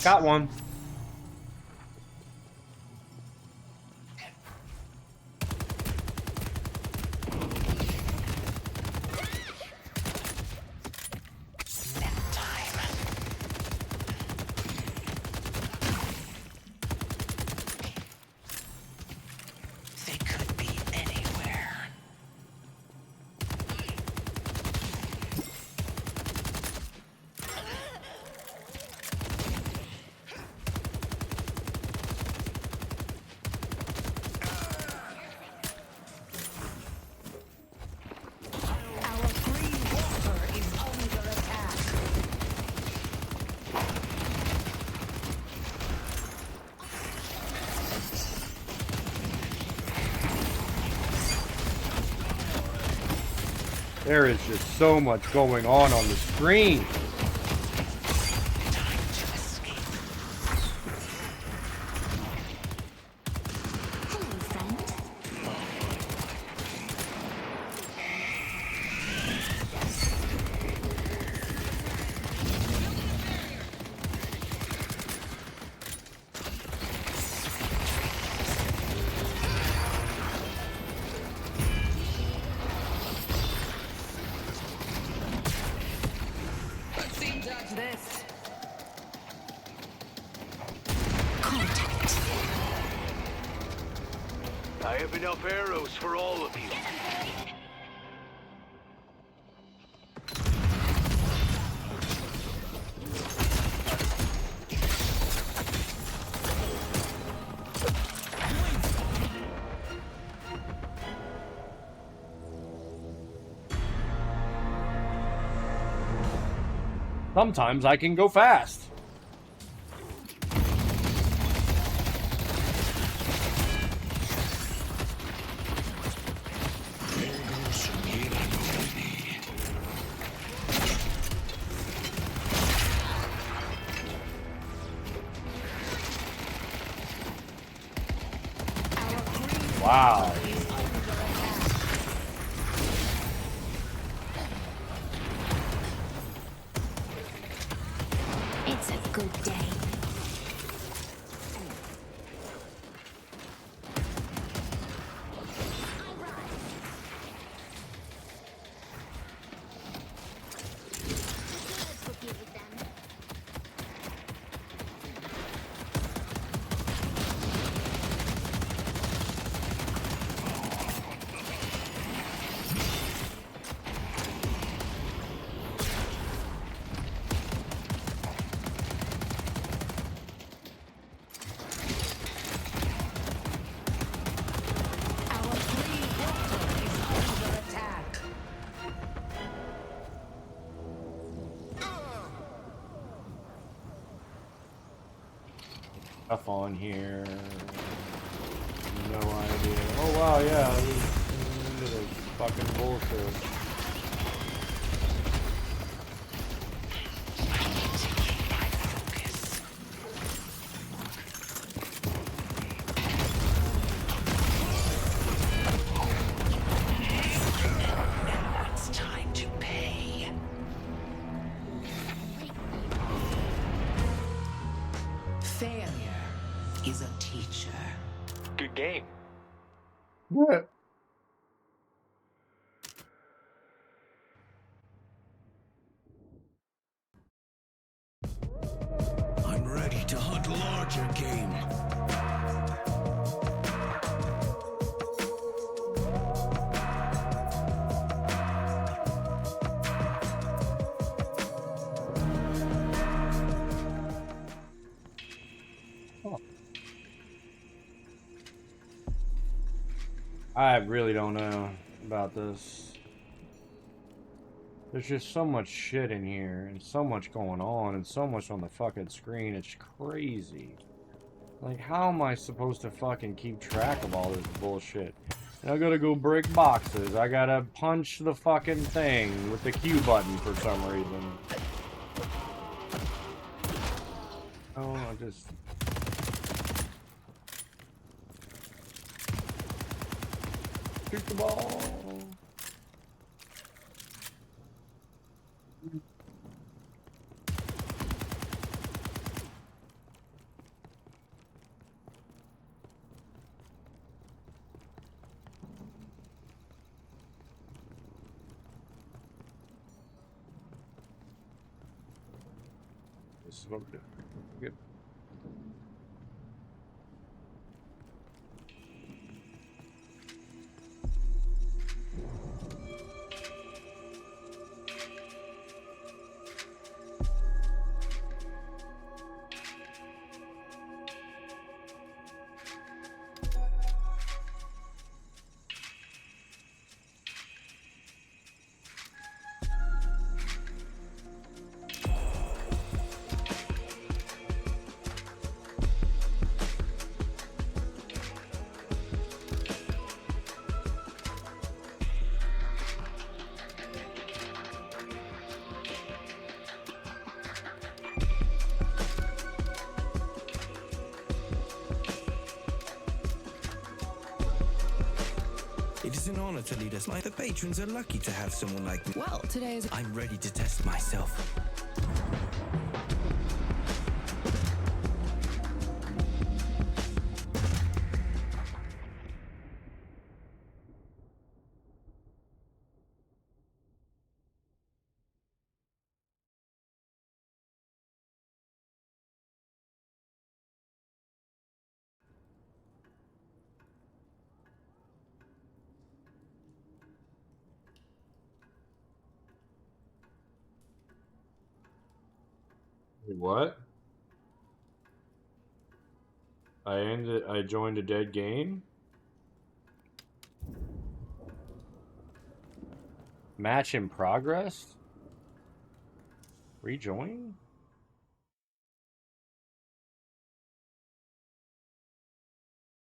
Got one. They could be anywhere. There is just so much going on the screen. This. I have enough arrows for all of you. Sometimes I can go fast. Wow. It's a good day. Stuff on here. No idea. Oh wow, yeah. Look at this fucking bullshit. Is a teacher. Good game. What? I'm ready to hunt larger game. I really don't know about this. There's just so much shit in here, and so much going on, and so much on the fucking screen. It's crazy. Like, how am I supposed to fucking keep track of all this bullshit? I gotta go break boxes. I gotta punch the fucking thing with the Q button for some reason. Oh, I just... shoot the ball. This is what we're doing. Good. It is an honor to lead us. Like the patrons are lucky to have someone like me. Well, today is... I'm ready to test myself. What? I joined a dead game? Match in progress? Rejoin?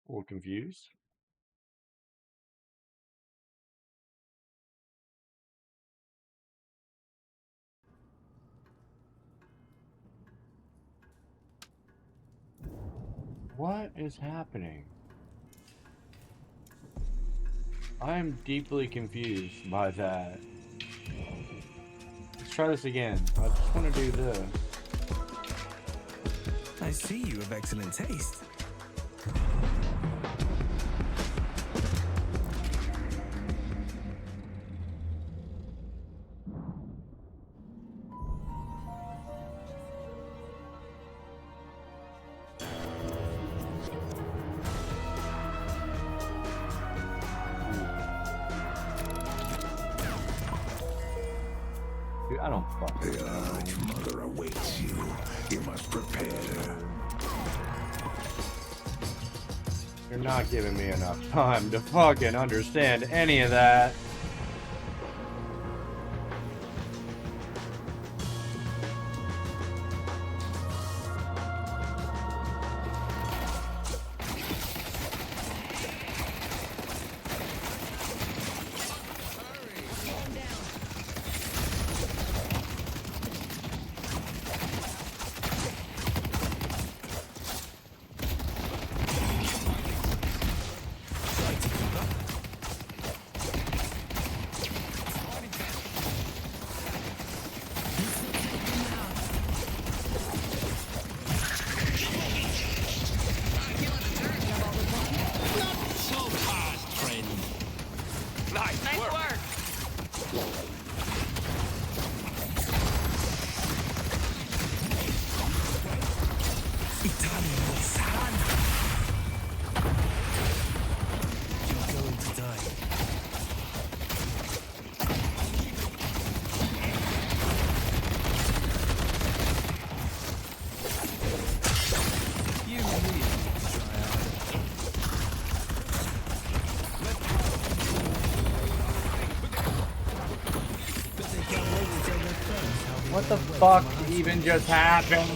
A little confused. What is happening? I am deeply confused by that. Let's try this again. I just want to do this. I see you have excellent taste. Dude, I don't fuck. The Arch Mother awaits you. You must prepare. You're not giving me enough time to fucking understand any of that. What the fuck even just happened?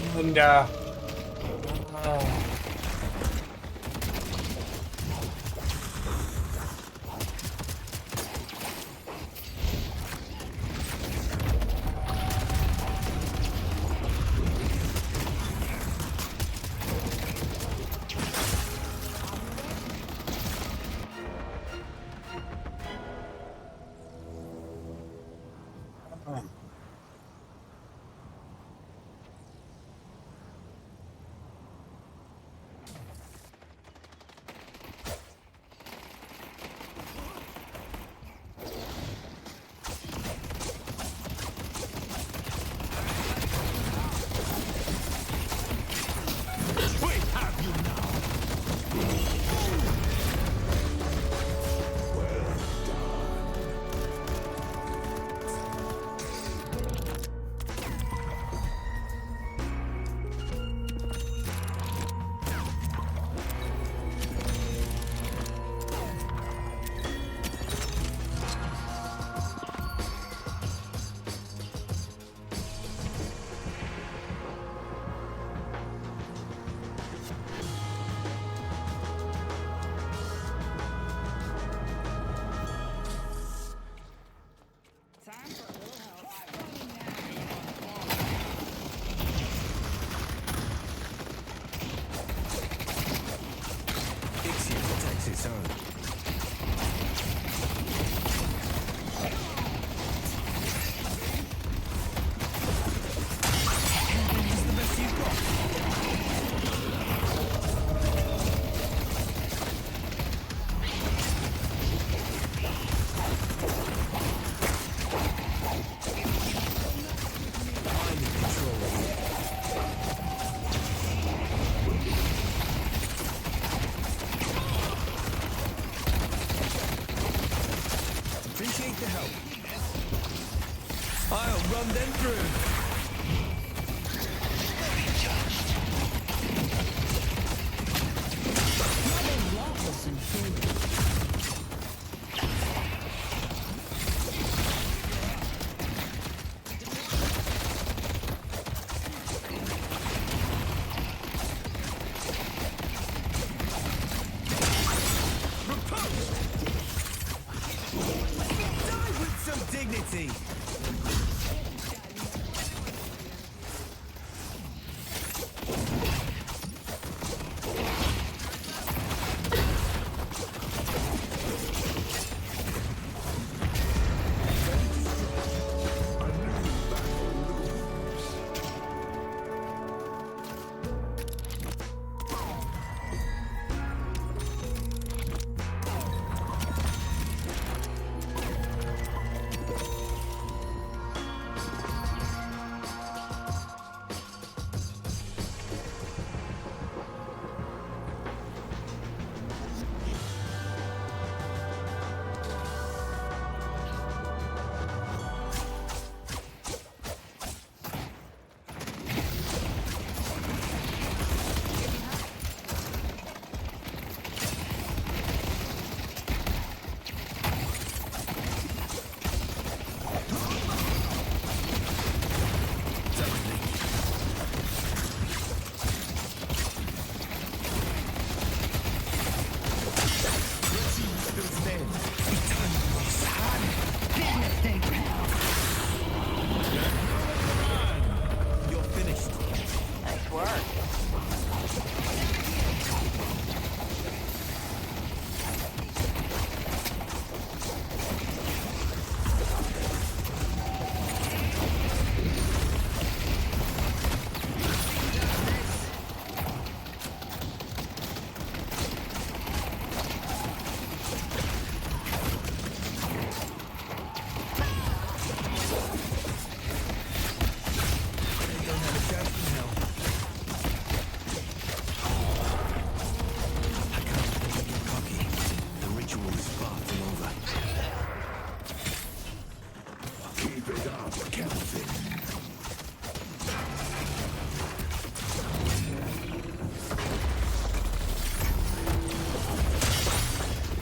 Its own. Appreciate the help. I'll run them through. Dignity.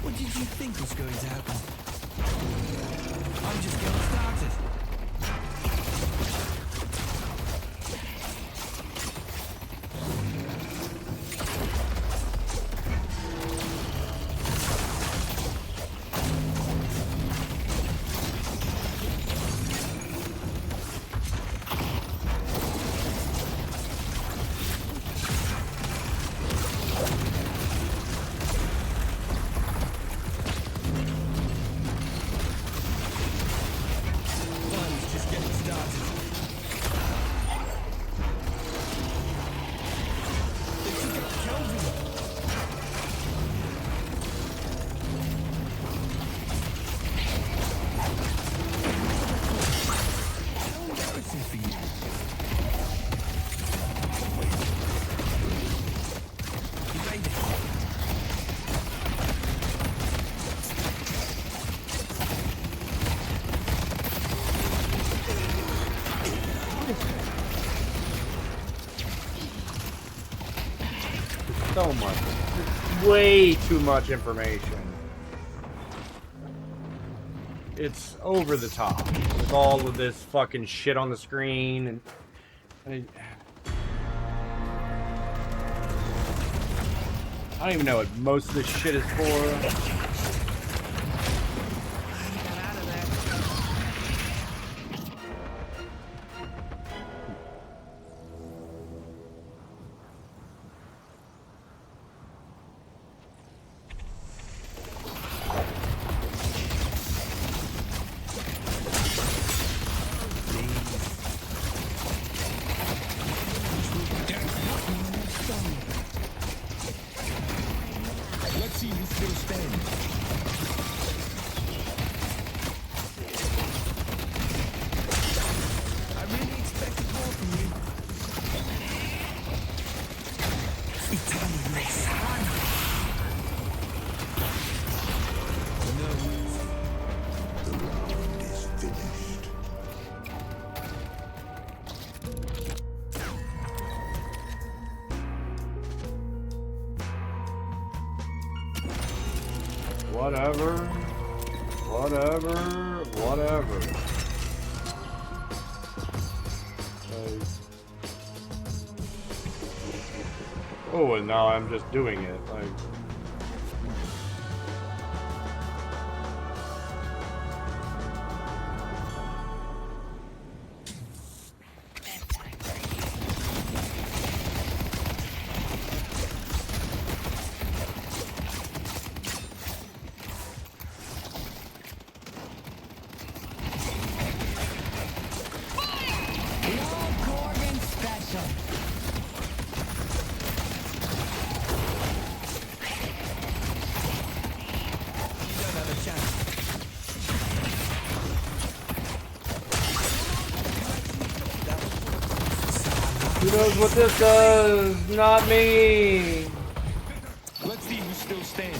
What did you think was going to happen? I'm just getting started. So much. It's way too much information. It's over the top with all of this fucking shit on the screen and I don't even know what most of this shit is for. Let's see who still stands. I really expected more from you. The round is finished. Whatever. Oh, and now I'm just doing it. Like. Who knows what this does? Not me! Let's see who's still standing.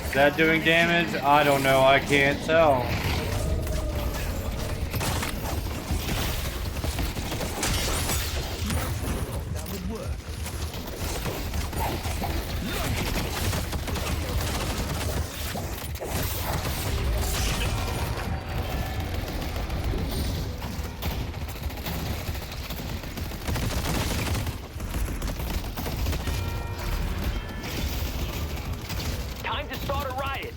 Is that doing damage? I don't know, I can't tell. Time to start a riot.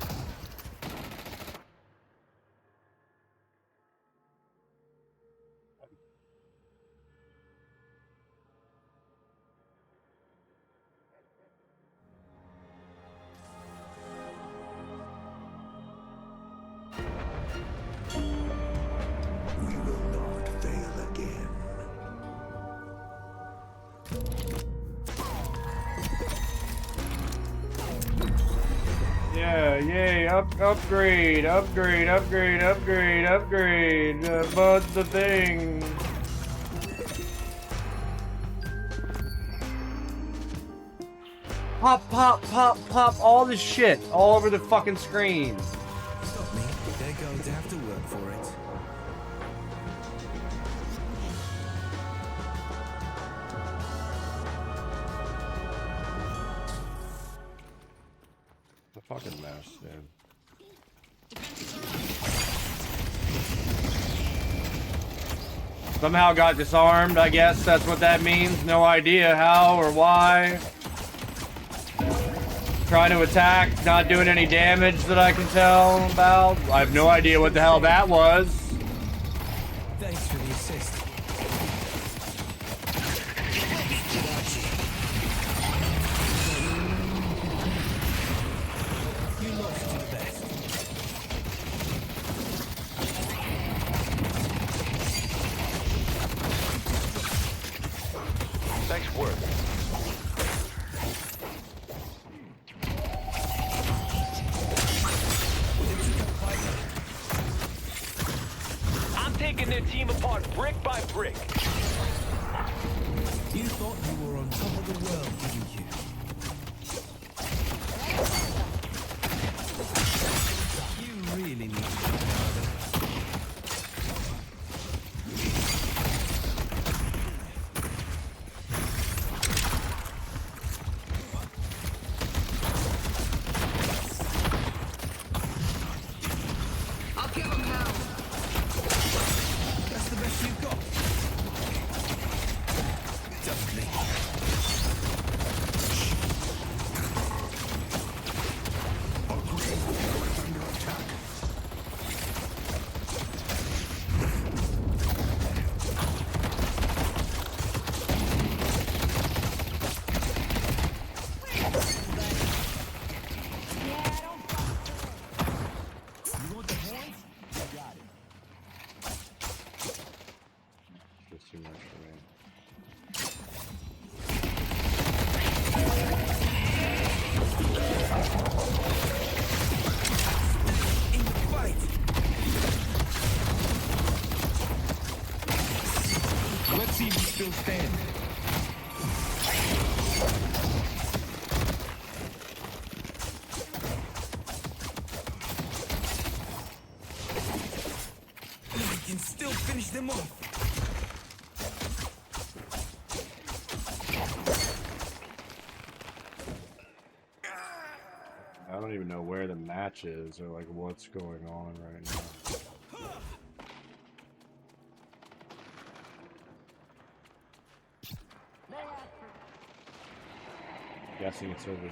We will not fail again. Yeah, yay, upgrade. Bud's the thing. Pop, all this shit all over the fucking screen. Stop me. They're going to have to work for it. The fucking mess, dude. Somehow got disarmed, I guess that's what that means. No idea how or why. Trying to attack, not doing any damage that I can tell about. I have no idea what the hell that was. Thanks for the assist. You lost to the best. Nice work. I'm taking their team apart brick by brick. You thought you were on top of the world, didn't you? Give him hell. That's the best you've got. Definitely. That's too much for me. In the fight. Let's see if you still stand. I can still finish them off. I don't even know where the match is or like what's going on right now. Guessing it's over here.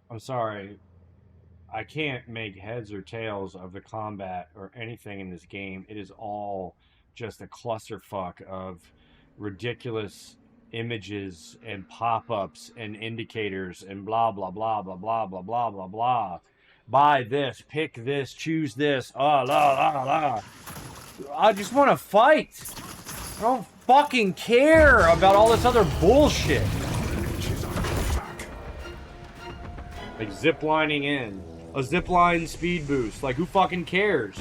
I'm sorry. I can't make heads or tails of the combat or anything in this game. It is all just a clusterfuck of ridiculous images and pop-ups and indicators and blah blah blah blah blah blah blah blah blah. Buy this, pick this, choose this. La la la. I just want to fight. I don't fucking care about all this other bullshit. Like ziplining in. A zipline speed boost. Like, who fucking cares?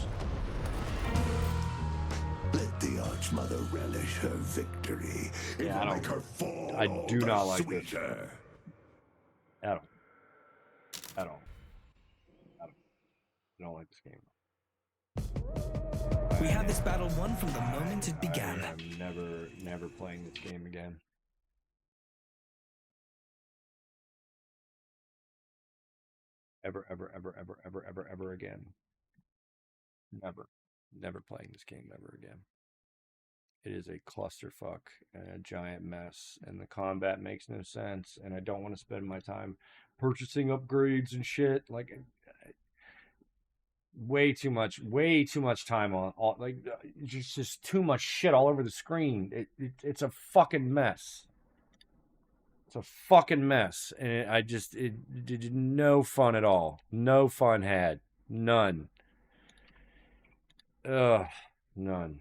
Let the Archmother relish her victory. Yeah, Make her fall I do not like this. sweeter. At all. At all. At all. I don't like this game. We had this battle won from the moment it began. I'm never playing this game again. Ever again. Never playing this game ever again. It is a clusterfuck and a giant mess, and the combat makes no sense, and I don't want to spend my time purchasing upgrades and shit. Like, way too much time on all, like, just too much shit all over the screen. It's a fucking mess. It's a fucking mess, and it did no fun at all. No fun had. None. Ugh. None.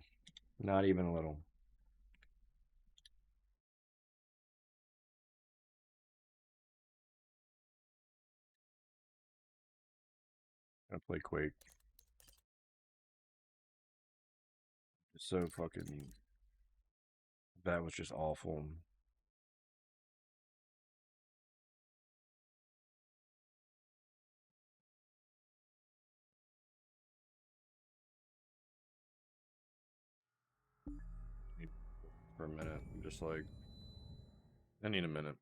Not even a little. I play Quake. So fucking... That was just awful. For a minute, I'm just like, I need a minute.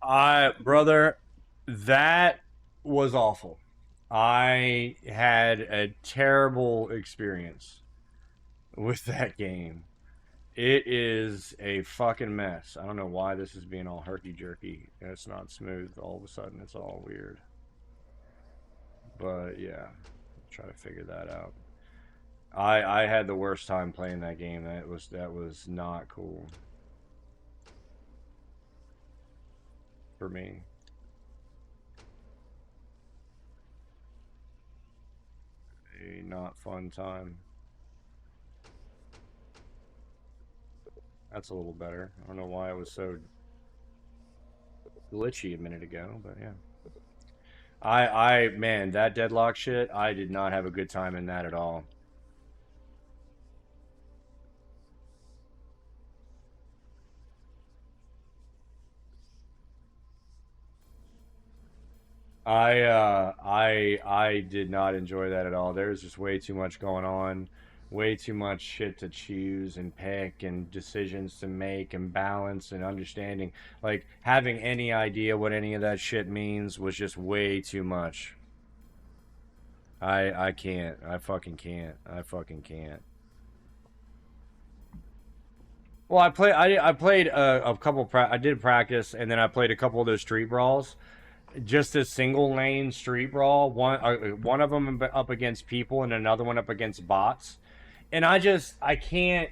Brother, that was awful. I had a terrible experience with that game. It is a fucking mess. I don't know why this is being all herky jerky. It's not smooth. All of a sudden, it's all weird. But yeah, try to figure that out. I had the worst time playing that game. That was not cool for me. A not fun time. That's a little better. I don't know why it was so glitchy a minute ago, but yeah. Man, that deadlock shit, I did not have a good time in that at all. I did not enjoy that at all. There's just way too much going on, way too much shit to choose and pick and decisions to make and balance and understanding. Like having any idea what any of that shit means was just way too much. I can't. I fucking can't. I fucking can't. Well, I played a couple I did practice and then I played a couple of those street brawls. Just a single lane street brawl. One of them up against people and another one up against bots. And I can't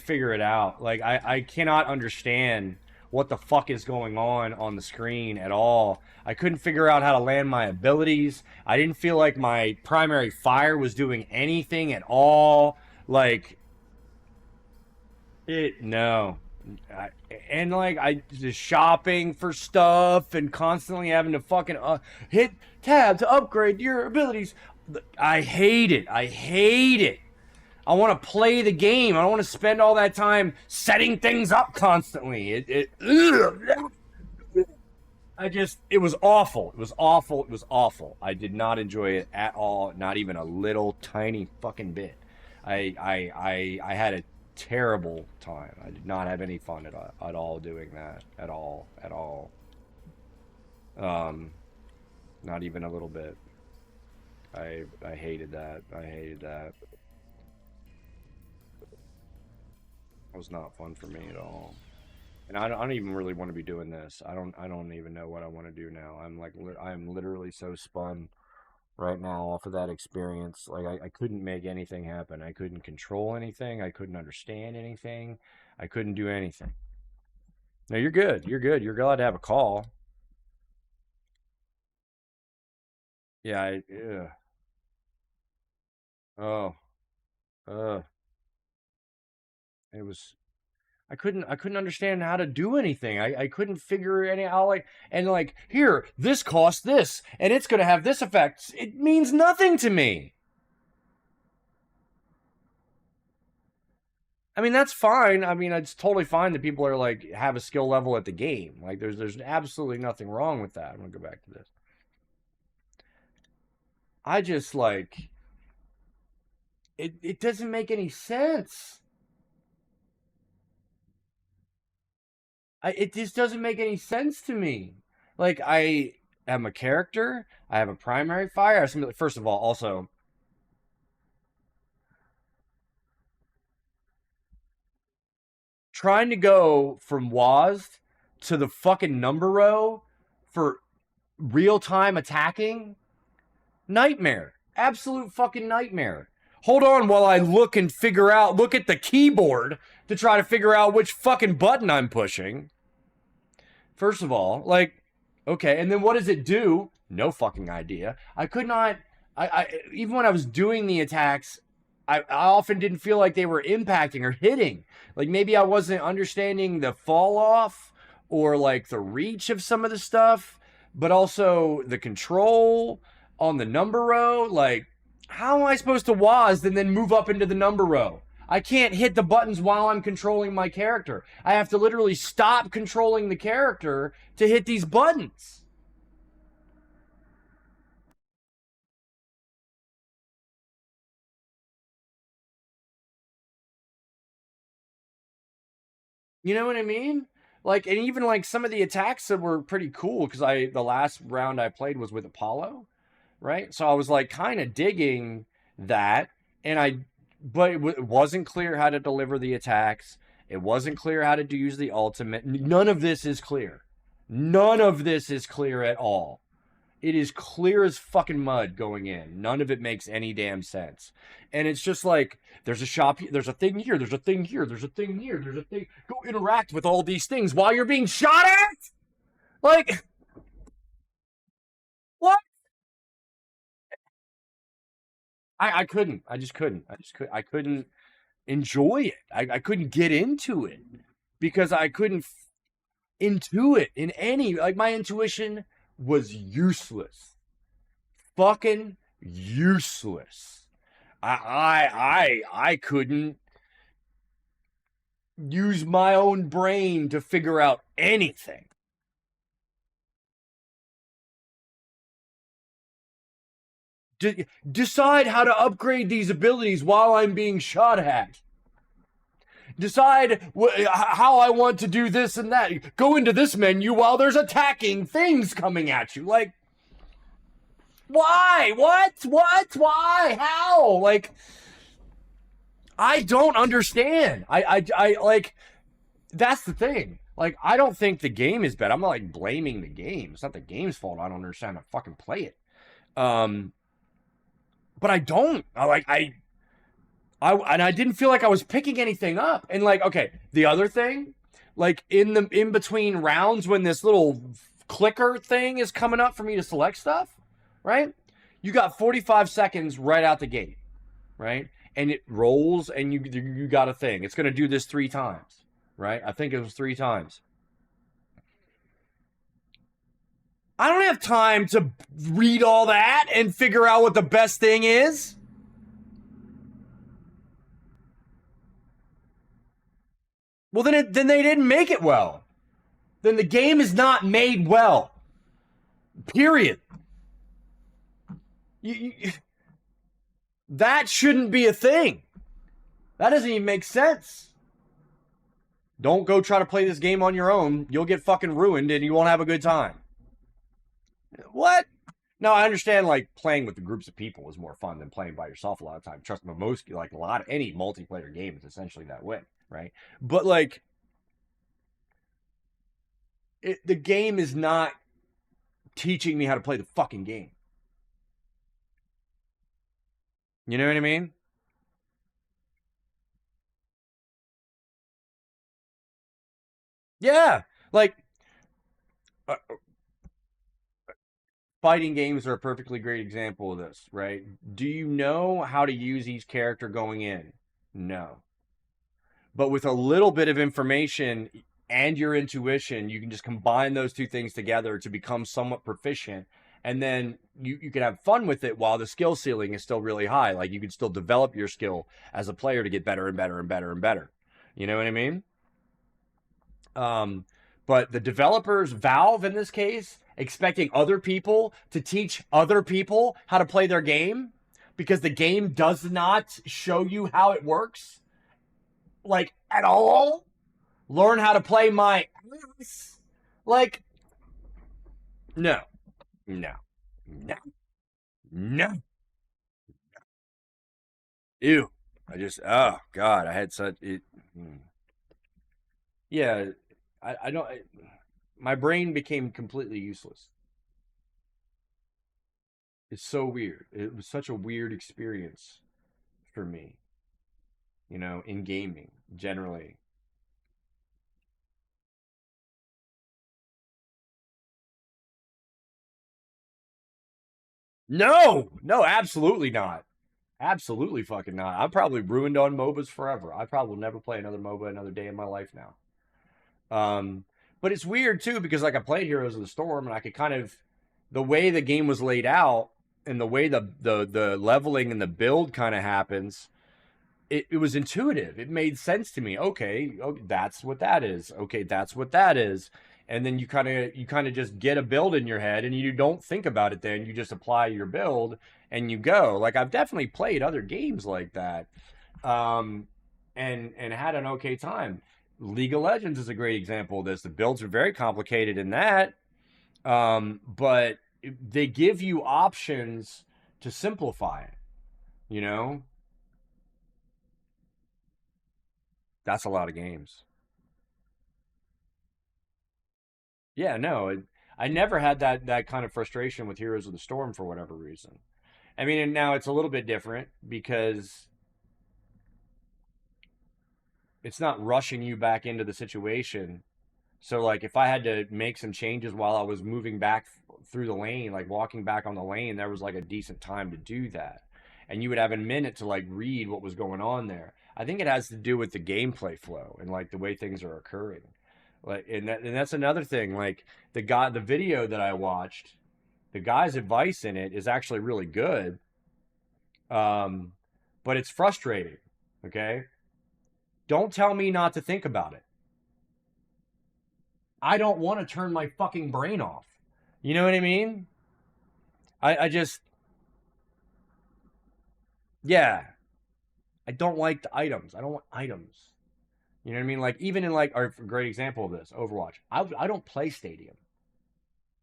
figure it out. Like I cannot understand what the fuck is going on the screen at all. I couldn't figure out how to land my abilities. I didn't feel like my primary fire was doing anything at all. Like no. I just shopping for stuff and constantly having to fucking hit tab to upgrade your abilities. I hate it. I hate it. I want to play the game. I don't want to spend all that time setting things up constantly. It was awful. It was awful. It was awful. I did not enjoy it at all. Not even a little tiny fucking bit. I had a terrible time. I did not have any fun at all doing that. At all. Not even a little bit. I hated that. I hated that. It was not fun for me at all. And I don't even really want to be doing this. I don't even know what I want to do now. I'm literally so spun right now off of that experience. Like I couldn't make anything happen. I couldn't control anything. I couldn't understand anything. I couldn't do anything. No, you're good. You're good. You're glad to have a call. Yeah, yeah. Oh. It was I couldn't understand how to do anything. I couldn't figure any out here, this costs this, and it's gonna have this effect. It means nothing to me. I mean, that's fine. I mean, it's totally fine that people are have a skill level at the game. Like there's absolutely nothing wrong with that. I'm gonna go back to this. I just it doesn't make any sense. It just doesn't make any sense to me. Like I am a character. I have a primary fire. First of all, also trying to go from WASD to the fucking number row for real time attacking. Nightmare. Absolute fucking nightmare. Hold on while I look at the keyboard to try to figure out which fucking button I'm pushing. First of all, okay, and then what does it do? No fucking idea. I could not, even when I was doing the attacks, I often didn't feel like they were impacting or hitting. Like maybe I wasn't understanding the fall off or the reach of some of the stuff, but also the control on the number row. How am I supposed to WASD and then move up into the number row? I can't hit the buttons while I'm controlling my character. I have to literally stop controlling the character to hit these buttons. You know what I mean? Like, and even like some of the attacks that were pretty cool because the last round I played was with Apollo, right? So I was like kind of digging that, but it wasn't clear how to deliver the attacks. It wasn't clear how to use the ultimate. None of this is clear. None of this is clear at all. It is clear as fucking mud going in. None of it makes any damn sense. And it's just like, there's a shop, there's a thing here, there's a thing here, there's a thing here, there's a thing. Go interact with all these things while you're being shot at? Like, what? I couldn't. I just couldn't. I couldn't enjoy it. I couldn't get into it because I couldn't intuit in any, like my intuition was useless. Fucking useless. I couldn't use my own brain to figure out anything. Decide how to upgrade these abilities while I'm being shot at. Decide how I want to do this and that. Go into this menu while there's attacking things coming at you. Like, why? What? Why? How? Like, I don't understand. I like, that's the thing. Like, I don't think the game is bad. I'm not like blaming the game. It's not the game's fault. I don't understand how to fucking play it. But I don't. I didn't feel like I was picking anything up. And like, okay, the other thing, like in between rounds when this little clicker thing is coming up for me to select stuff, right? You got 45 seconds right out the gate, right? And it rolls and you got a thing. It's going to do this 3 times, right? I think it was 3 times. I don't have time to read all that and figure out what the best thing is. Well, then they didn't make it well. Then the game is not made well. Period. That shouldn't be a thing. That doesn't even make sense. Don't go try to play this game on your own. You'll get fucking ruined and you won't have a good time. What? No, I understand, like, playing with the groups of people is more fun than playing by yourself a lot of times. Trust me, any multiplayer game is essentially that way, right? But, like, the game is not teaching me how to play the fucking game. You know what I mean? Yeah, like, fighting games are a perfectly great example of this, right? Do you know how to use each character going in? No. But with a little bit of information and your intuition, you can just combine those two things together to become somewhat proficient. And then you can have fun with it while the skill ceiling is still really high. Like, you can still develop your skill as a player to get better and better and better and better. You know what I mean? But the developers, Valve in this case, expecting other people to teach other people how to play their game because the game does not show you how it works, like, at all. Learn how to play my ass. Like, no. Ew. Oh God, I had such it. Yeah, I don't. My brain became completely useless. It's so weird. It was such a weird experience for me, in gaming generally. No, absolutely not. Absolutely fucking not. I'm probably ruined on MOBAs forever. I probably will never play another MOBA another day in my life now. But it's weird too because, like, I played Heroes of the Storm and I could kind of, the way the game was laid out and the way the leveling and the build kind of happens, it was intuitive. It made sense to me. Okay, that's what that is. Okay, that's what that is. And then you kind of just get a build in your head and you don't think about it. Then you just apply your build and you go. Like, I've definitely played other games like that, and had an okay time. League of Legends is a great example of this. The builds are very complicated in that, but they give you options to simplify it. You know, that's a lot of games. Yeah, no, I never had that kind of frustration with Heroes of the Storm for whatever reason. I mean, and now it's a little bit different because it's not rushing you back into the situation. So like if I had to make some changes while I was moving back through the lane, like walking back on the lane, there was like a decent time to do that. And you would have a minute to like read what was going on there. I think it has to do with the gameplay flow and like the way things are occurring. Like and that's another thing. Like the video that I watched, the guy's advice in it is actually really good. But it's frustrating. Okay? Don't tell me not to think about it. I don't want to turn my fucking brain off. You know what I mean? I just, yeah. I don't like the items. I don't want items. You know what I mean? Like, even in like, a great example of this, Overwatch. I don't play Stadium.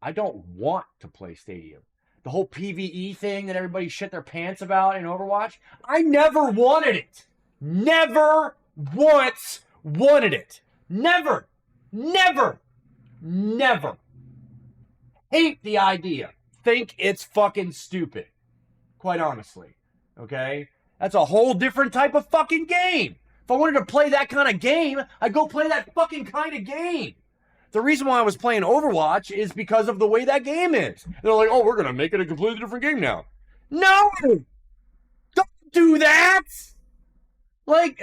I don't want to play Stadium. The whole PvE thing that everybody shit their pants about in Overwatch, I never wanted it. Never once wanted it. Never. Never. Never. Hate the idea. Think it's fucking stupid. Quite honestly. Okay? That's a whole different type of fucking game. If I wanted to play that kind of game, I'd go play that fucking kind of game. The reason why I was playing Overwatch is because of the way that game is. They're like, oh, we're going to make it a completely different game now. No! Don't do that! Like,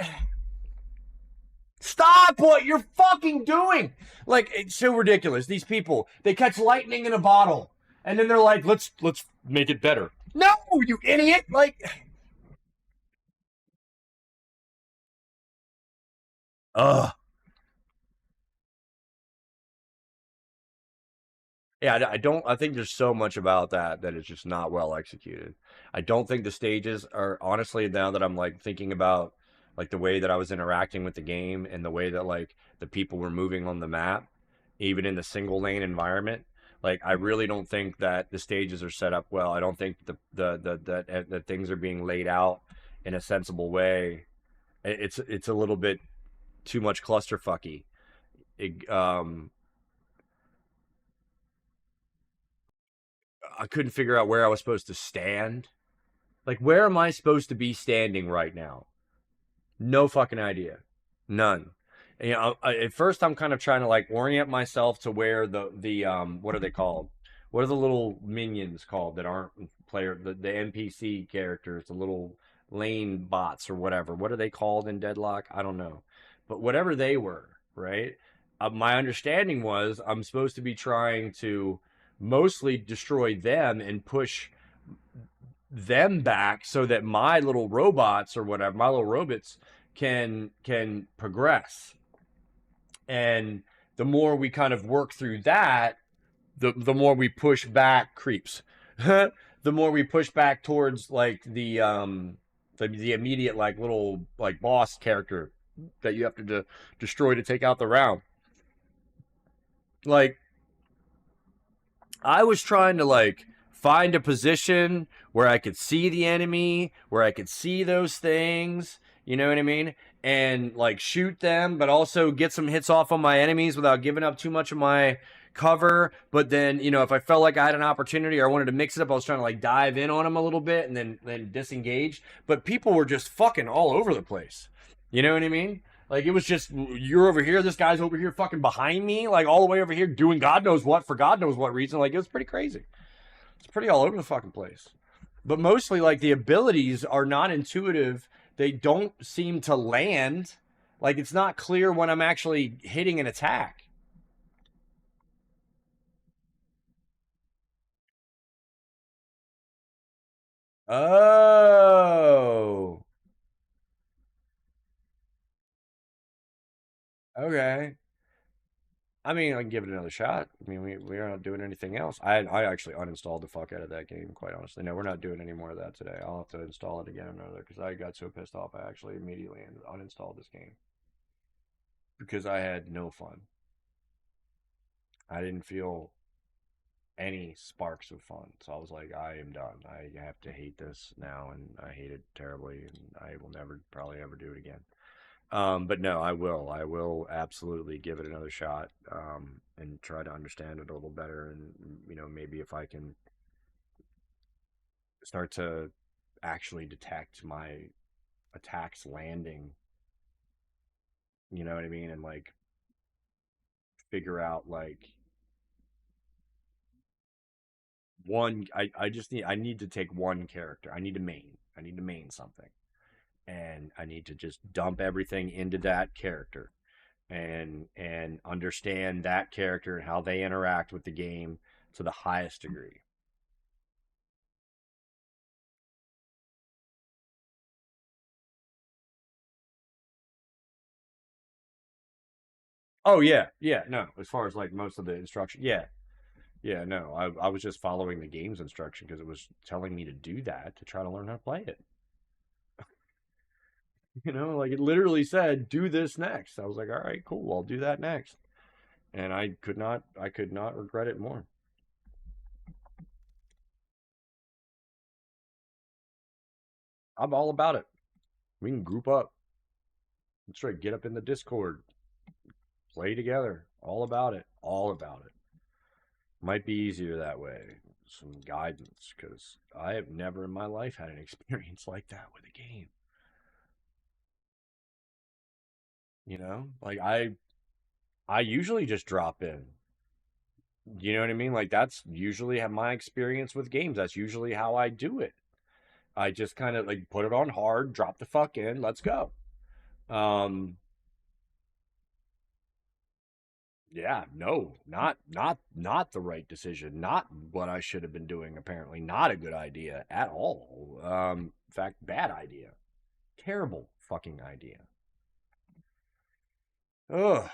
stop what you're fucking doing. Like, it's so ridiculous. These people, they catch lightning in a bottle. And then they're like, let's make it better. No, you idiot! Like, ugh. Yeah, I think there's so much about that it's just not well executed. I don't think the stages are, honestly, now that I'm like thinking about like the way that I was interacting with the game and the way that like the people were moving on the map, even in the single lane environment, like I really don't think that the stages are set up well. I don't think the things are being laid out in a sensible way. It's a little bit too much clusterfucky. It, I couldn't figure out where I was supposed to stand. Like, where am I supposed to be standing right now? No fucking idea. None. And, you know, at first I'm kind of trying to like orient myself to where the what are they called? What are the little minions called that aren't the NPC characters, the little lane bots or whatever? What are they called in Deadlock? I don't know. But whatever they were, right? My understanding was I'm supposed to be trying to mostly destroy them and push them back so that my little robots or whatever, my little robots can progress. And the more we kind of work through that, the more we push back creeps. The more we push back towards like the immediate like little like boss character that you have to destroy to take out the round. Like, I was trying to like find a position where I could see the enemy, where I could see those things, you know what I mean? And like shoot them, but also get some hits off on my enemies without giving up too much of my cover. But then, you know, if I felt like I had an opportunity or I wanted to mix it up, I was trying to like dive in on them a little bit and then disengage. But people were just fucking all over the place. You know what I mean? Like, it was just, you're over here, this guy's over here fucking behind me, like all the way over here doing God knows what for God knows what reason. Like, it was pretty crazy. It's pretty all over the fucking place. But mostly, like, the abilities are not intuitive. They don't seem to land. Like, it's not clear when I'm actually hitting an attack. Oh. Okay. I mean, I can give it another shot. I mean, we're not doing anything else. I actually uninstalled the fuck out of that game, quite honestly. No, we're not doing any more of that today. I'll have to install it again another because I got so pissed off I actually immediately uninstalled this game. because I had no fun. I didn't feel any sparks of fun. So I was like, I am done. I have to hate this now, and I hate it terribly, and I will never probably ever do it again. But no, I will. I will absolutely give it another shot, and try to understand it a little better, and maybe if I can start to actually detect my attacks landing, you know what I mean, and like figure out like I need to take one character. I need to main something. And I need to just dump everything into that character and understand that character and how they interact with the game to the highest degree. Oh yeah, yeah, no. As far as like most of the instruction, yeah, yeah, no. I was just following the game's instruction because it was telling me to do that to try to learn how to play it. Like it literally said, "Do this next." I was like, "All right, cool. I'll do that next." And I could not regret it more. I'm all about it. We can group up. Let's right, get up in the Discord, play together. All about it. All about it. Might be easier that way. Some guidance, because I have never in my life had an experience like that with a game. Like I usually just drop in. You know what I mean? Like that's usually my experience with games. That's usually how I do it. I just kind of like put it on hard, drop the fuck in, let's go. Um, Yeah, no, not the right decision. Not what I should have been doing, apparently. Not a good idea at all. In fact, bad idea. Terrible fucking idea. Ugh.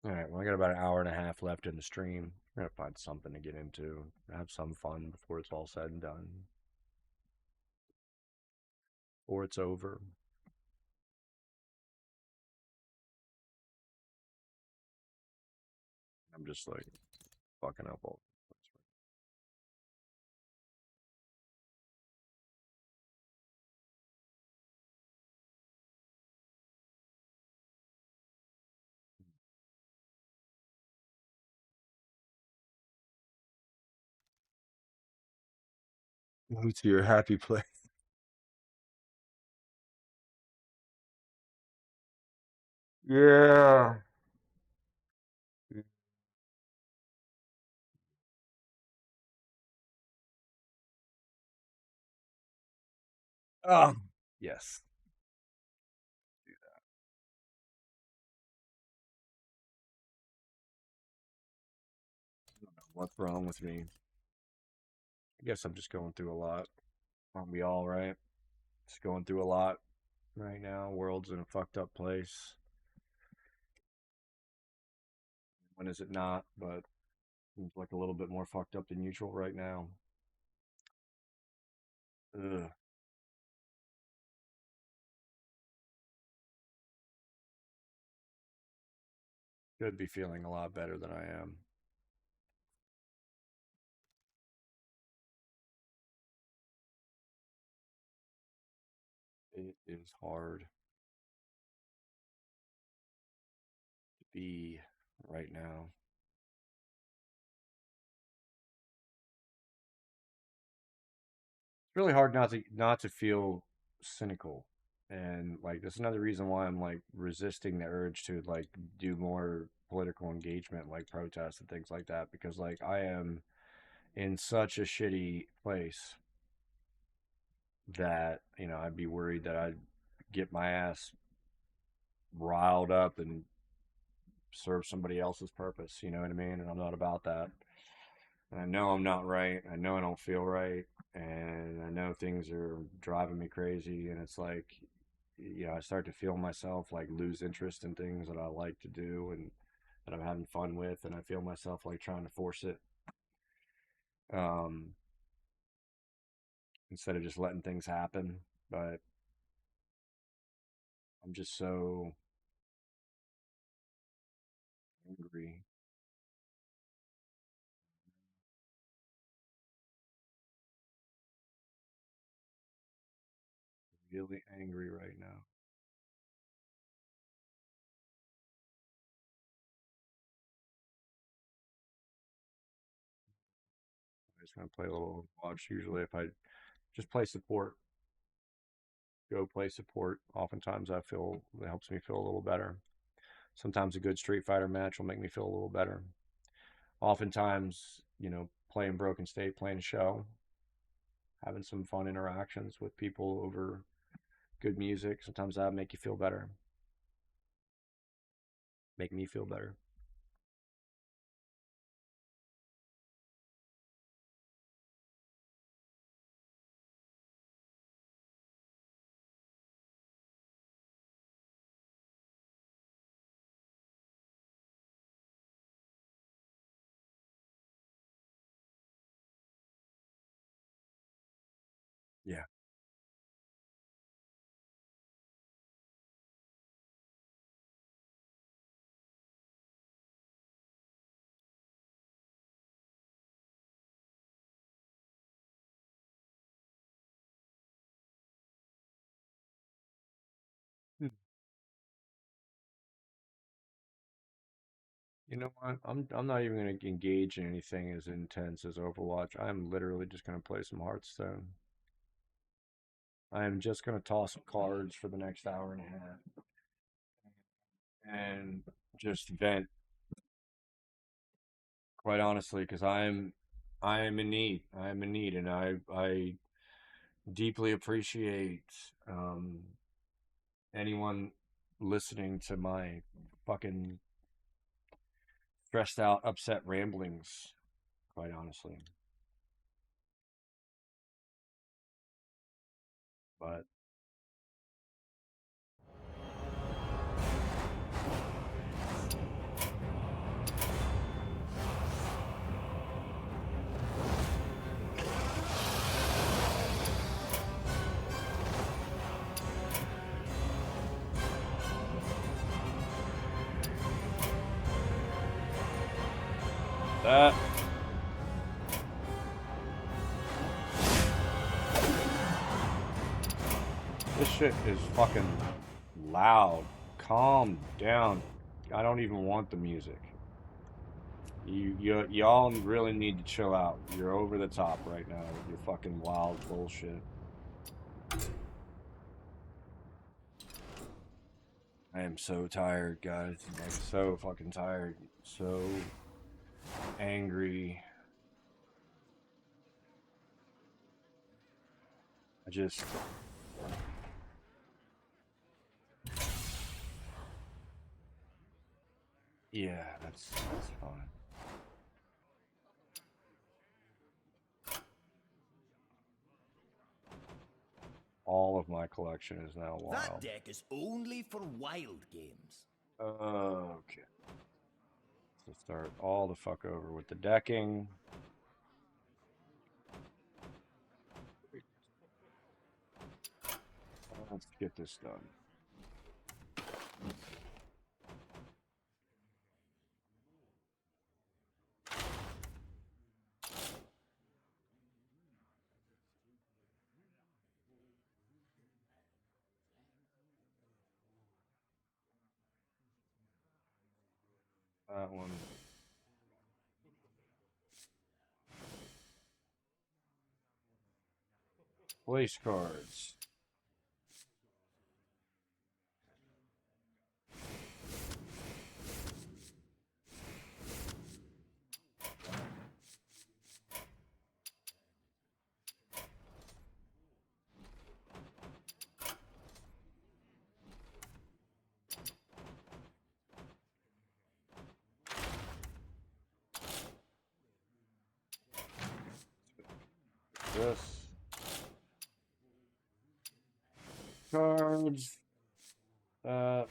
All right, well, I got about an hour and a half left in the stream. I'm gonna find something to get into, have some fun before it's all said and done. Or it's over. I'm just like fucking up all. Move to your happy place. Yeah. Oh, yes. What's wrong with me? I guess I'm just going through a lot. Aren't we all right? Just going through a lot right now. World's in a fucked up place. When is it not? But it's like a little bit more fucked up than usual right now. Ugh. Could be feeling a lot better than I am. It is hard to be right now. It's really hard not to feel cynical. And like that's another reason why I'm like resisting the urge to like do more political engagement, like protests and things like that, because like I am in such a shitty place that I'd be worried that I'd get my ass riled up and serve somebody else's purpose. You know what I mean? And I'm not about that. And I know I'm not right. I know I don't feel right, and I know things are driving me crazy. And it's like, I start to feel myself like lose interest in things that I like to do and that I'm having fun with, and I feel myself like trying to force it. Um, Instead of just letting things happen. But I'm just so angry. Really angry right now. I'm just gonna play a little Overwatch. Usually, if I just play support, go play support. Oftentimes, I feel it helps me feel a little better. Sometimes a good Street Fighter match will make me feel a little better. Oftentimes, playing Broken State, playing a show, having some fun interactions with people over good music. Sometimes that make you feel better. Make me feel better. Yeah. Hmm. You know what? I'm not even gonna engage in anything as intense as Overwatch. I'm literally just gonna play some Hearthstone. I am just gonna toss some cards for the next hour and a half and just vent, quite honestly, because I am in need. I am in need, and I deeply appreciate anyone listening to my fucking stressed out, upset ramblings, quite honestly. But that this shit is fucking loud. Calm down. I don't even want the music. Y'all really need to chill out. You're over the top right now with your fucking wild bullshit. I am so tired, guys. I'm so fucking tired. So angry. I just yeah, that's fine. All of my collection is now wild. That deck is only for wild games. Okay. So start all the fuck over with the decking. Let's get this done. That one. Place cards. This. Cards. Uh.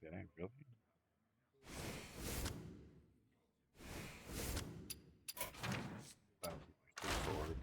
Did I really? Forward.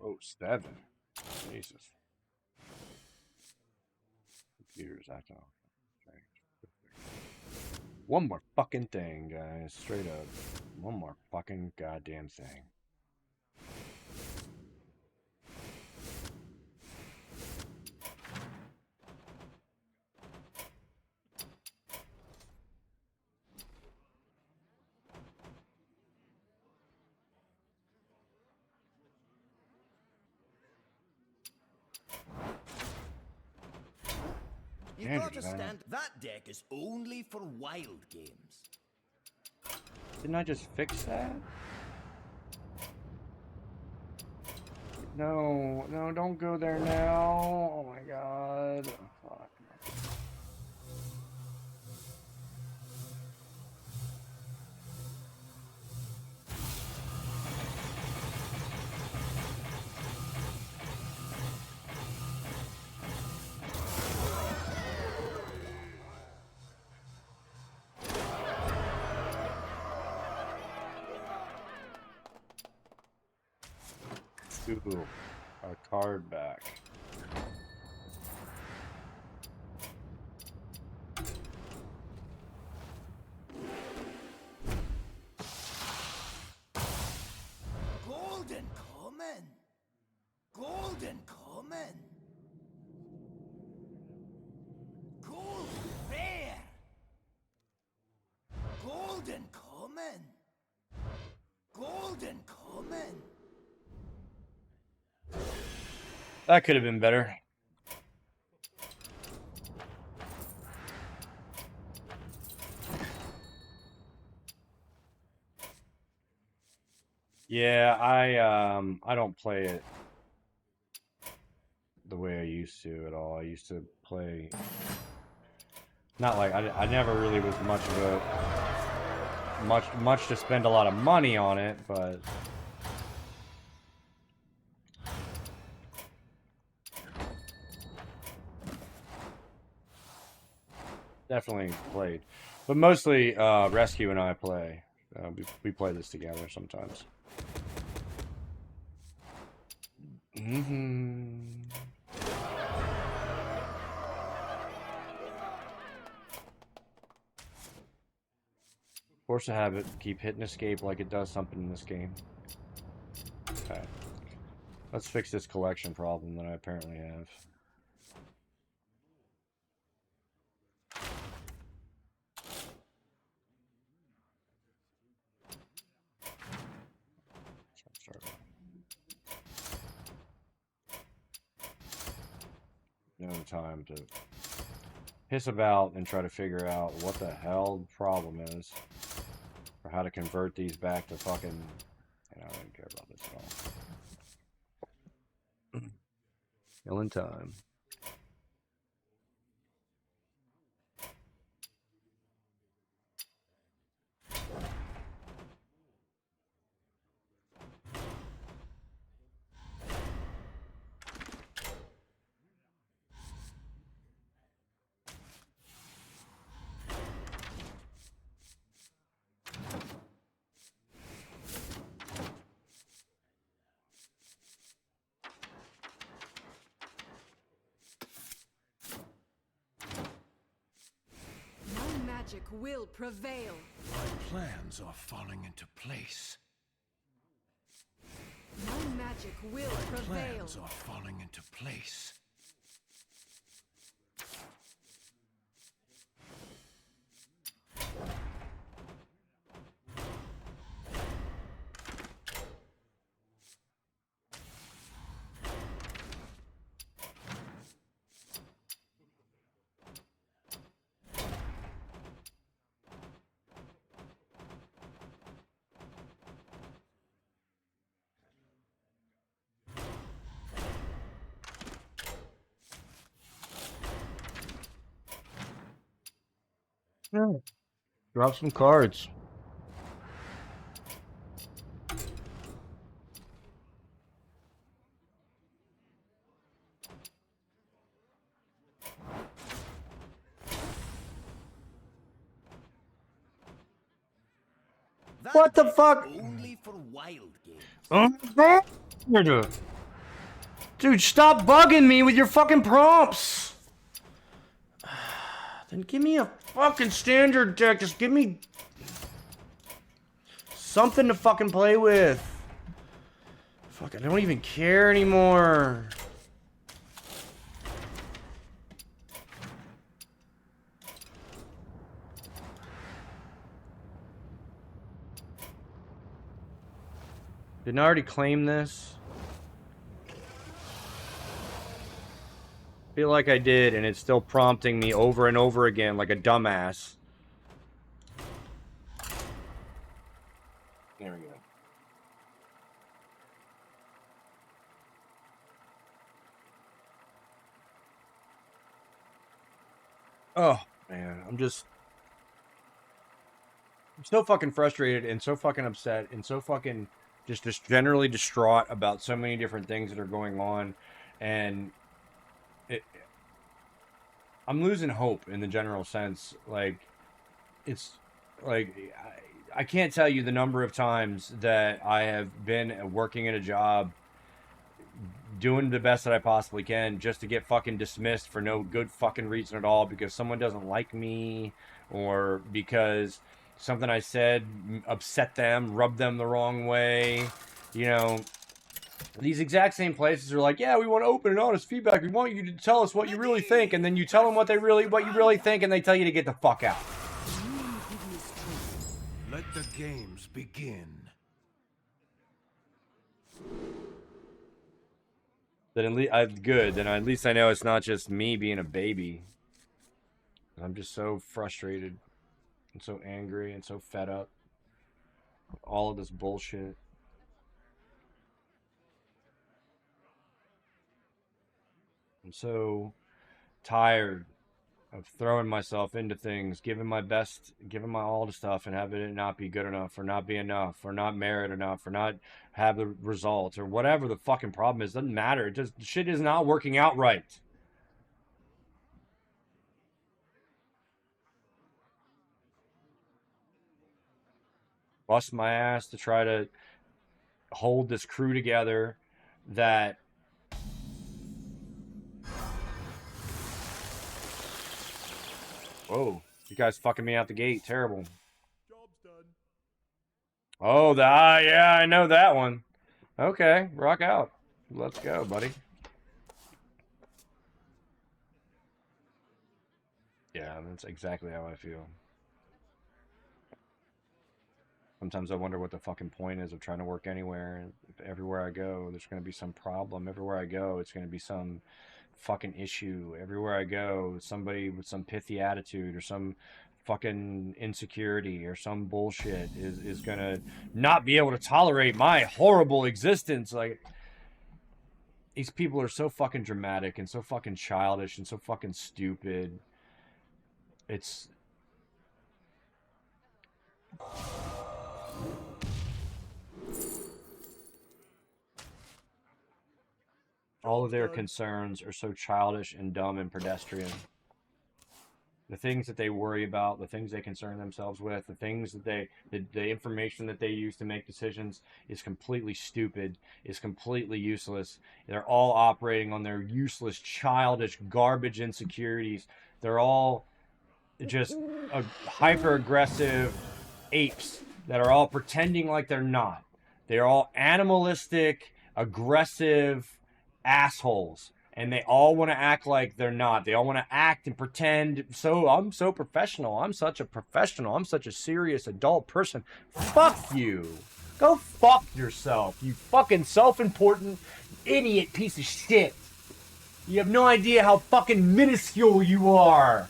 Oh, 7. Jesus. Computer's acting all strange. One more fucking thing, guys. Straight up. One more fucking goddamn thing. You gotta stand. That deck is only for wild games. Didn't I just fix that? No, no, don't go there now. Oh my god. Fuck. Ooh, our card back. Golden common. Golden common. Gold rare. Golden common. Golden common. That could have been better. Yeah, I don't play it the way I used to at all. I used to play, not like I never really was much of a much to spend a lot of money on it, but definitely played. But mostly Rescue and I play. We play this together sometimes. Force a habit. Keep hitting escape like it does something in this game. Okay. Let's fix this collection problem that I apparently have. No time to piss about and try to figure out what the hell the problem is, or how to convert these back to fucking. I don't care about this at all. Still in time. Magic will prevail. My plans are falling into place. My magic will My prevail. plans are falling into place. Yeah. Drop some cards. That What the deck is fuck? only for wild games. Dude, stop bugging me with your fucking prompts. Then give me a fucking standard deck. Just give me something to fucking play with. Fuck, I don't even care anymore. Didn't I already claim this? Feel like I did, and it's still prompting me over and over again like a dumbass. There we go. Oh, man, I'm so fucking frustrated and so fucking upset and so fucking just generally distraught about so many different things that are going on, and I'm losing hope in the general sense. Like, it's like I can't tell you the number of times that I have been working at a job doing the best that I possibly can just to get fucking dismissed for no good fucking reason at all, because someone doesn't like me or because something I said upset them, rubbed them the wrong way. You know, these exact same places are like, yeah, we want open and honest feedback. We want you to tell us what you really think, and then you tell them what you really think, and they tell you to get the fuck out. Let the games begin. Then at least good. Then at least I know it's not just me being a baby. I'm just so frustrated and so angry and so fed up with all of this bullshit. I'm so tired of throwing myself into things, giving my best, giving my all to stuff, and having it not be good enough, or not be enough, or not merit enough, or not have the results, or whatever the fucking problem is. Doesn't matter. It just shit is not working out right. Bust my ass to try to hold this crew together that whoa, you guys fucking me out the gate. Terrible. Job's done. Oh, yeah, I know that one. Okay, rock out. Let's go, buddy. Yeah, that's exactly how I feel. Sometimes I wonder what the fucking point is of trying to work anywhere. Everywhere I go, there's going to be some problem. Everywhere I go, it's going to be some fucking issue. Everywhere I go, somebody with some pithy attitude or some fucking insecurity or some bullshit is going to not be able to tolerate my horrible existence. Like, these people are so fucking dramatic and so fucking childish and so fucking stupid. It's all of their concerns are so childish and dumb and pedestrian. The things that they worry about, the things they concern themselves with, the things that the information that they use to make decisions is completely stupid, is completely useless. They're all operating on their useless, childish, garbage insecurities. They're all just hyper-aggressive apes that are all pretending like they're not. They're all animalistic, aggressive assholes, and they all want to act like they're not. They all want to act and pretend. So I'm so professional. I'm such a professional. I'm such a serious adult person. Fuck you. Go fuck yourself, you fucking self-important idiot piece of shit. You have no idea how fucking minuscule you are.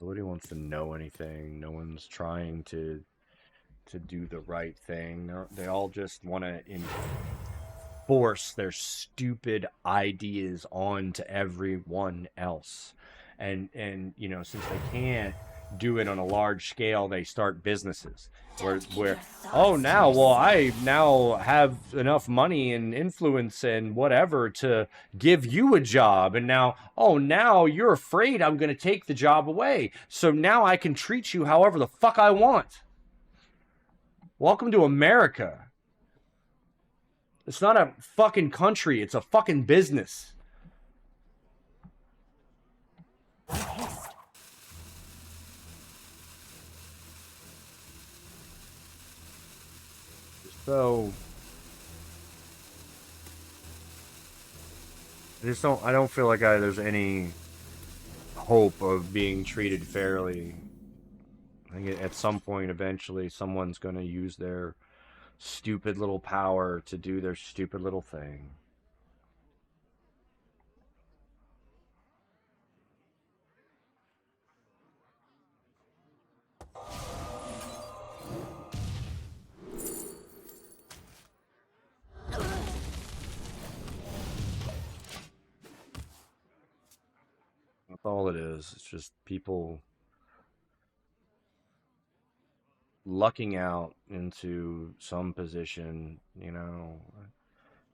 Nobody wants to know anything. No one's trying to do the right thing. They all just want to enforce their stupid ideas onto everyone else. And you know, since they can't do it on a large scale, they start businesses where oh, now, well, I now have enough money and influence and whatever to give you a job, and now, oh, now you're afraid I'm going to take the job away, so now I can treat you however the fuck I want. Welcome to America. It's not a fucking country, it's a fucking business. So I don't feel like there's any hope of being treated fairly. I think at some point eventually someone's going to use their stupid little power to do their stupid little thing. That's all it is. It's just people lucking out into some position, you know,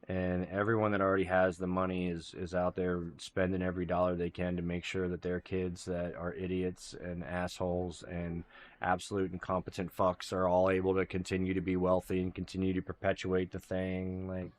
and everyone that already has the money is out there spending every dollar they can to make sure that their kids that are idiots and assholes and absolute incompetent fucks are all able to continue to be wealthy and continue to perpetuate the thing. Like,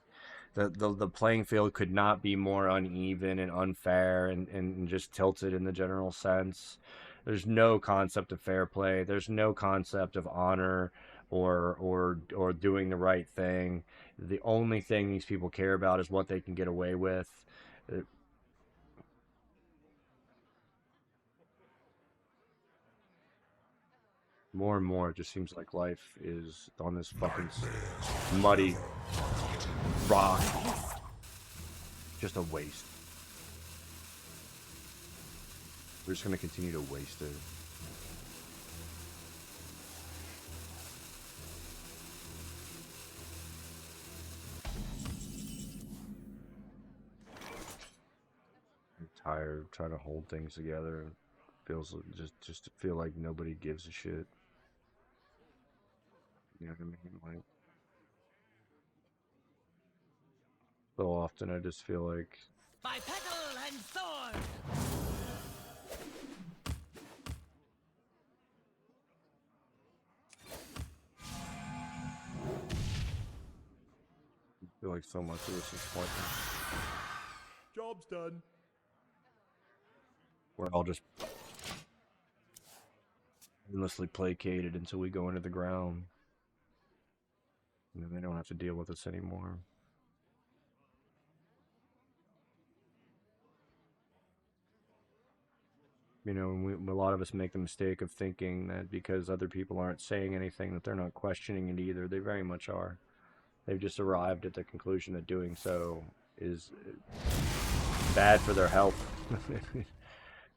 the playing field could not be more uneven and unfair and just tilted in the general sense. There's no concept of fair play. There's no concept of honor or doing the right thing. The only thing these people care about is what they can get away with. More and more, it just seems like life is on this fucking muddy rock. Just a waste. We're just going to continue to waste it. I'm tired of trying to hold things together. Feels just to feel like nobody gives a shit. You know what I mean? Like, so often I just feel like By petal and sword! so much of this is pointless. Job's done. We're all just endlessly placated until we go into the ground. And then they don't have to deal with us anymore. You know, and a lot of us make the mistake of thinking that because other people aren't saying anything that they're not questioning it either. They very much are. They've just arrived at the conclusion that doing so is bad for their health.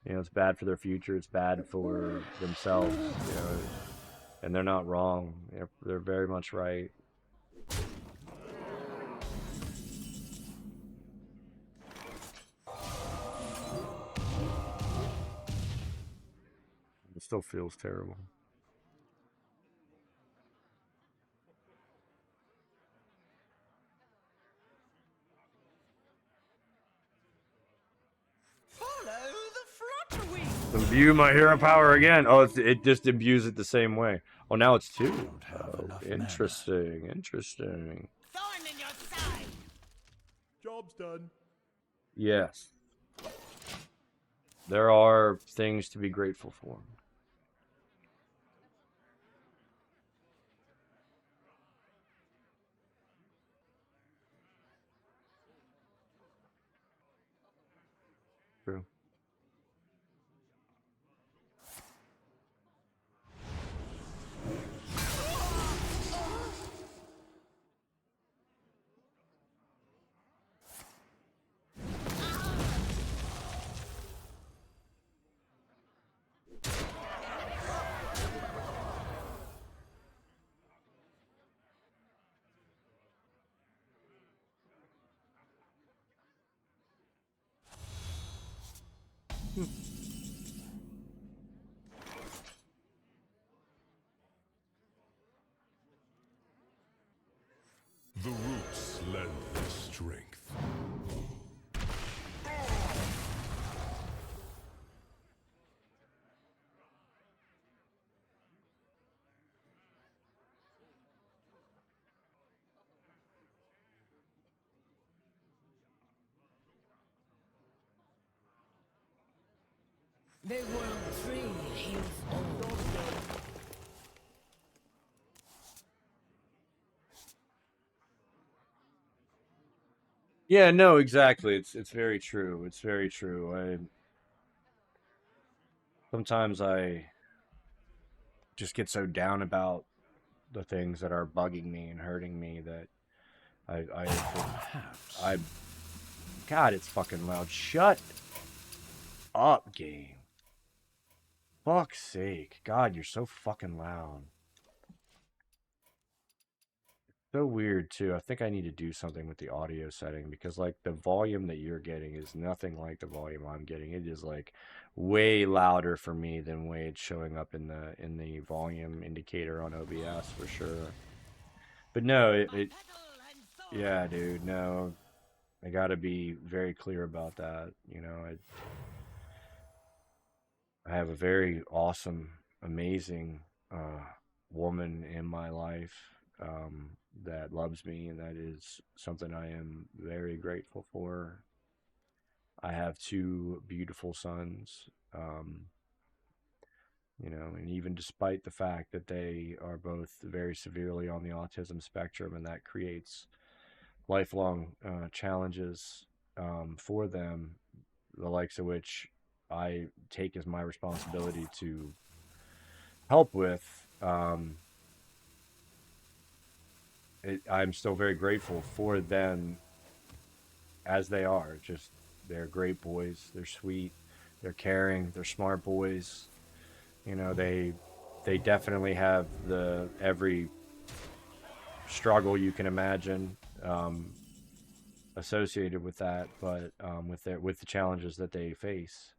You know, it's bad for their future. It's bad for themselves. You know, and they're not wrong. They're very much right. It still feels terrible. Imbue my hero power again. Oh, it just imbues it the same way. Oh, now it's two. Oh, interesting. Interesting. Thorn in your side! Job's done. Yes. There are things to be grateful for. True. The world tree heals all. Yeah, no, exactly. It's very true. It's very true. Sometimes I just get so down about the things that are bugging me and hurting me that I God, it's fucking loud. Shut up, game. Fuck's sake. God, you're so fucking loud. So weird too. I think I need to do something with the audio setting because like the volume that you're getting is nothing like the volume I'm getting. It is like way louder for me than way it's showing up in the volume indicator on OBS for sure. But no, yeah, dude, no. I got to be very clear about that. You know, I have a very awesome, amazing woman in my life that loves me, and that is something I am very grateful for. I have two beautiful sons, you know, and even despite the fact that they are both very severely on the autism spectrum, and that creates lifelong challenges for them, the likes of which I take as my responsibility to help with. I'm still very grateful for them as they are. Just they're great boys. They're sweet. They're caring. They're smart boys. You know, they definitely have the every struggle you can imagine associated with that, but with the challenges that they face.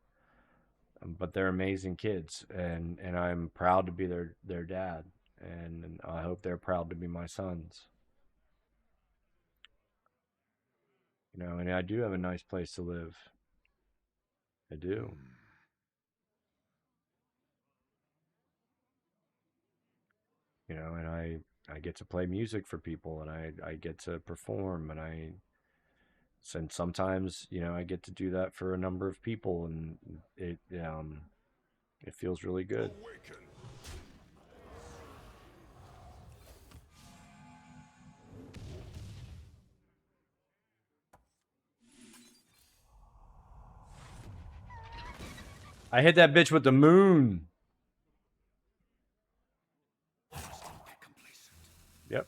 But they're amazing kids, and I'm proud to be their dad, and I hope they're proud to be my sons. You know, and I do have a nice place to live. I do. You know, and I get to play music for people, and I get to perform, and sometimes, you know, I get to do that for a number of people, and it feels really good. I hit that bitch with the moon. Yep.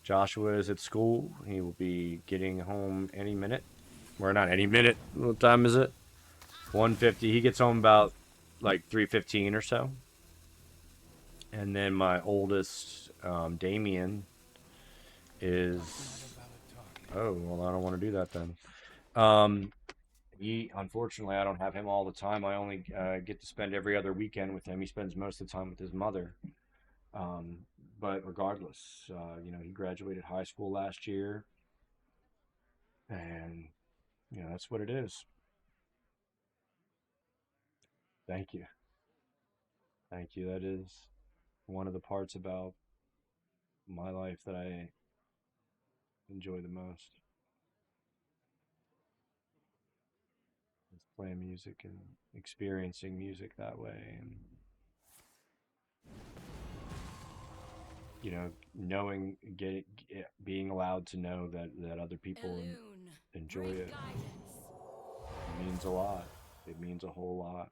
Joshua is at school. He will be getting home any minute. Or not any minute. What time is it? 1:50. He gets home about like 3:15 or so. And then my oldest, Damien, is. Oh, well, I don't want to do that then. Unfortunately, I don't have him all the time. I only get to spend every other weekend with him. He spends most of the time with his mother. But regardless, you know, he graduated high school last year, and you know that's what it is. Thank you, thank you. That is one of the parts about my life that I enjoy the most. Is playing music and experiencing music that way, and you know, knowing, being allowed to know that other people enjoy it means a lot. It means a whole lot.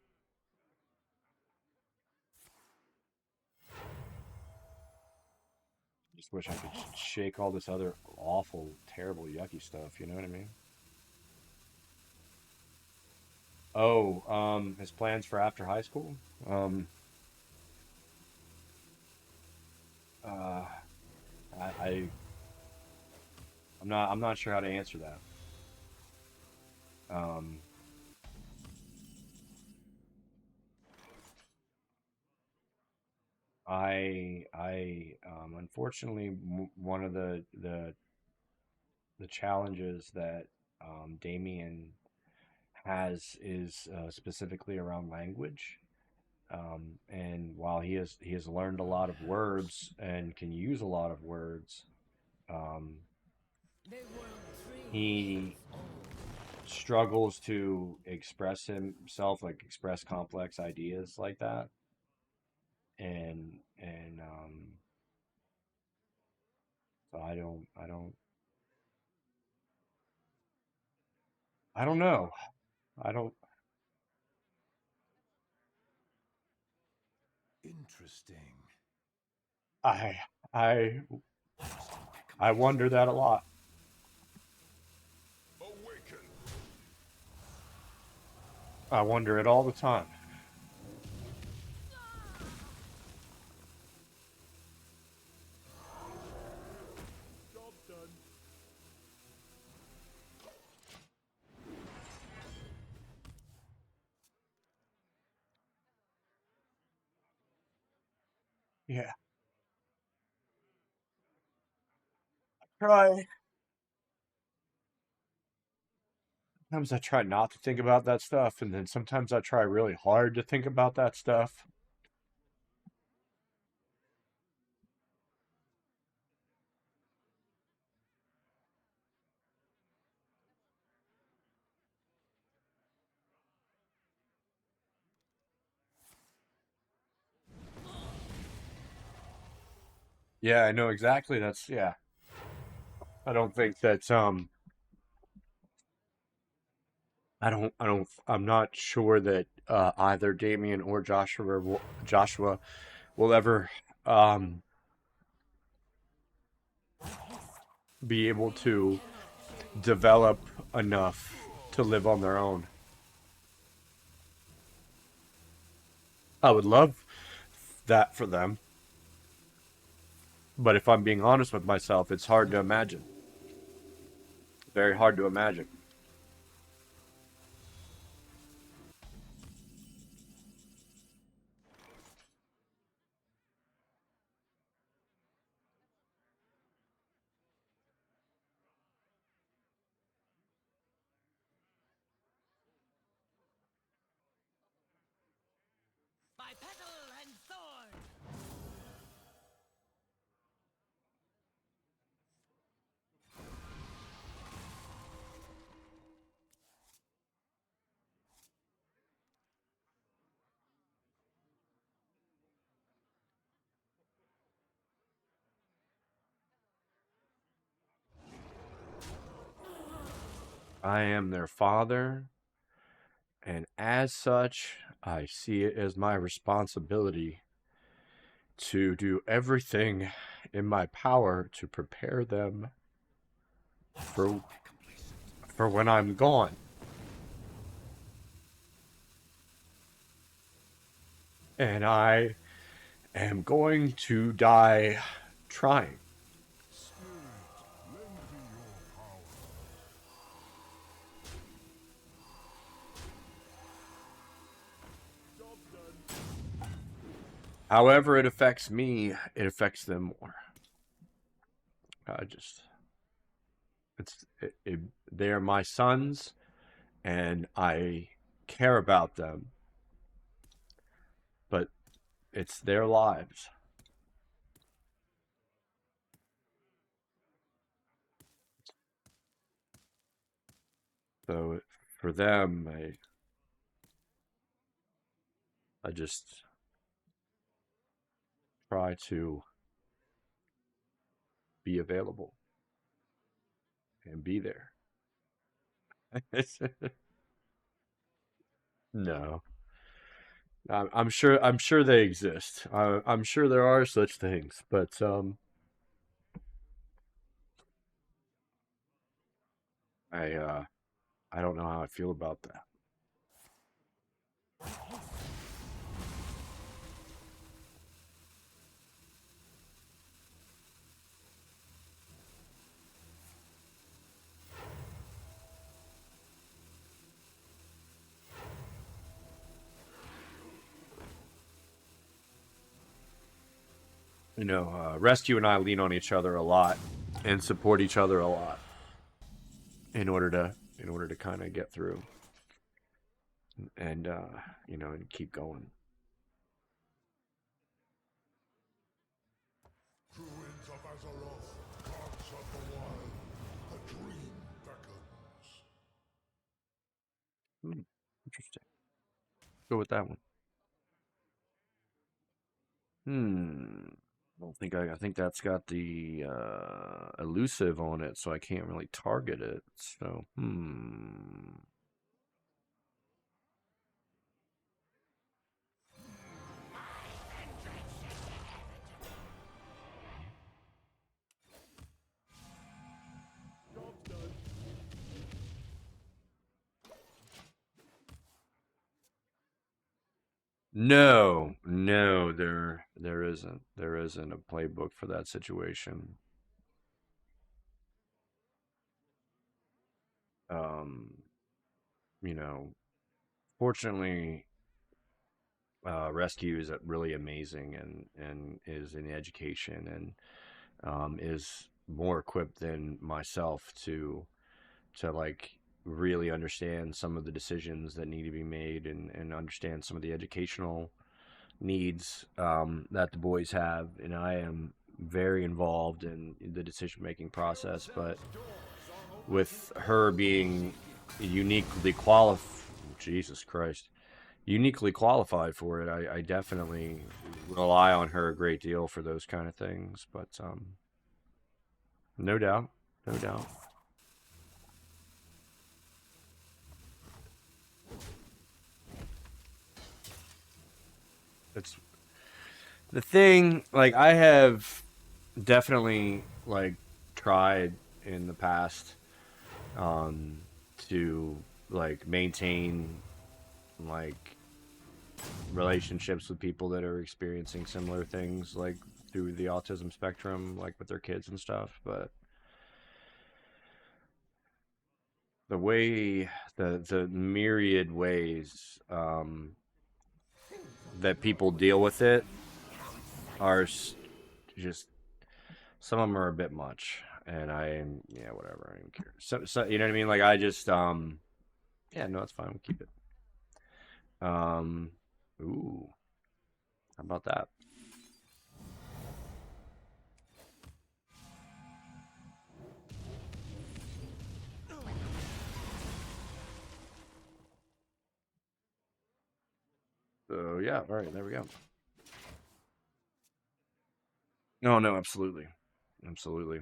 Just wish I could shake all this other awful, terrible, yucky stuff. You know what I mean? Oh, his plans for after high school. Uh, I I'm not sure how to answer that. Um, unfortunately, one of the challenges that Damien has is specifically around language. And while he has learned a lot of words and can use a lot of words, um, he struggles to express himself, like express complex ideas like that. And so I don't know. I don't Interesting. I I I wonder that a lot. Awaken. I wonder it all the time. Job done. Yeah. Try. Sometimes I try not to think about that stuff, and then sometimes I try really hard to think about that stuff. Yeah, I know exactly. That's yeah. I don't think that I'm not sure that either Damien or Joshua will ever um be able to develop enough to live on their own. I would love that for them, but if I'm being honest with myself, it's hard to imagine. Very hard to imagine. By petal and sword! I am their father, and as such, I see it as my responsibility to do everything in my power to prepare them for when I'm gone. And I am going to die trying. Job done. However it affects me, it affects them more. I just they're my sons, and I care about them, but it's their lives. So for them, I just try to be available and be there. No, I'm sure they exist. I'm sure there are such things, but I uh, I don't know how I feel about that. You know, Rescue and I lean on each other a lot and support each other a lot in order to kind of get through and you know, and keep going. Druids of Azeroth, gods of the wild, the dream beckons. Interesting. Go with that one. I think that's got the elusive on it, so I can't really target it. So, no, no, there isn't. There isn't a playbook for that situation. Um, you know, fortunately, rescue is really amazing and is in education and is more equipped than myself to like really understand some of the decisions that need to be made and understand some of the educational needs that the boys have. And I am very involved in the decision making process, but with her being uniquely Jesus Christ, uniquely qualified for it, I definitely rely on her a great deal for those kind of things. But no doubt, no doubt. It's the thing, like I have definitely like tried in the past to like maintain like relationships with people that are experiencing similar things like through the autism spectrum, like with their kids and stuff, but the way the myriad ways that people deal with it are just some of them are a bit much, and yeah, whatever, I don't care. So you know what I mean, like I just yeah, no, it's fine, we'll keep it. Ooh, how about that? So yeah, all right, there we go. No, no, absolutely, absolutely.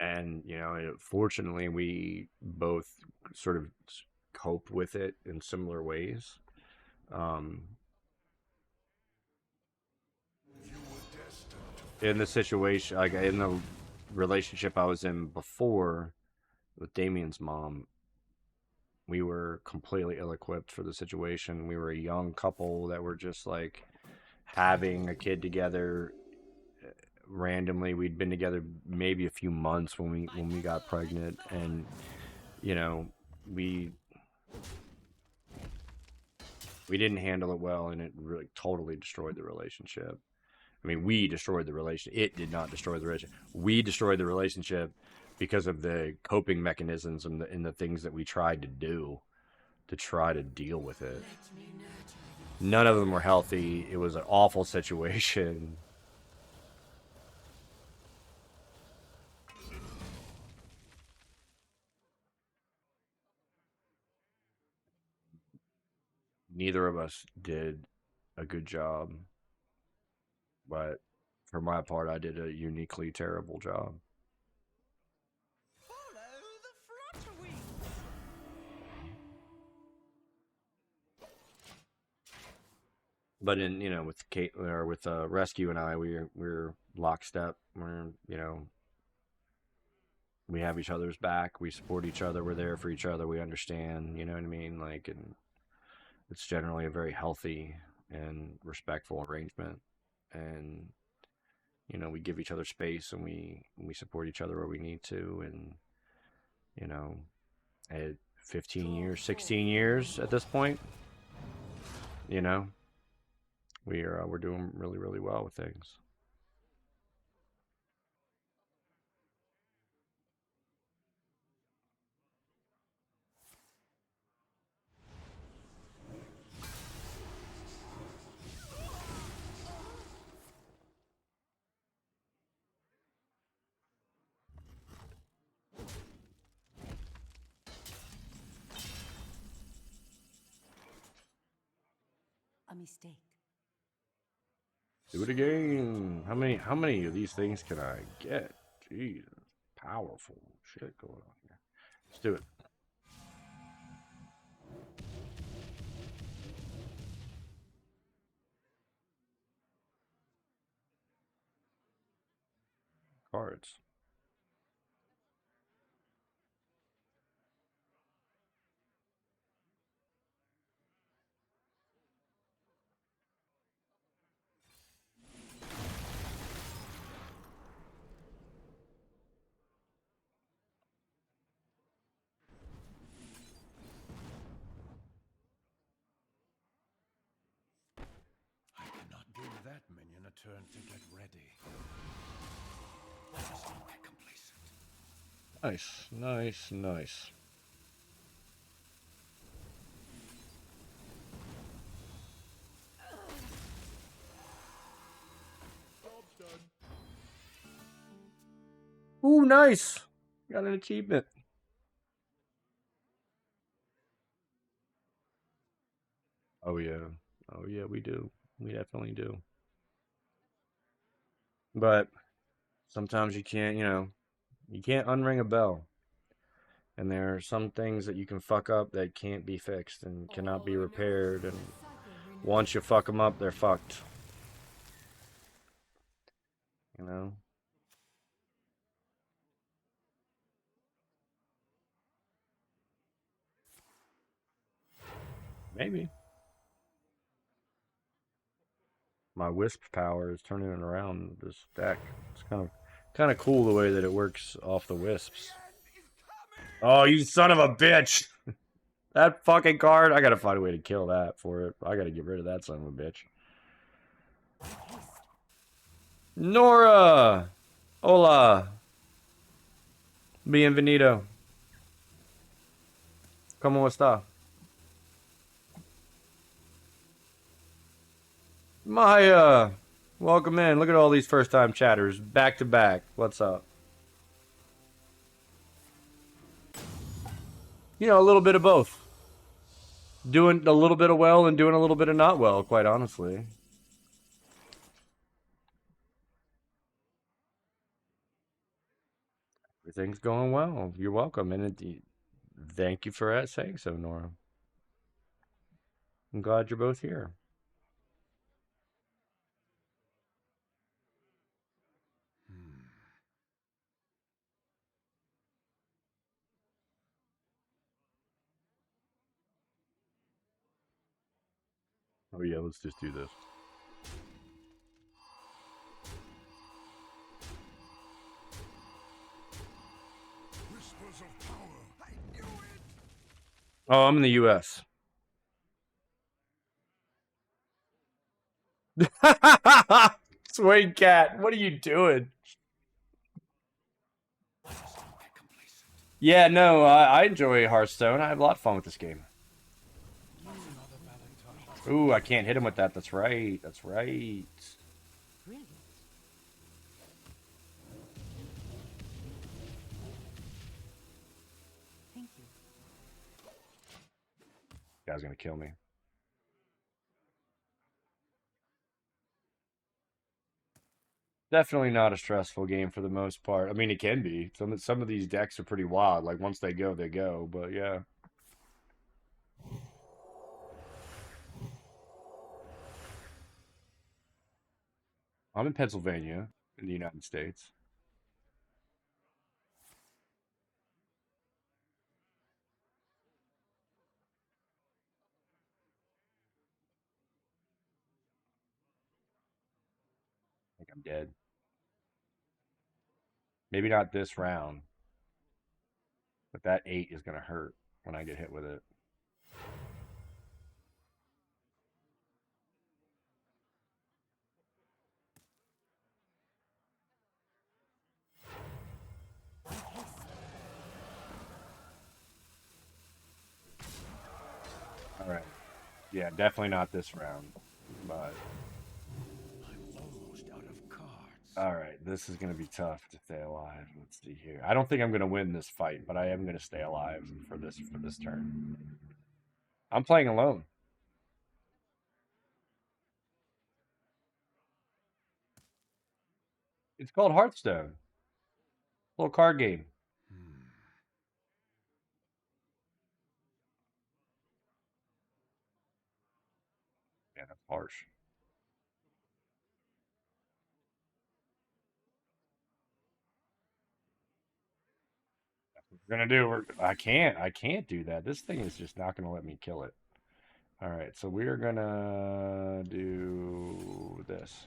And you know, fortunately, we both sort of cope with it in similar ways. Um, in the situation, like in the relationship I was in before with Damien's mom, we were completely ill-equipped for the situation. We were a young couple that were just like having a kid together randomly. We'd been together maybe a few months when we got pregnant, and you know, we didn't handle it well, and it really totally destroyed the relationship. I mean, we destroyed the relationship. It did not destroy the relationship. We destroyed the relationship because of the coping mechanisms and the things that we tried to do to try to deal with it. None of them were healthy. It was an awful situation. Neither of us did a good job, but for my part, I did a uniquely terrible job. But in, you know, with Kate or with Rescue and I, we're lockstep. We're, you know, we have each other's back. We support each other. We're there for each other. We understand. You know what I mean? Like, and it's generally a very healthy and respectful arrangement. And you know, we give each other space and we support each other where we need to. And you know, at 15 years, 16 years at this point, you know, we're doing really, really well with things. mistake. Do it again. How many of these things can I get? Jesus, powerful shit going on here. Let's do it. Cards. I cannot give that minion a turn to get ready. Just don't get complacent. Nice, nice, nice. Ooh, nice. Got an achievement. Oh yeah. Oh yeah, we do. We definitely do. But sometimes you can't, you can't unring a bell. And there are some things that you can fuck up that can't be fixed and cannot be repaired. And once you fuck them up, they're fucked. You know? Maybe. My wisp power is turning it around this deck. It's kind of cool the way that it works off the wisps. Oh, you son of a bitch! That fucking card, I gotta find a way to kill that for it. I gotta get rid of that son of a bitch. Nora! Hola! Bienvenido. ¿Cómo está? Maya! Welcome in. Look at all these first-time chatters. Back to back. What's up? You know, a little bit of both. Doing a little bit of well and doing a little bit of not well, quite honestly. Everything's going well. You're welcome. And thank you for saying so, Nora. I'm glad you're both here. Oh yeah, let's just do this. Whispers of power. I knew it. Oh, I'm in the U.S. Swing cat, what are you doing? Yeah, no, I enjoy Hearthstone. I have a lot of fun with this game. Ooh, I can't hit him with that. That's right. That's right. Brilliant. Thank you. Guy's gonna kill me. Definitely not a stressful game for the most part. I mean, it can be. Some of these decks are pretty wild. Like once they go, they go. But yeah. I'm in Pennsylvania, in the United States. I think I'm dead. Maybe not this round, but that 8 is gonna hurt when I get hit with it. All right. Yeah, definitely not this round, but I'm almost out of cards. all right, this is going to be tough to stay alive. Let's see here. I don't think I'm going to win this fight, but I am going to stay alive for this turn. I'm playing alone. It's called Hearthstone. Little card game. Yeah, that's harsh. We're gonna do. I can't do that. This thing is just not gonna let me kill it. All right, so we're gonna do this.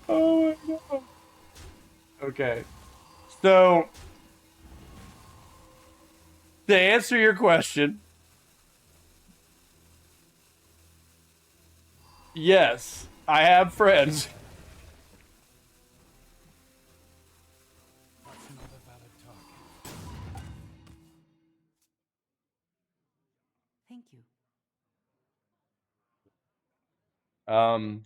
Oh my god. Okay. So to answer your question, yes, I have friends. That's not a valid target. Thank you. Um,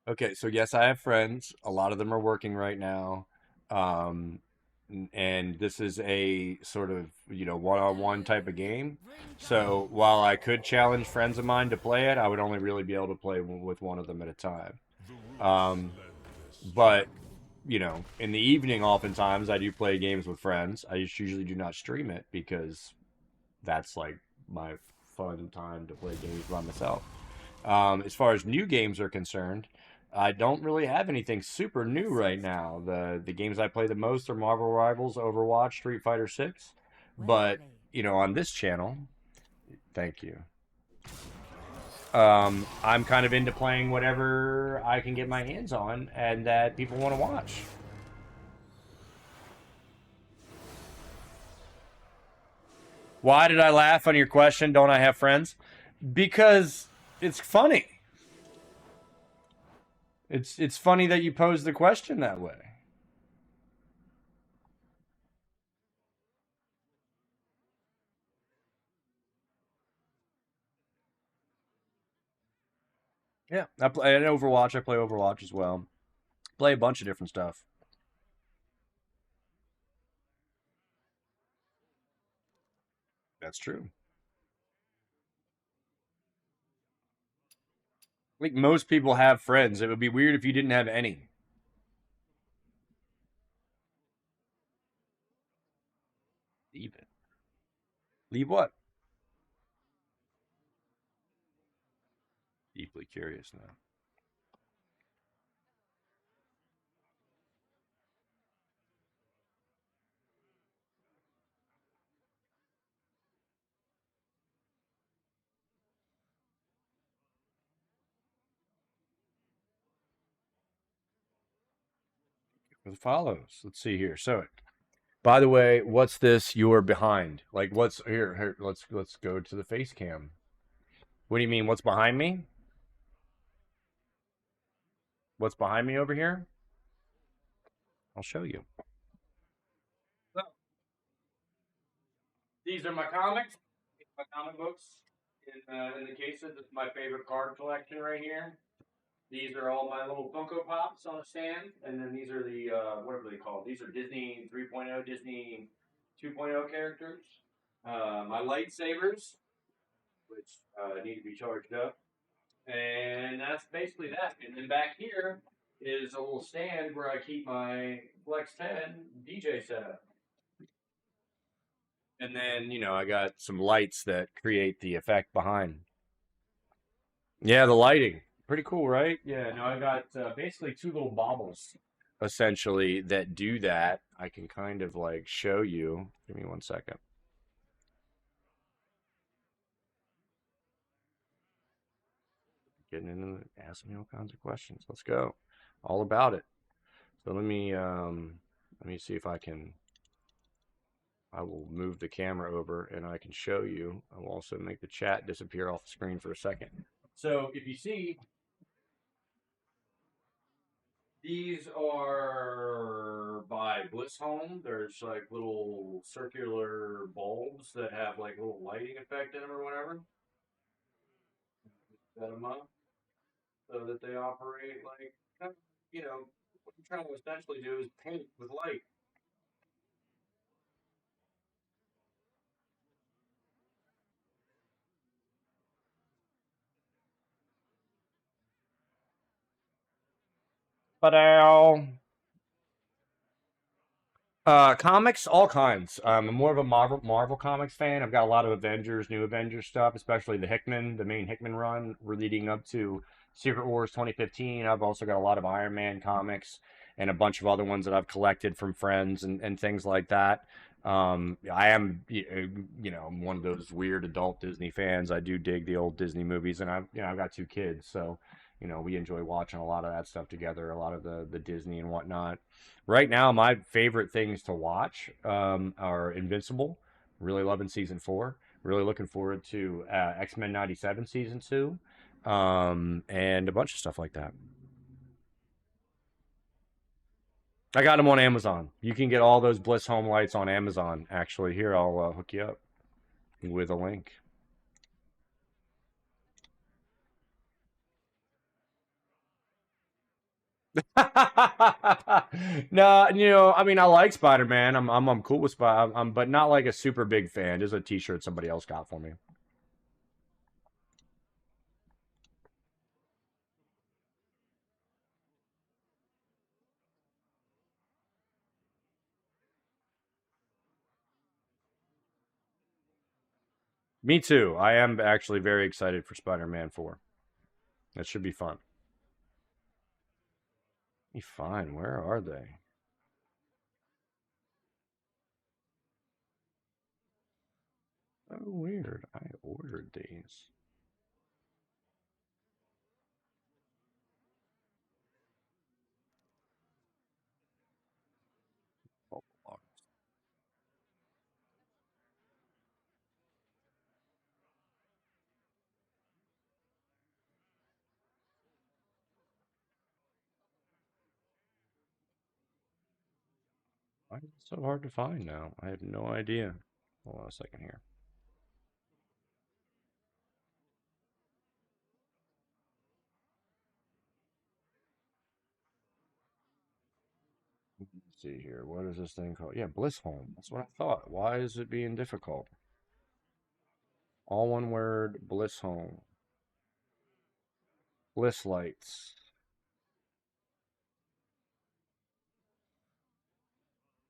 okay, so yes, I have friends. A lot of them are working right now. Um, and this is a sort of, one-on-one type of game. So while I could challenge friends of mine to play it, I would only really be able to play with one of them at a time. But in the evening, oftentimes I do play games with friends. I just usually do not stream it because that's like my fun time to play games by myself. As far as new games are concerned, I don't really have anything super new right now. The games I play the most are Marvel Rivals, Overwatch, Street Fighter 6. But, on this channel, thank you. I'm kind of into playing whatever I can get my hands on and that people want to watch. Why did I laugh on your question? Don't I have friends? Because it's funny. It's funny that you posed the question that way. Yeah, I play Overwatch. I play Overwatch as well. Play a bunch of different stuff. That's true. I think most people have friends. It would be weird if you didn't have any. Leave it. Leave what? Deeply curious now. For the follows. Let's see here. So, by the way, what's this? You're behind. Like, what's here? Here, let's go to the face cam. What do you mean? What's behind me? What's behind me over here? I'll show you. So, these are my comics. My comic books in the cases. This is my favorite card collection right here. These are all my little Funko Pops on a stand, and then these are the whatever they call. These are Disney 3.0, Disney 2.0 characters. My lightsabers, which need to be charged up, and that's basically that. And then back here is a little stand where I keep my Flex 10 DJ setup. And then I got some lights that create the effect behind. Yeah, the lighting. Pretty cool, right? Yeah, no, I got basically two little baubles essentially that do that. I can kind of like show you. Give me 1 second. Getting into asking me all kinds of questions. Let's go. All about it. So let me see if I will move the camera over and I can show you. I will also make the chat disappear off the screen for a second. So if you see, these are by Bliss Home. There's like little circular bulbs that have like little lighting effect in them or whatever. Set them up so that they operate like, what you're trying to essentially do is paint with light. But comics, all kinds. I'm more of a Marvel Comics fan. I've got a lot of Avengers, new Avengers stuff, especially the main Hickman run, we're leading up to Secret Wars 2015. I've also got a lot of Iron Man comics and a bunch of other ones that I've collected from friends and things like that. I am, I'm one of those weird adult Disney fans. I do dig the old Disney movies, and I've got two kids, so we enjoy watching a lot of that stuff together, a lot of the Disney and whatnot. Right now, my favorite things to watch are Invincible. Really loving season 4. Really looking forward to X-Men 97 season 2, and a bunch of stuff like that. I got them on Amazon. You can get all those Bliss Home lights on Amazon. Actually, here, I'll hook you up with a link. No, I mean, I like Spider-Man. I'm cool with Spider. But not like a super big fan. Just a T-shirt somebody else got for me. Me too. I am actually very excited for Spider-Man 4. That should be fun. Be fine. Where are they? Oh, weird. I ordered these. Oh, why is it so hard to find now? I have no idea. Hold on a second here. Let's see here. What is this thing called? Yeah, Bliss Home. That's what I thought. Why is it being difficult? All one word, Bliss Home. Bliss Lights.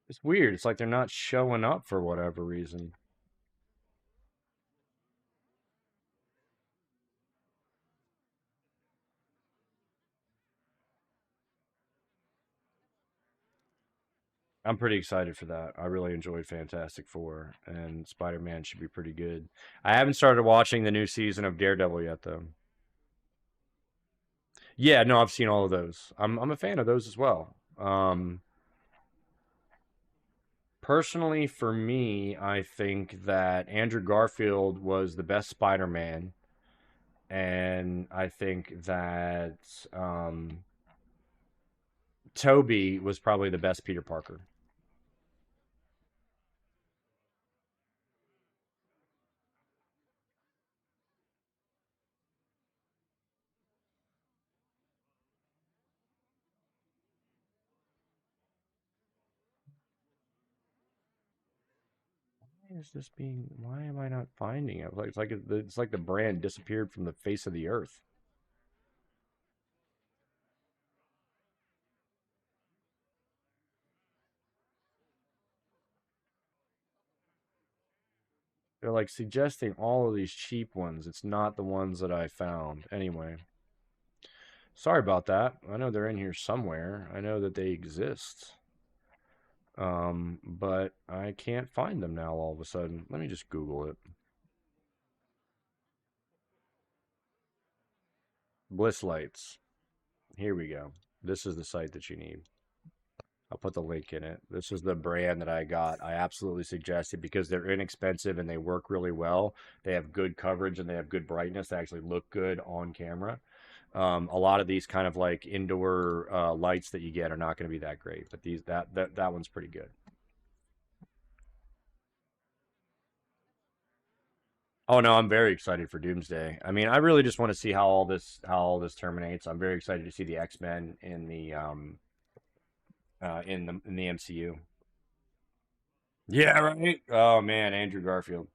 It's weird. It's like they're not showing up for whatever reason. I'm pretty excited for that. I really enjoyed Fantastic Four, and Spider-Man should be pretty good. I haven't started watching the new season of Daredevil yet, though. Yeah, no, I've seen all of those. I'm a fan of those as well. Personally, for me, I think that Andrew Garfield was the best Spider-Man, and I think that Toby was probably the best Peter Parker. Why is this being? Why am I not finding it? It's like the brand disappeared from the face of the earth. They're like suggesting all of these cheap ones. It's not the ones that I found. Anyway, sorry about that. I know they're in here somewhere. I know that they exist. But I can't find them now all of a sudden. Let me just Google it. Bliss Lights. Here we go. This is the site that you need. I'll put the link in it. This is the brand that I got. I absolutely suggest it because they're inexpensive and they work really well. They have good coverage and they have good brightness. They actually look good on camera. A lot of these kind of like indoor lights that you get are not going to be that great, but that one's pretty good. Oh no, I'm very excited for Doomsday. I mean, I really just want to see how all this terminates. I'm very excited to see the X-Men in the MCU. Yeah, right. Oh man, Andrew Garfield.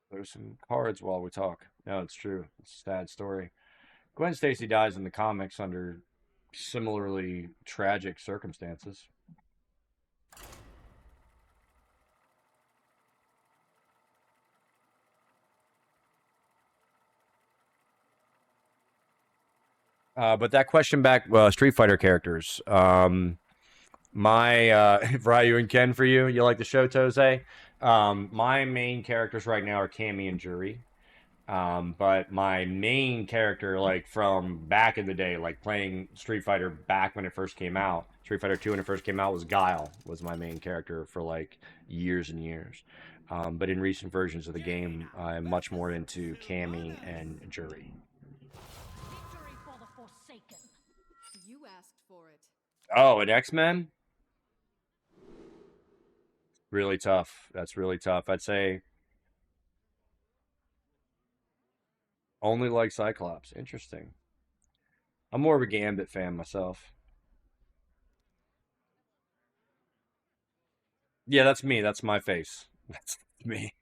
Throw some cards while we talk. No, it's true. It's a sad story. Gwen Stacy dies in the comics under similarly tragic circumstances. But that question back, Street Fighter characters. My Ryu and Ken for you. You like the show, Tose? My main characters right now are Cammy and Jury. But my main character, like from back in the day, like playing Street Fighter back when it first came out, Street Fighter 2 when it first came out, was Guile, was my main character for like years and years. But in recent versions of the game, I'm much more into Cammy and Jury. You asked for it. Oh, and X-Men? Really tough. That's really tough. I'd say only like Cyclops. Interesting. I'm more of a Gambit fan myself. Yeah, that's me. That's my face. That's me.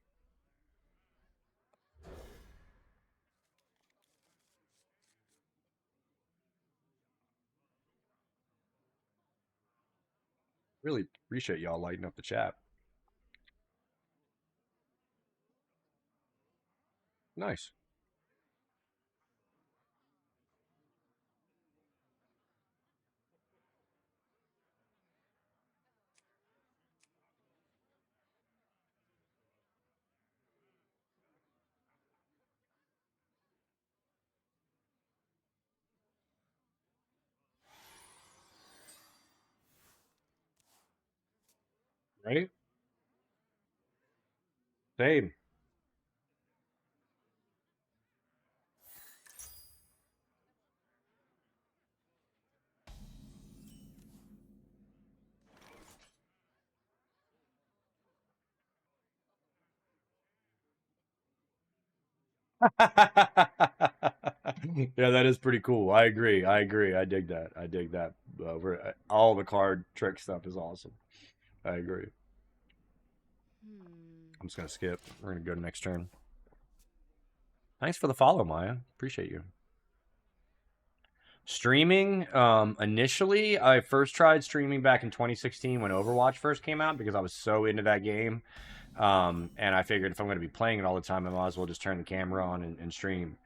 Really appreciate y'all lighting up the chat. Nice. Right? Same. Yeah, that is pretty cool. I agree. I agree. I dig that. I dig that. All the card trick stuff is awesome. I agree. I'm just gonna skip. We're gonna go to next turn. Thanks for the follow, Maya. Appreciate you. Streaming, initially, I first tried streaming back in 2016 when Overwatch first came out because I was so into that game. And I figured if I'm going to be playing it all the time, I might as well just turn the camera on and stream.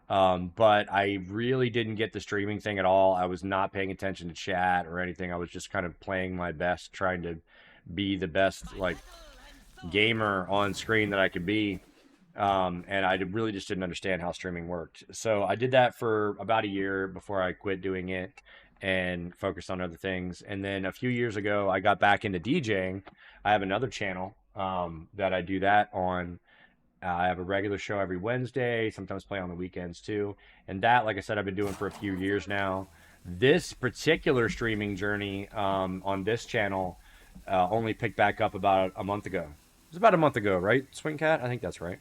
But I really didn't get the streaming thing at all. I was not paying attention to chat or anything. I was just kind of playing my best, trying to be the best, like, gamer on screen that I could be. And I really just didn't understand how streaming worked. So I did that for about a year before I quit doing it and focused on other things. And then a few years ago, I got back into DJing. I have another channel that I do that on. I have a regular show every Wednesday, sometimes play on the weekends too. And that, like I said, I've been doing for a few years now. This particular streaming journey on this channel only picked back up about a month ago. It was about a month ago, right, Swing Cat? I think that's right.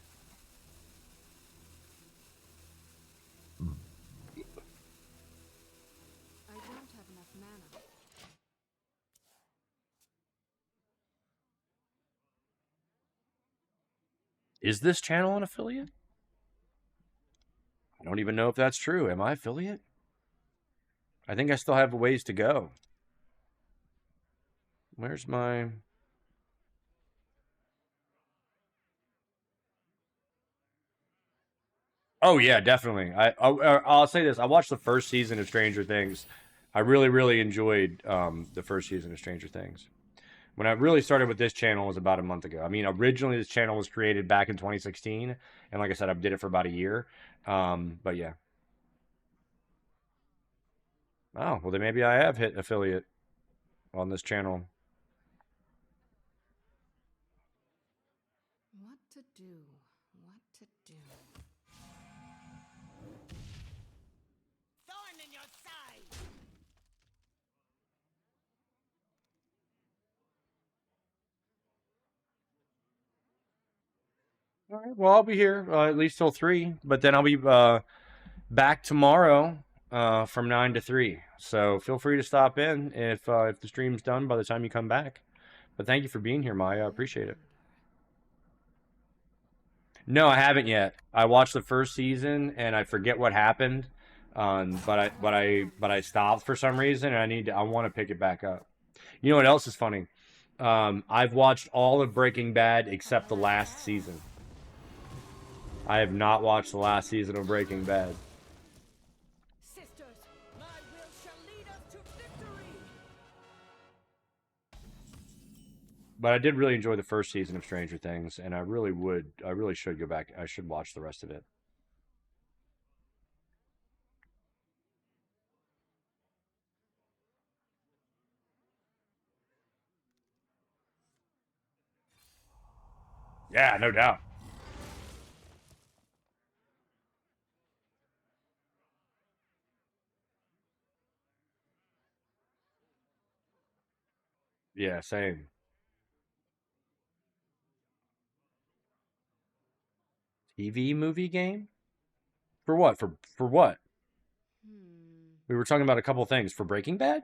I don't have enough mana. Is this channel an affiliate? I don't even know if that's true. Am I affiliate? I think I still have a ways to go. Where's my... Oh yeah, definitely. I'll say this. I watched the first season of Stranger Things. I really, really enjoyed the first season of Stranger Things. When I really started with this channel was about a month ago. I mean, originally this channel was created back in 2016, and like I said, I did it for about a year. But yeah. Oh, well then maybe I have hit affiliate on this channel. What to do? What to do? Thorn in your side. All right, well, I'll be here at least till 3, but then I'll be back tomorrow from 9 to 3. So feel free to stop in if the stream's done by the time you come back. But thank you for being here, Maya. I appreciate it. No, I haven't yet. I watched the first season and I forget what happened. But I stopped for some reason and I want to pick it back up. You know what else is funny? I've watched all of Breaking Bad except the last season. I have not watched the last season of Breaking Bad. Sisters, my will shall lead us to victory. But I did really enjoy the first season of Stranger Things, and I really should go back. I should watch the rest of it. Yeah, no doubt. Yeah, same. TV movie game? For what? For what? We were talking about a couple things. For Breaking Bad?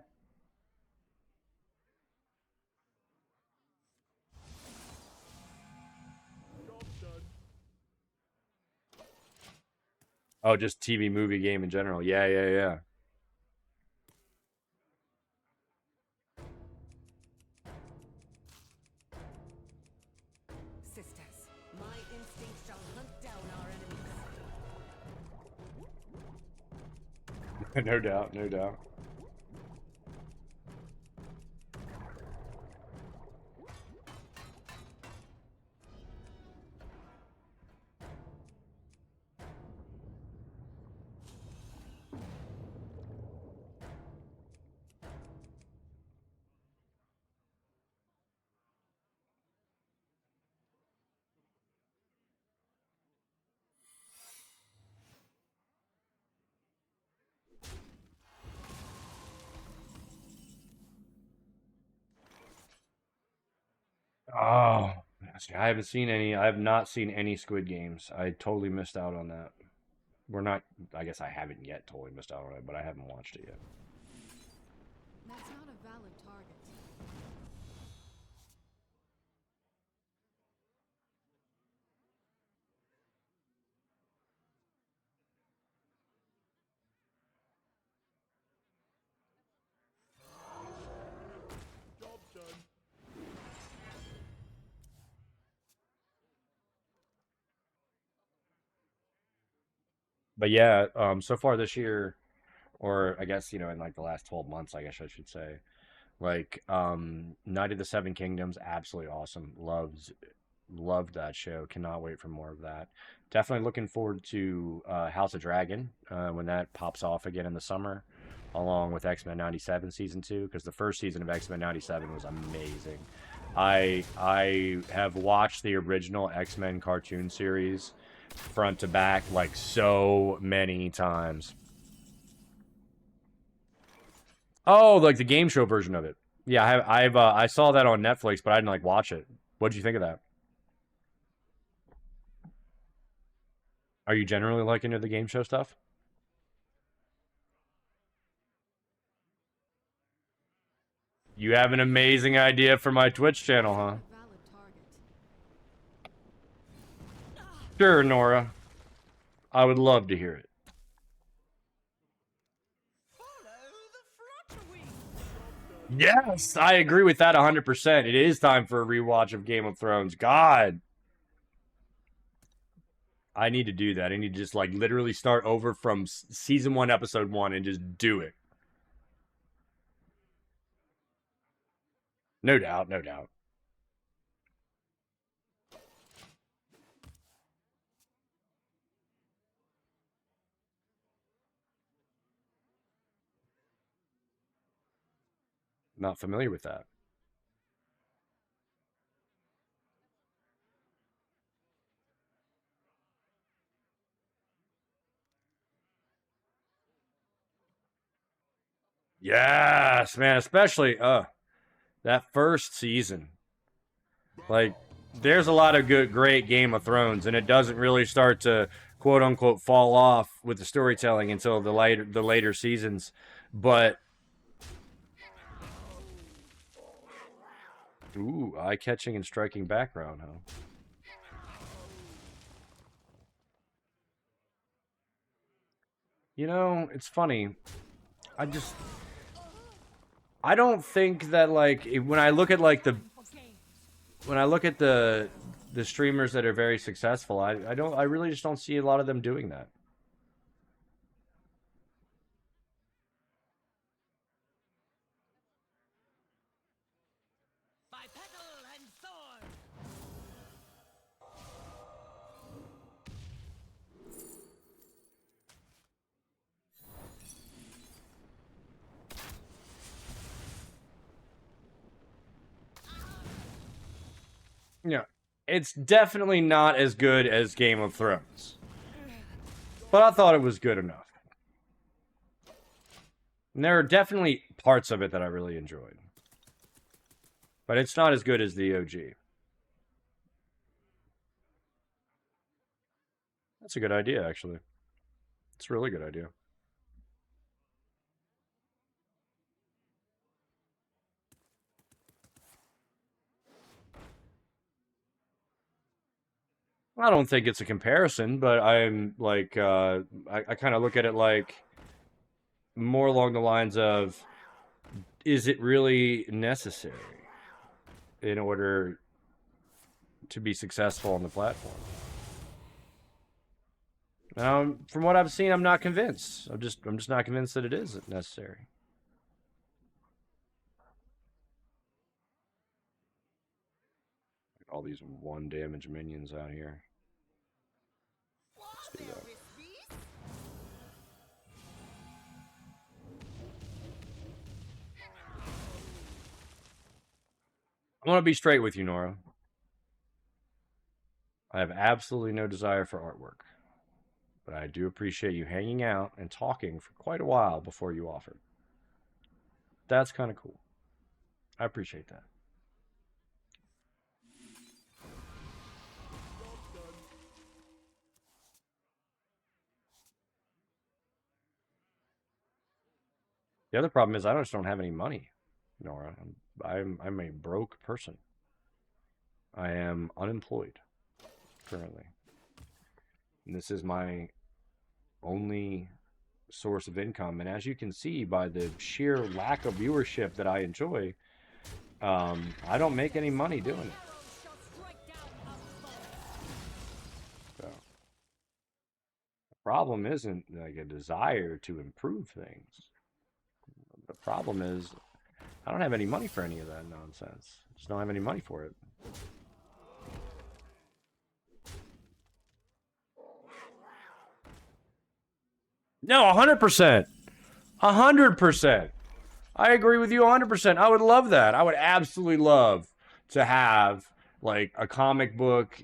Oh, just TV movie game in general. Yeah, yeah, yeah. Sisters, my instinct shall hunt down our enemies. No doubt, no doubt. Oh, see, I haven't seen any. I have not seen any Squid Games. I totally missed out on that. We're not. I guess I haven't yet totally missed out on it, but I haven't watched it yet. That's not a valid target. Job done. But yeah, so far this year, or I guess in like the last 12 months, I guess I should say, like Night of the Seven Kingdoms, absolutely awesome. Loved that show. Cannot wait for more of that. Definitely looking forward to House of Dragon when that pops off again in the summer, along with X-Men 97 season 2, because the first season of X-Men 97 was amazing. I have watched the original X-Men cartoon series front to back like so many times. Oh, like the game show version of it. Yeah, I saw that on Netflix, but I didn't like watch it. What did you think of that? Are you generally like into the game show stuff? You have an amazing idea for my Twitch channel, huh? Valid target. Sure, Nora. I would love to hear it. Yes, I agree with that 100%. It is time for a rewatch of Game of Thrones. God. I need to do that. I need to just like literally start over from season 1, episode 1 and just do it. No doubt, no doubt. Not familiar with that. Yes, man, especially that first season. Like there's a lot of great Game of Thrones and it doesn't really start to quote unquote fall off with the storytelling until the later seasons. But ooh, eye-catching and striking background, huh? You know, it's funny. I don't think that, like, when I look at, like, the streamers that are very successful, I really just don't see a lot of them doing that. Yeah, it's definitely not as good as Game of Thrones, but I thought it was good enough. And there are definitely parts of it that I really enjoyed, but it's not as good as the OG. That's a good idea, actually. It's a really good idea. I don't think it's a comparison, but I'm like, I kind of look at it like more along the lines of, is it really necessary in order to be successful on the platform? From what I've seen, I'm not convinced. I'm just not convinced that it is necessary. All these 1 damage minions out here. Let's do that. I want to be straight with you, Nora. I have absolutely no desire for artwork, but I do appreciate you hanging out and talking for quite a while before you offered. That's kind of cool. I appreciate that. The other problem is I just don't have any money, Nora. I'm a broke person. I am unemployed currently. And this is my only source of income. And as you can see by the sheer lack of viewership that I enjoy, I don't make any money doing it. So the problem isn't like a desire to improve things. The problem is I don't have any money for any of that nonsense. I just don't have any money for it. No, 100%. 100%. I agree with you 100%. I would love that. I would absolutely love to have like a comic book,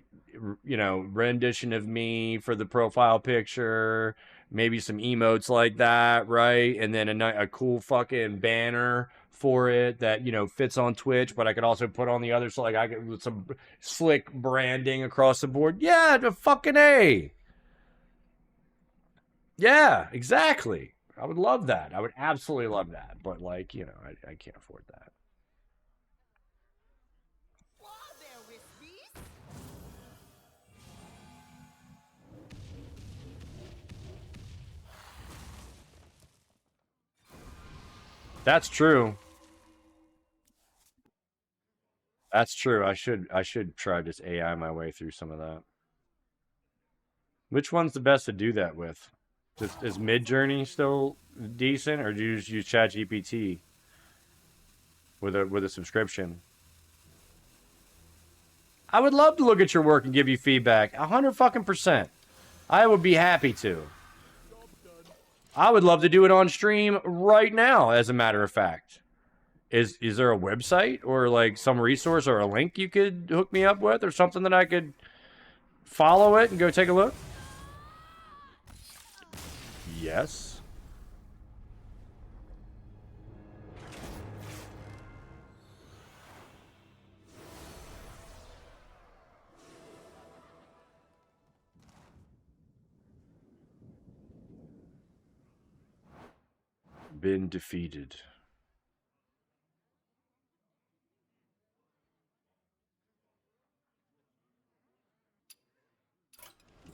you know, rendition of me for the profile picture, maybe some emotes like that, right? And then a cool fucking banner for it that, you know, fits on Twitch, but I could also put on the other side, like I could with some slick branding across the board. Yeah, the fucking A. Yeah, exactly. I would love that. I would absolutely love that. But, like, you know, I can't afford that. That's true. That's true. I should try just AI my way through some of that. Which one's the best to do that with? Is Midjourney still decent, or do you just use ChatGPT with a subscription? I would love to look at your work and give you feedback. 100%. I would be happy to. I would love to do it on stream right now, as a matter of fact. Is there a website or like some resource or a link you could hook me up with or something that I could follow it and go take a look? Yes. Been defeated.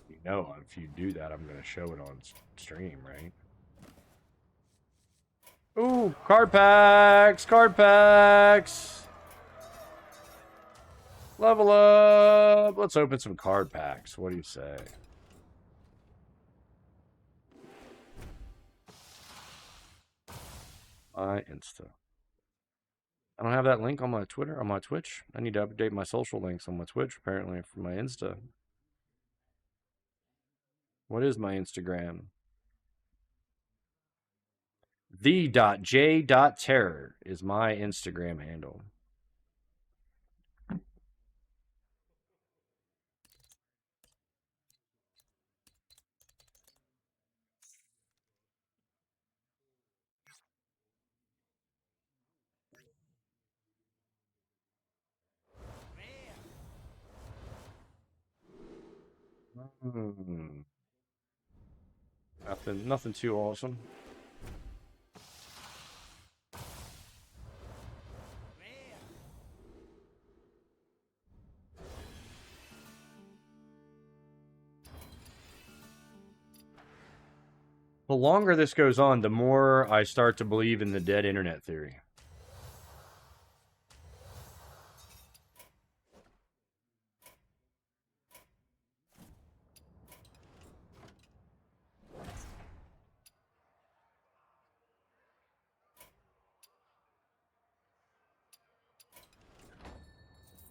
You know, if you do that, I'm going to show it on stream, right? Ooh, card packs, card packs. Level up. Let's open some card packs. What do you say? My Insta. I don't have that link on my Twitter, on my Twitch. I need to update my social links on my Twitch, apparently, for my Insta. What is my Instagram? The.j.terror is my Instagram handle. Nothing too awesome. The longer this goes on, the more I start to believe in the dead internet theory.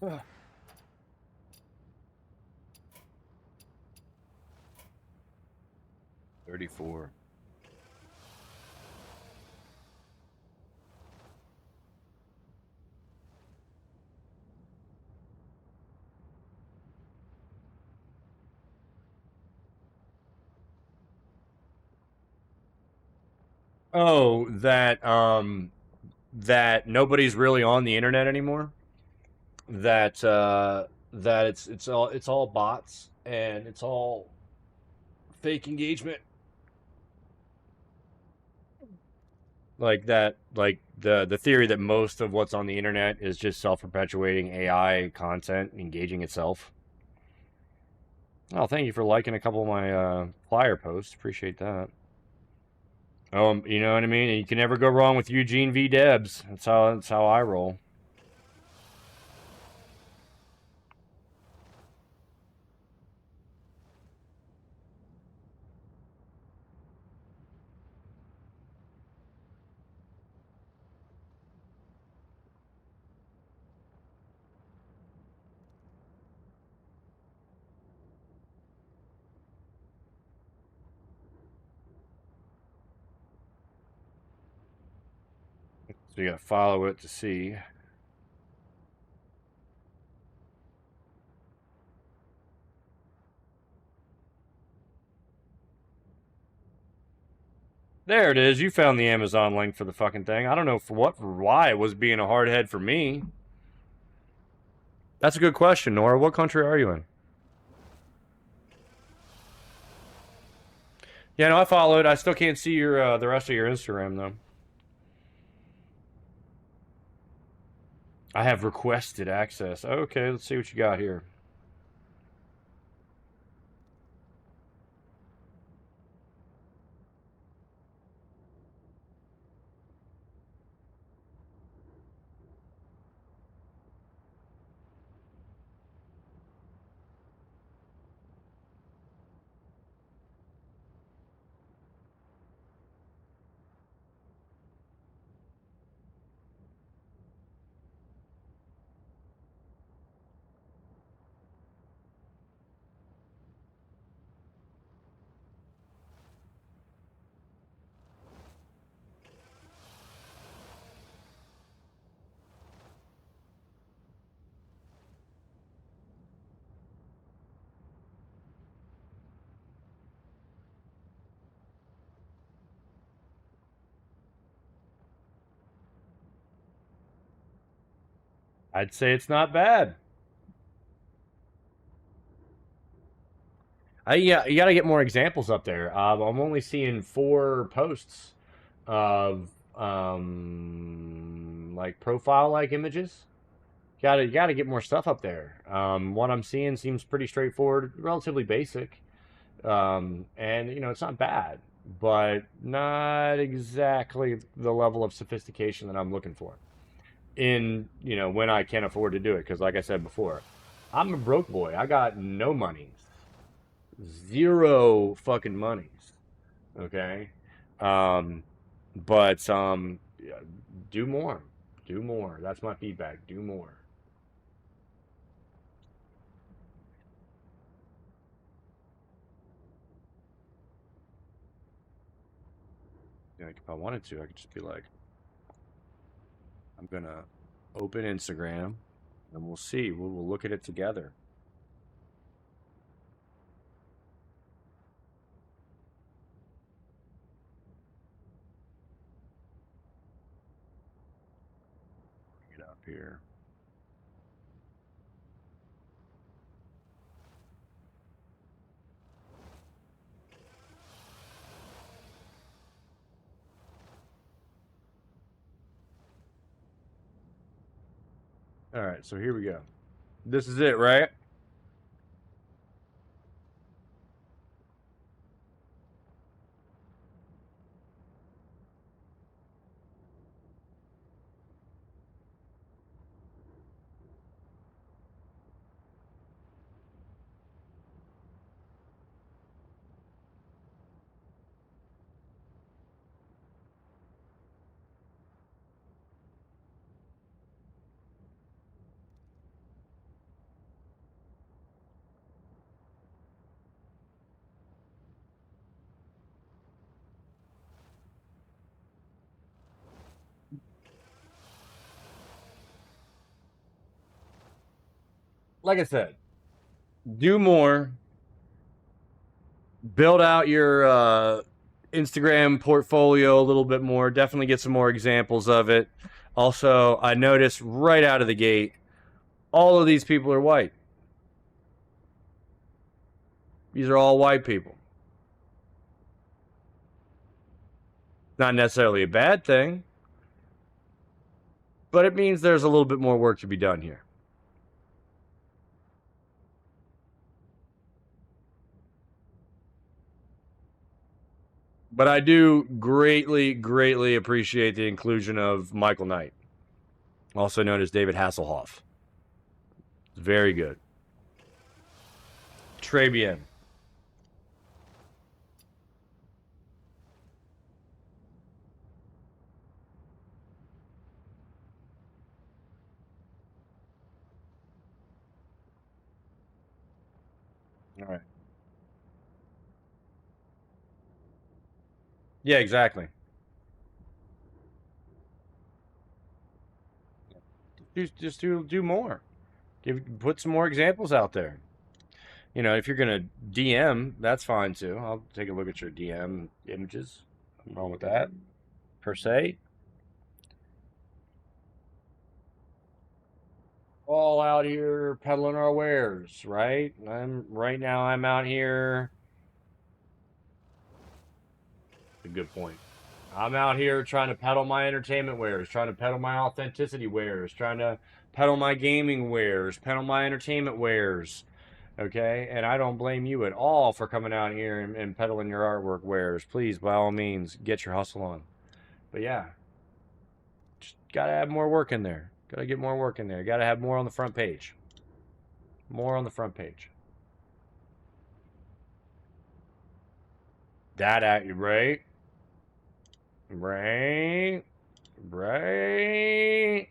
Ugh. $34. Oh, that nobody's really on the internet anymore. That it's all bots and it's all fake engagement. Like that, like the theory that most of what's on the internet is just self-perpetuating AI content engaging itself. Oh, thank you for liking a couple of my flyer posts. Appreciate that. You know what I mean? You can never go wrong with Eugene V. Debs. That's how I roll. So you gotta follow it to see. There it is. You found the Amazon link for the fucking thing. I don't know why it was being a hard head for me. That's a good question, Nora. What country are you in? Yeah, no, I followed. I still can't see your the rest of your Instagram though. I have requested access. Okay, let's see what you got here. I'd say it's not bad. Yeah, you got to get more examples up there. I'm only seeing 4 posts of like profile-like images. You gotta get more stuff up there. What I'm seeing seems pretty straightforward, relatively basic, and you know it's not bad. but not exactly the level of sophistication that I'm looking for in, you know, when I can afford to do it. Because like I said before, I'm a broke boy. I got no monies. Zero fucking monies. Okay? But yeah, do more. Do more. That's my feedback. Do more. Like if I wanted to, I could just be like, I'm gonna open Instagram and we'll see. We'll look at it together. Get up here. All right, so here we go. This is it, right? Like I said, do more. Build out your Instagram portfolio a little bit more. Definitely get some more examples of it. Also, I noticed right out of the gate, all of these people are white. These are all white people. Not necessarily a bad thing, but it means there's a little bit more work to be done here. But I do greatly, greatly appreciate the inclusion of Michael Knight, also known as David Hasselhoff. Very good. Très bien. All right. Yeah, exactly. Just do more. Put some more examples out there. You know, if you're gonna DM, that's fine too. I'll take a look at your DM images. Nothing wrong with that, per se. All out here peddling our wares, right? Right now. I'm out here. A good point. I'm out here trying to peddle my entertainment wares, trying to peddle my authenticity wares, trying to peddle my gaming wares, peddle my entertainment wares. Okay, and I don't blame you at all for coming out here and peddling your artwork wares. Please, by all means, get your hustle on. But yeah, just gotta add more work in there. Gotta get more work in there. Gotta have more on the front page. More on the front page. That at you, right? Right? Right?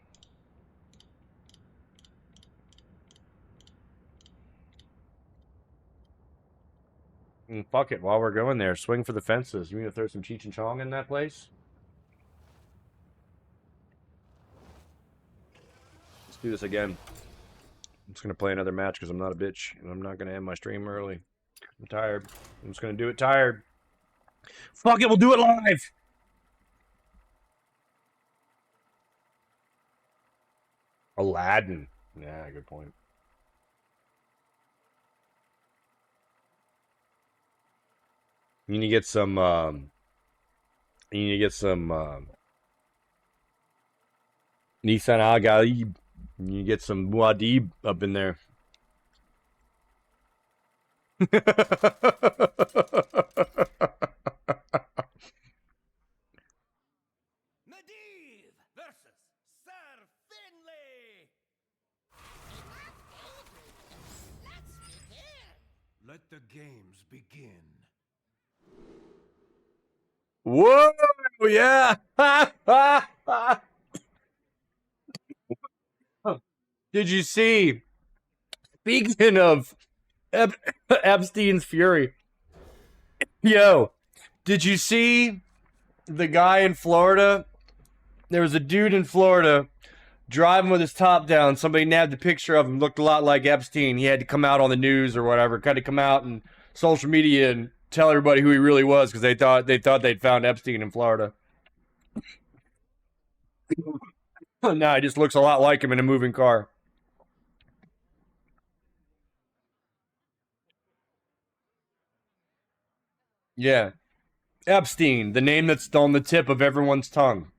And fuck it, while we're going there, swing for the fences. You need to throw some Cheech and Chong in that place? Let's do this again. I'm just going to play another match because I'm not a bitch. And I'm not going to end my stream early. I'm tired. I'm just going to do it tired. Fuck it, we'll do it live! Aladdin. Yeah, good point. You need to get some, you need to get some, Nissan Al-Ghalib. You need to get some Muad'Dib up in there. Let the games begin. Whoa, yeah. Did you see? Speaking of Epstein's fury, yo, did you see the guy in Florida? There was a dude in Florida driving with his top down. Somebody nabbed a picture of him, looked a lot like Epstein. He had to come out on the news or whatever, kind of come out and social media and tell everybody who he really was because they thought they'd found Epstein in Florida. No, he just looks a lot like him in a moving car. Yeah. Epstein, the name that's on the tip of everyone's tongue.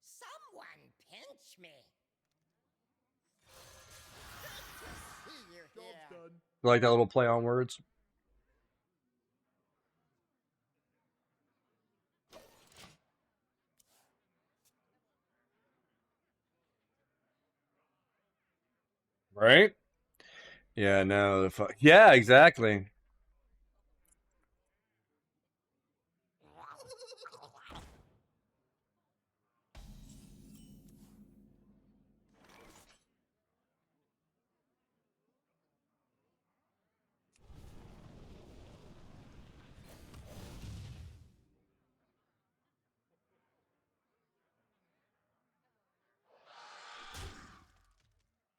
Someone pinch me. Like that little play on words? Right? Yeah, no. Yeah, exactly.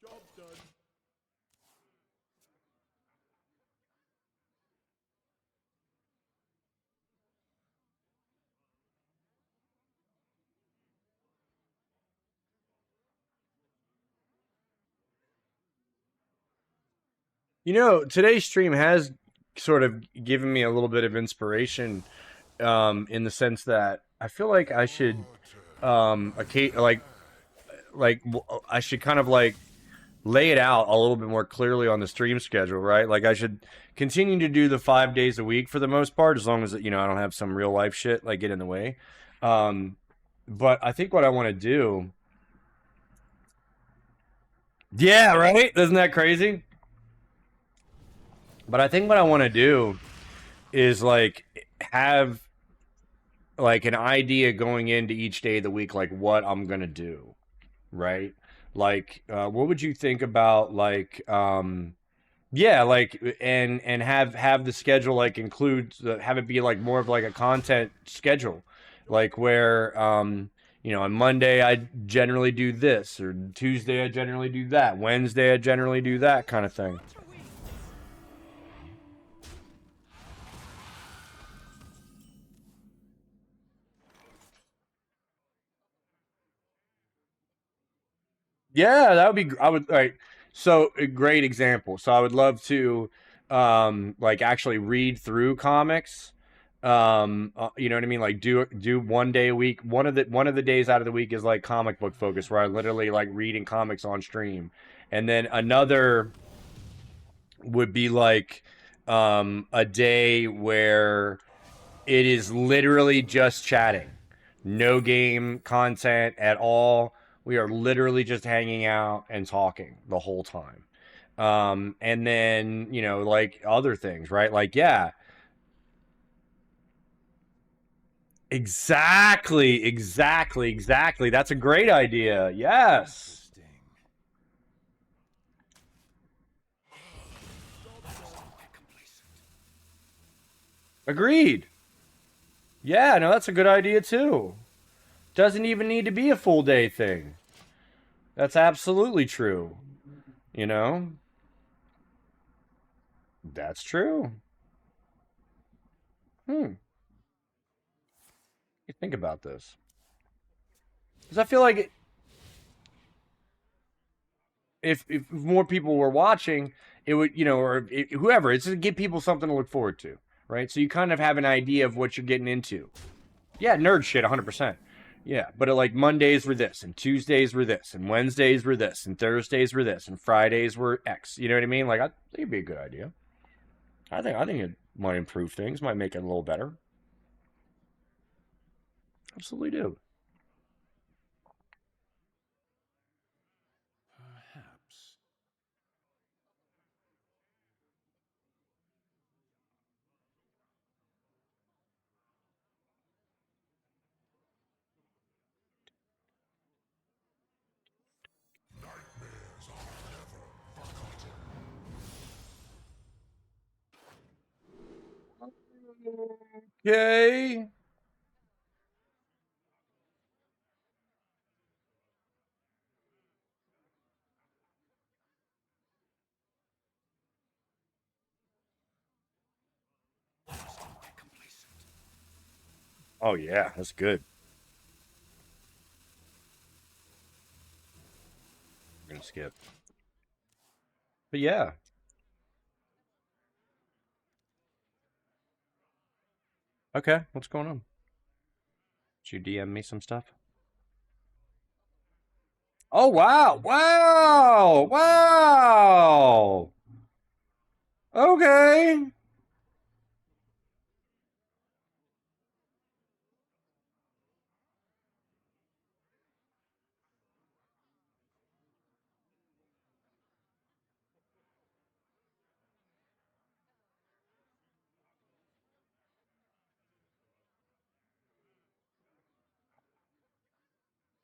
Job's done. You know, today's stream has sort of given me a little bit of inspiration, in the sense that I feel like I should, I should kind of like lay it out a little bit more clearly on the stream schedule, right? Like I should continue to do the 5 days a week for the most part, as long as I don't have some real life shit like get in the way. But I think what I want to do, yeah, right? Isn't that crazy? But I think what I want to do is like have like an idea going into each day of the week, like what I'm gonna do, right? Like, what would you think about like, yeah, like, and have the schedule like include have it be like more of like a content schedule, like where on Monday I generally do this, or Tuesday I generally do that, Wednesday I generally do that kind of thing. Yeah, that would be. I would like. So a great example. So I would love to, like actually read through comics. You know what I mean? Like do 1 day a week. One of the days out of the week is like comic book focus, where I literally like reading comics on stream, and then another would be like, a day where it is literally just chatting. No game content at all. We are literally just hanging out and talking the whole time. And then, like other things, right? Like, yeah. Exactly, exactly, exactly. That's a great idea. Yes. Agreed. Yeah, no, that's a good idea too. Doesn't even need to be a full day thing. That's absolutely true. You know? That's true. You think about this. Because I feel like if more people were watching, it would, or whoever, it's to give people something to look forward to, right? So you kind of have an idea of what you're getting into. Yeah, nerd shit, 100%. Yeah, but like Mondays were this, and Tuesdays were this, and Wednesdays were this, and Thursdays were this, and Fridays were X. You know what I mean? Like, I think it'd be a good idea. I think it might improve things, might make it a little better. Absolutely do. Okay. Oh yeah, that's good. I'm gonna skip. But yeah. Okay, what's going on? Did you DM me some stuff? Oh wow! Wow! Wow! Okay.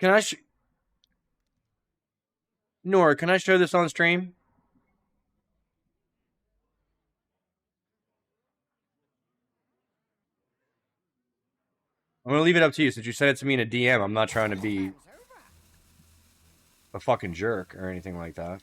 Can I Nora, can I show this on stream? I'm gonna leave it up to you since you sent it to me in a DM. I'm not trying to be a fucking jerk or anything like that.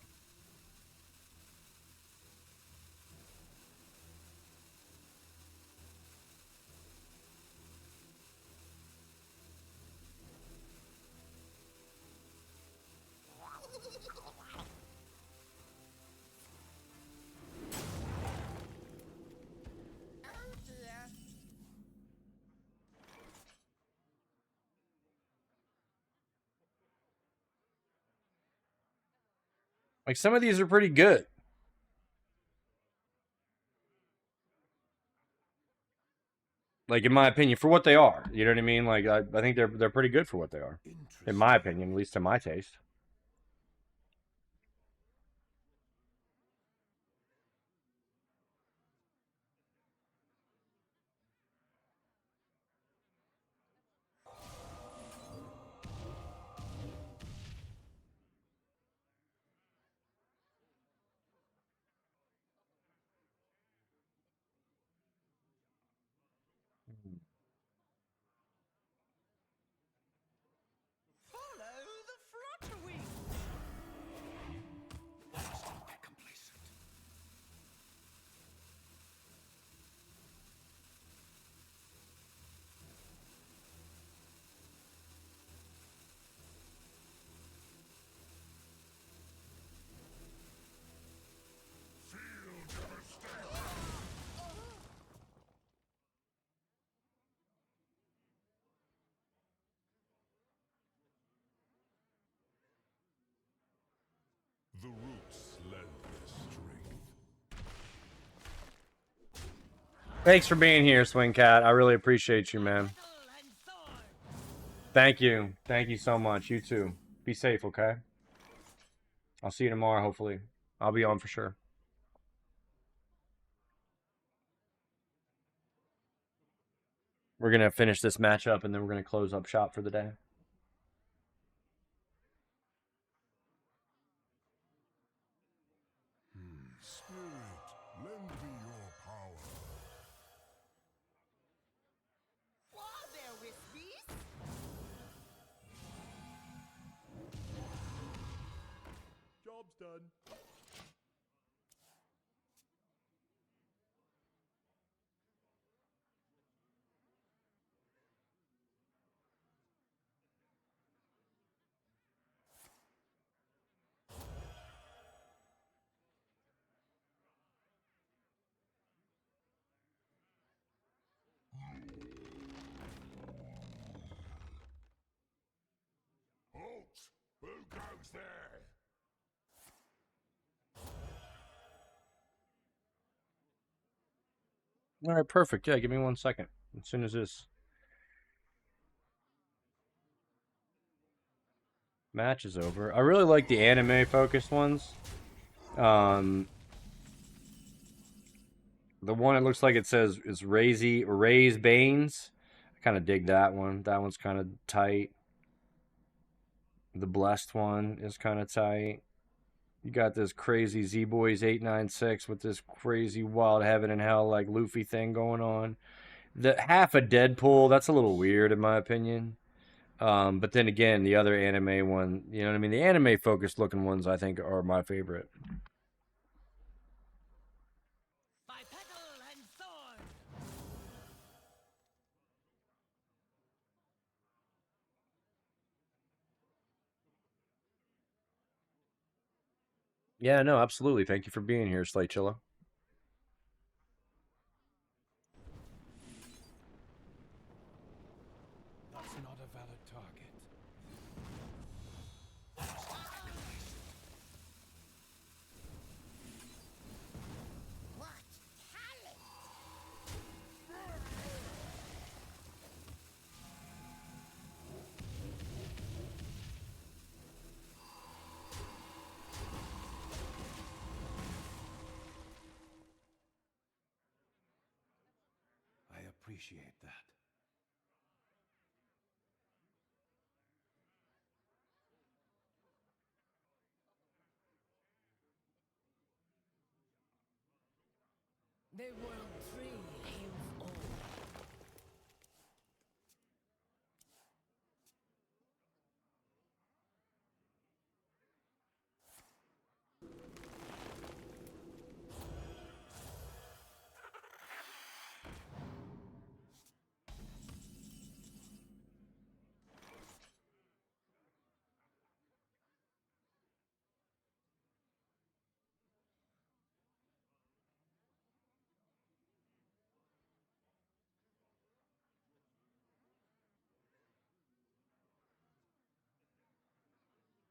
Like some of these are pretty good. Like in my opinion, for what they are. You know what I mean? Like I think they're pretty good for what they are. In my opinion, at least to my taste. The roots lend their strength. Thanks for being here, Swing Cat. I really appreciate you, man. Thank you. Thank you so much. You too. Be safe, okay? I'll see you tomorrow, hopefully. I'll be on for sure. We're going to finish this matchup, and then we're going to close up shop for the day. Spirit, lend me your power. Job's done. Halt! Who goes there? All right, perfect. Yeah, give me 1 second. As soon as this match is over. I really like the anime-focused ones. The one it looks like it says is Ray's Banes. I kind of dig that one. That one's kind of tight. The Blessed one is kind of tight. You got this crazy Z-Boys 896 with this crazy wild heaven and hell like Luffy thing going on. the half a Deadpool, that's a little weird in my opinion. But then again, the other anime one, you know what I mean? The anime focused looking ones I think are my favorite. Yeah, no, absolutely. Thank you for being here, Slaychilla. That's not a valid target. I appreciate that. The world tree heals all.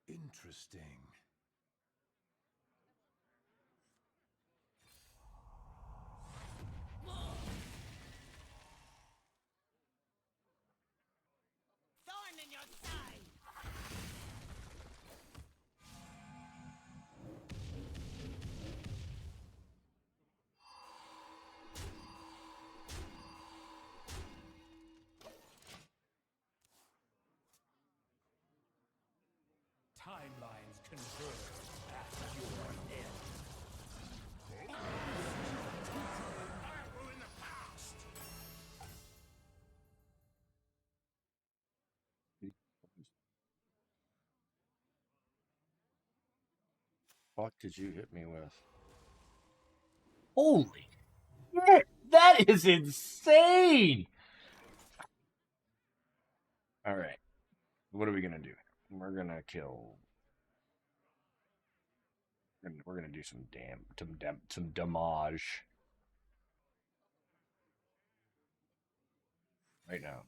Interesting. Thorn in your side. Timelines converge at your head. In the past. Fuck did you hit me with? Holy shit! That is insane! Alright. What are we gonna do? We're gonna kill. We're gonna do some some damage. Right now.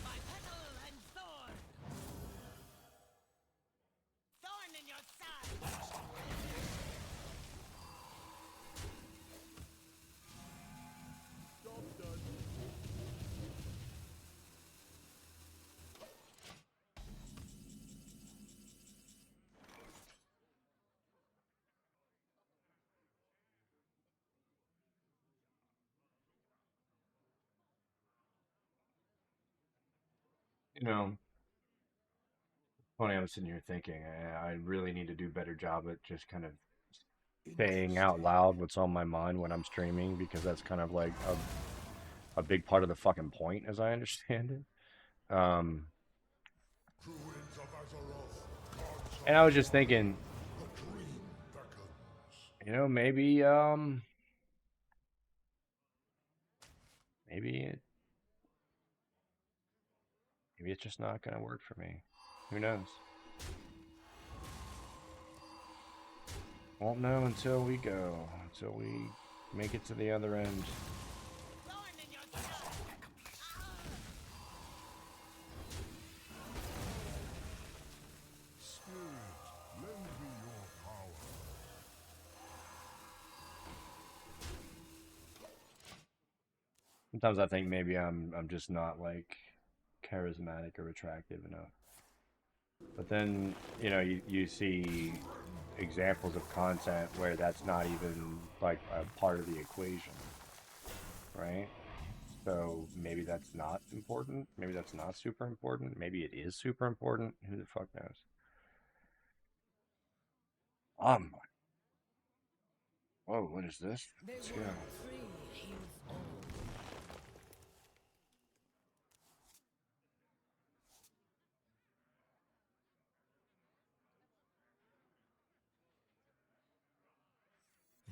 My petal and thorn. Thorn in your side. You know, funny, I was sitting here thinking, I really need to do a better job at just kind of saying out loud what's on my mind when I'm streaming, because that's kind of like a big part of the fucking point, as I understand it. And I was just thinking, you know, maybe maybe it's just not gonna work for me. Who knows? Won't know until we make it to the other end. Sometimes I think maybe I'm just not like charismatic or attractive enough. But then, you know, you see examples of content where that's not even like a part of the equation, right? So maybe that's not important. Maybe that's not super important. Maybe it is super important. Who the fuck knows? Whoa, what is this? Let's go.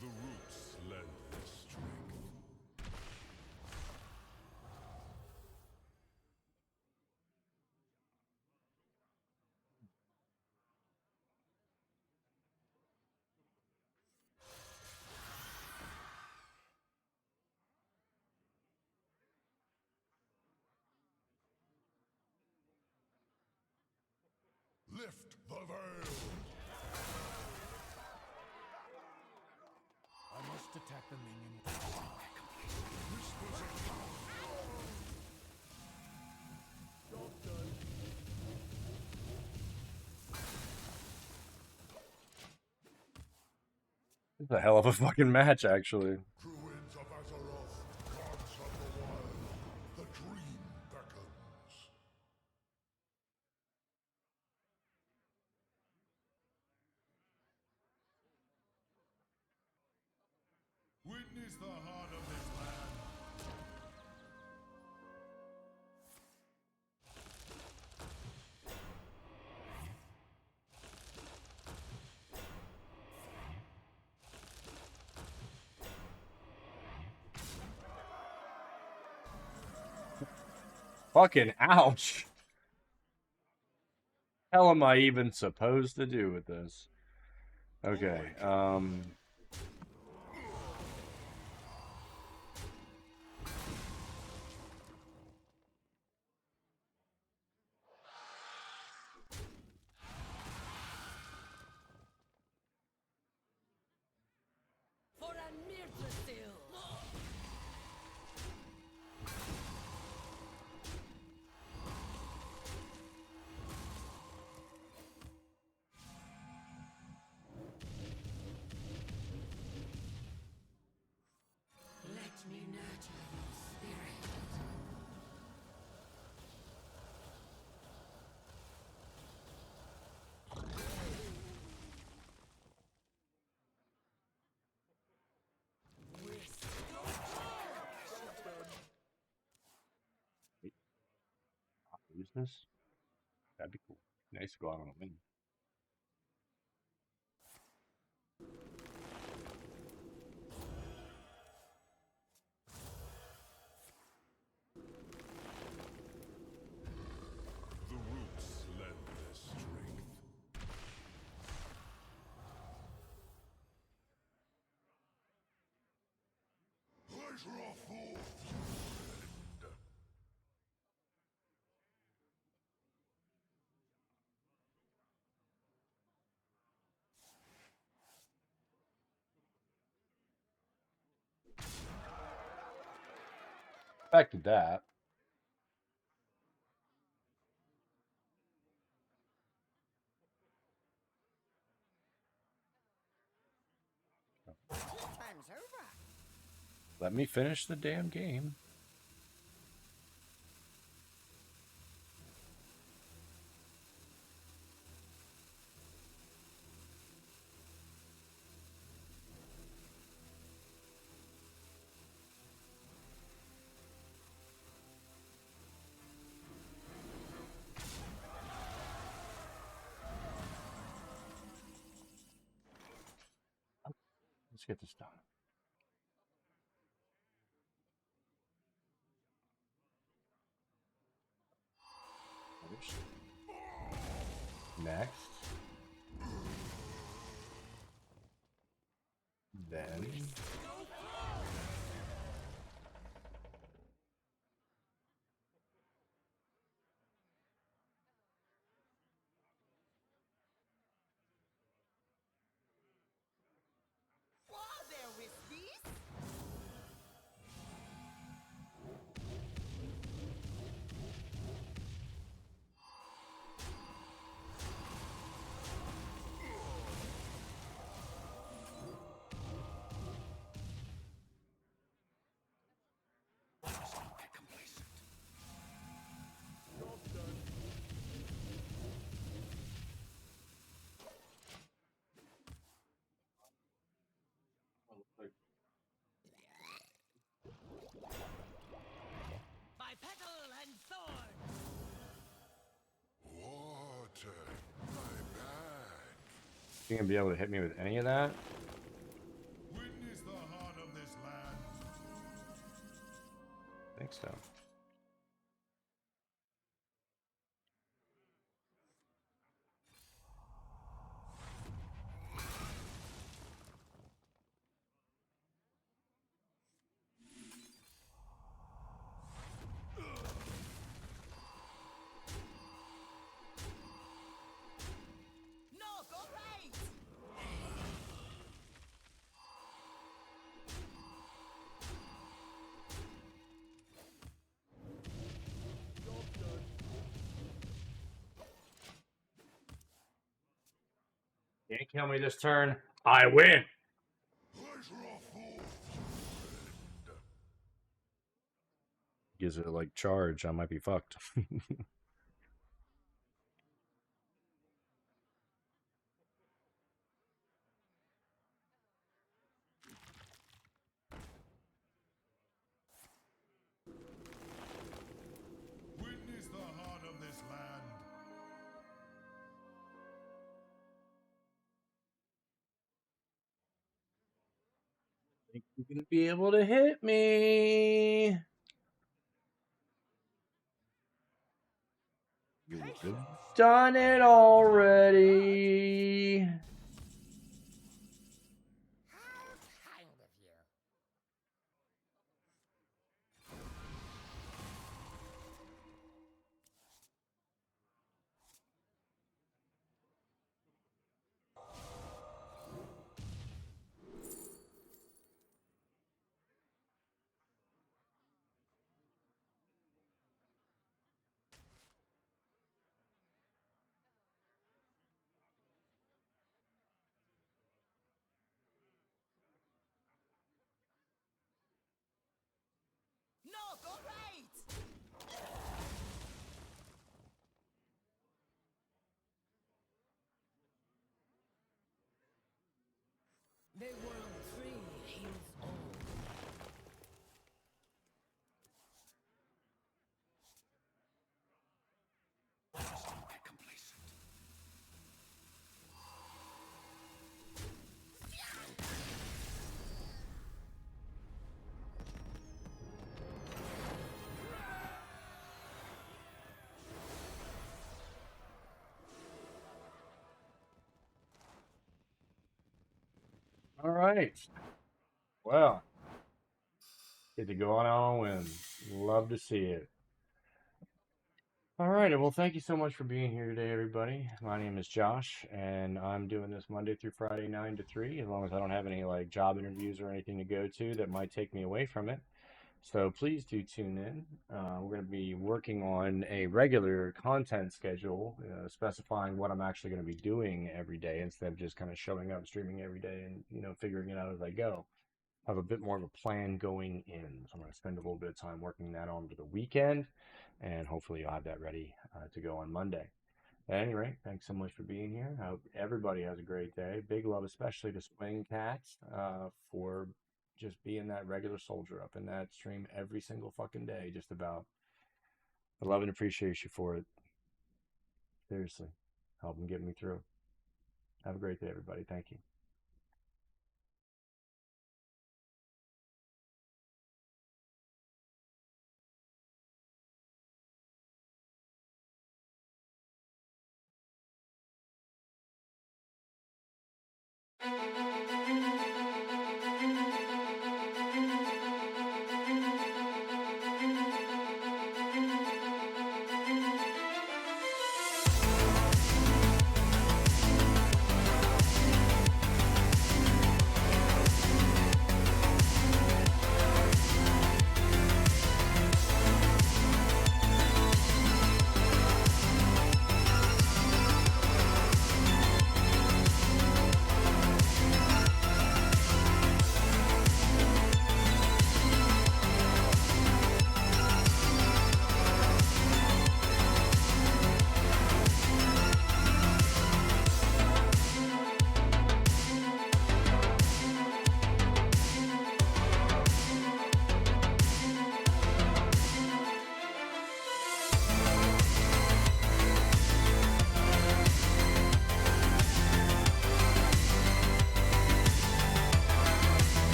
The roots lend their strength. Lift the veil. I must attack the minion. Whispers of power. This is a hell of a fucking match, actually. Druids of Azeroth, gods of the wild, the dream beckons. Witness the heart of this land. Fucking ouch. Hell am I even supposed to do with this? Okay, For a myrtle. Let me nurture your spirit. use this. That'd be cool. Nice to go out on a win. The roots lend their strength. I draw forth to defend. Expected that. Time's over. Let me finish the damn game. Let's get this done. First. Next. Then. By petal and sword. Water, my bag. You gonna be able to hit me with any of that? Witness the heart of this land. I think so. No, go right. Can't kill me this turn. I win. Gives it like charge. I might be fucked. Witness the heart of this land. Think you're gonna be able to hit me? You would have done it already. How kind of you. No, go right. The world tree heals all. All right. Well, get to go on out and win. Love to see it. All right. Well, thank you so much for being here today, everybody. My name is Josh, and I'm doing this Monday through Friday, 9 to 3, as long as I don't have any like job interviews or anything to go to that might take me away from it. So please do tune in. We're going to be working on a regular content schedule, specifying what I'm actually going to be doing every day instead of just kind of showing up, streaming every day, and figuring it out as I go. I have a bit more of a plan going in, so I'm going to spend a little bit of time working that on to the weekend, and hopefully I'll have that ready to go on Monday. At any rate, thanks so much for being here. I hope everybody has a great day. Big love, especially to Swing Cats, for just being that regular soldier up in that stream every single fucking day, just about. I love and appreciate you for it. Seriously, helping get me through. Have a great day, everybody. Thank you.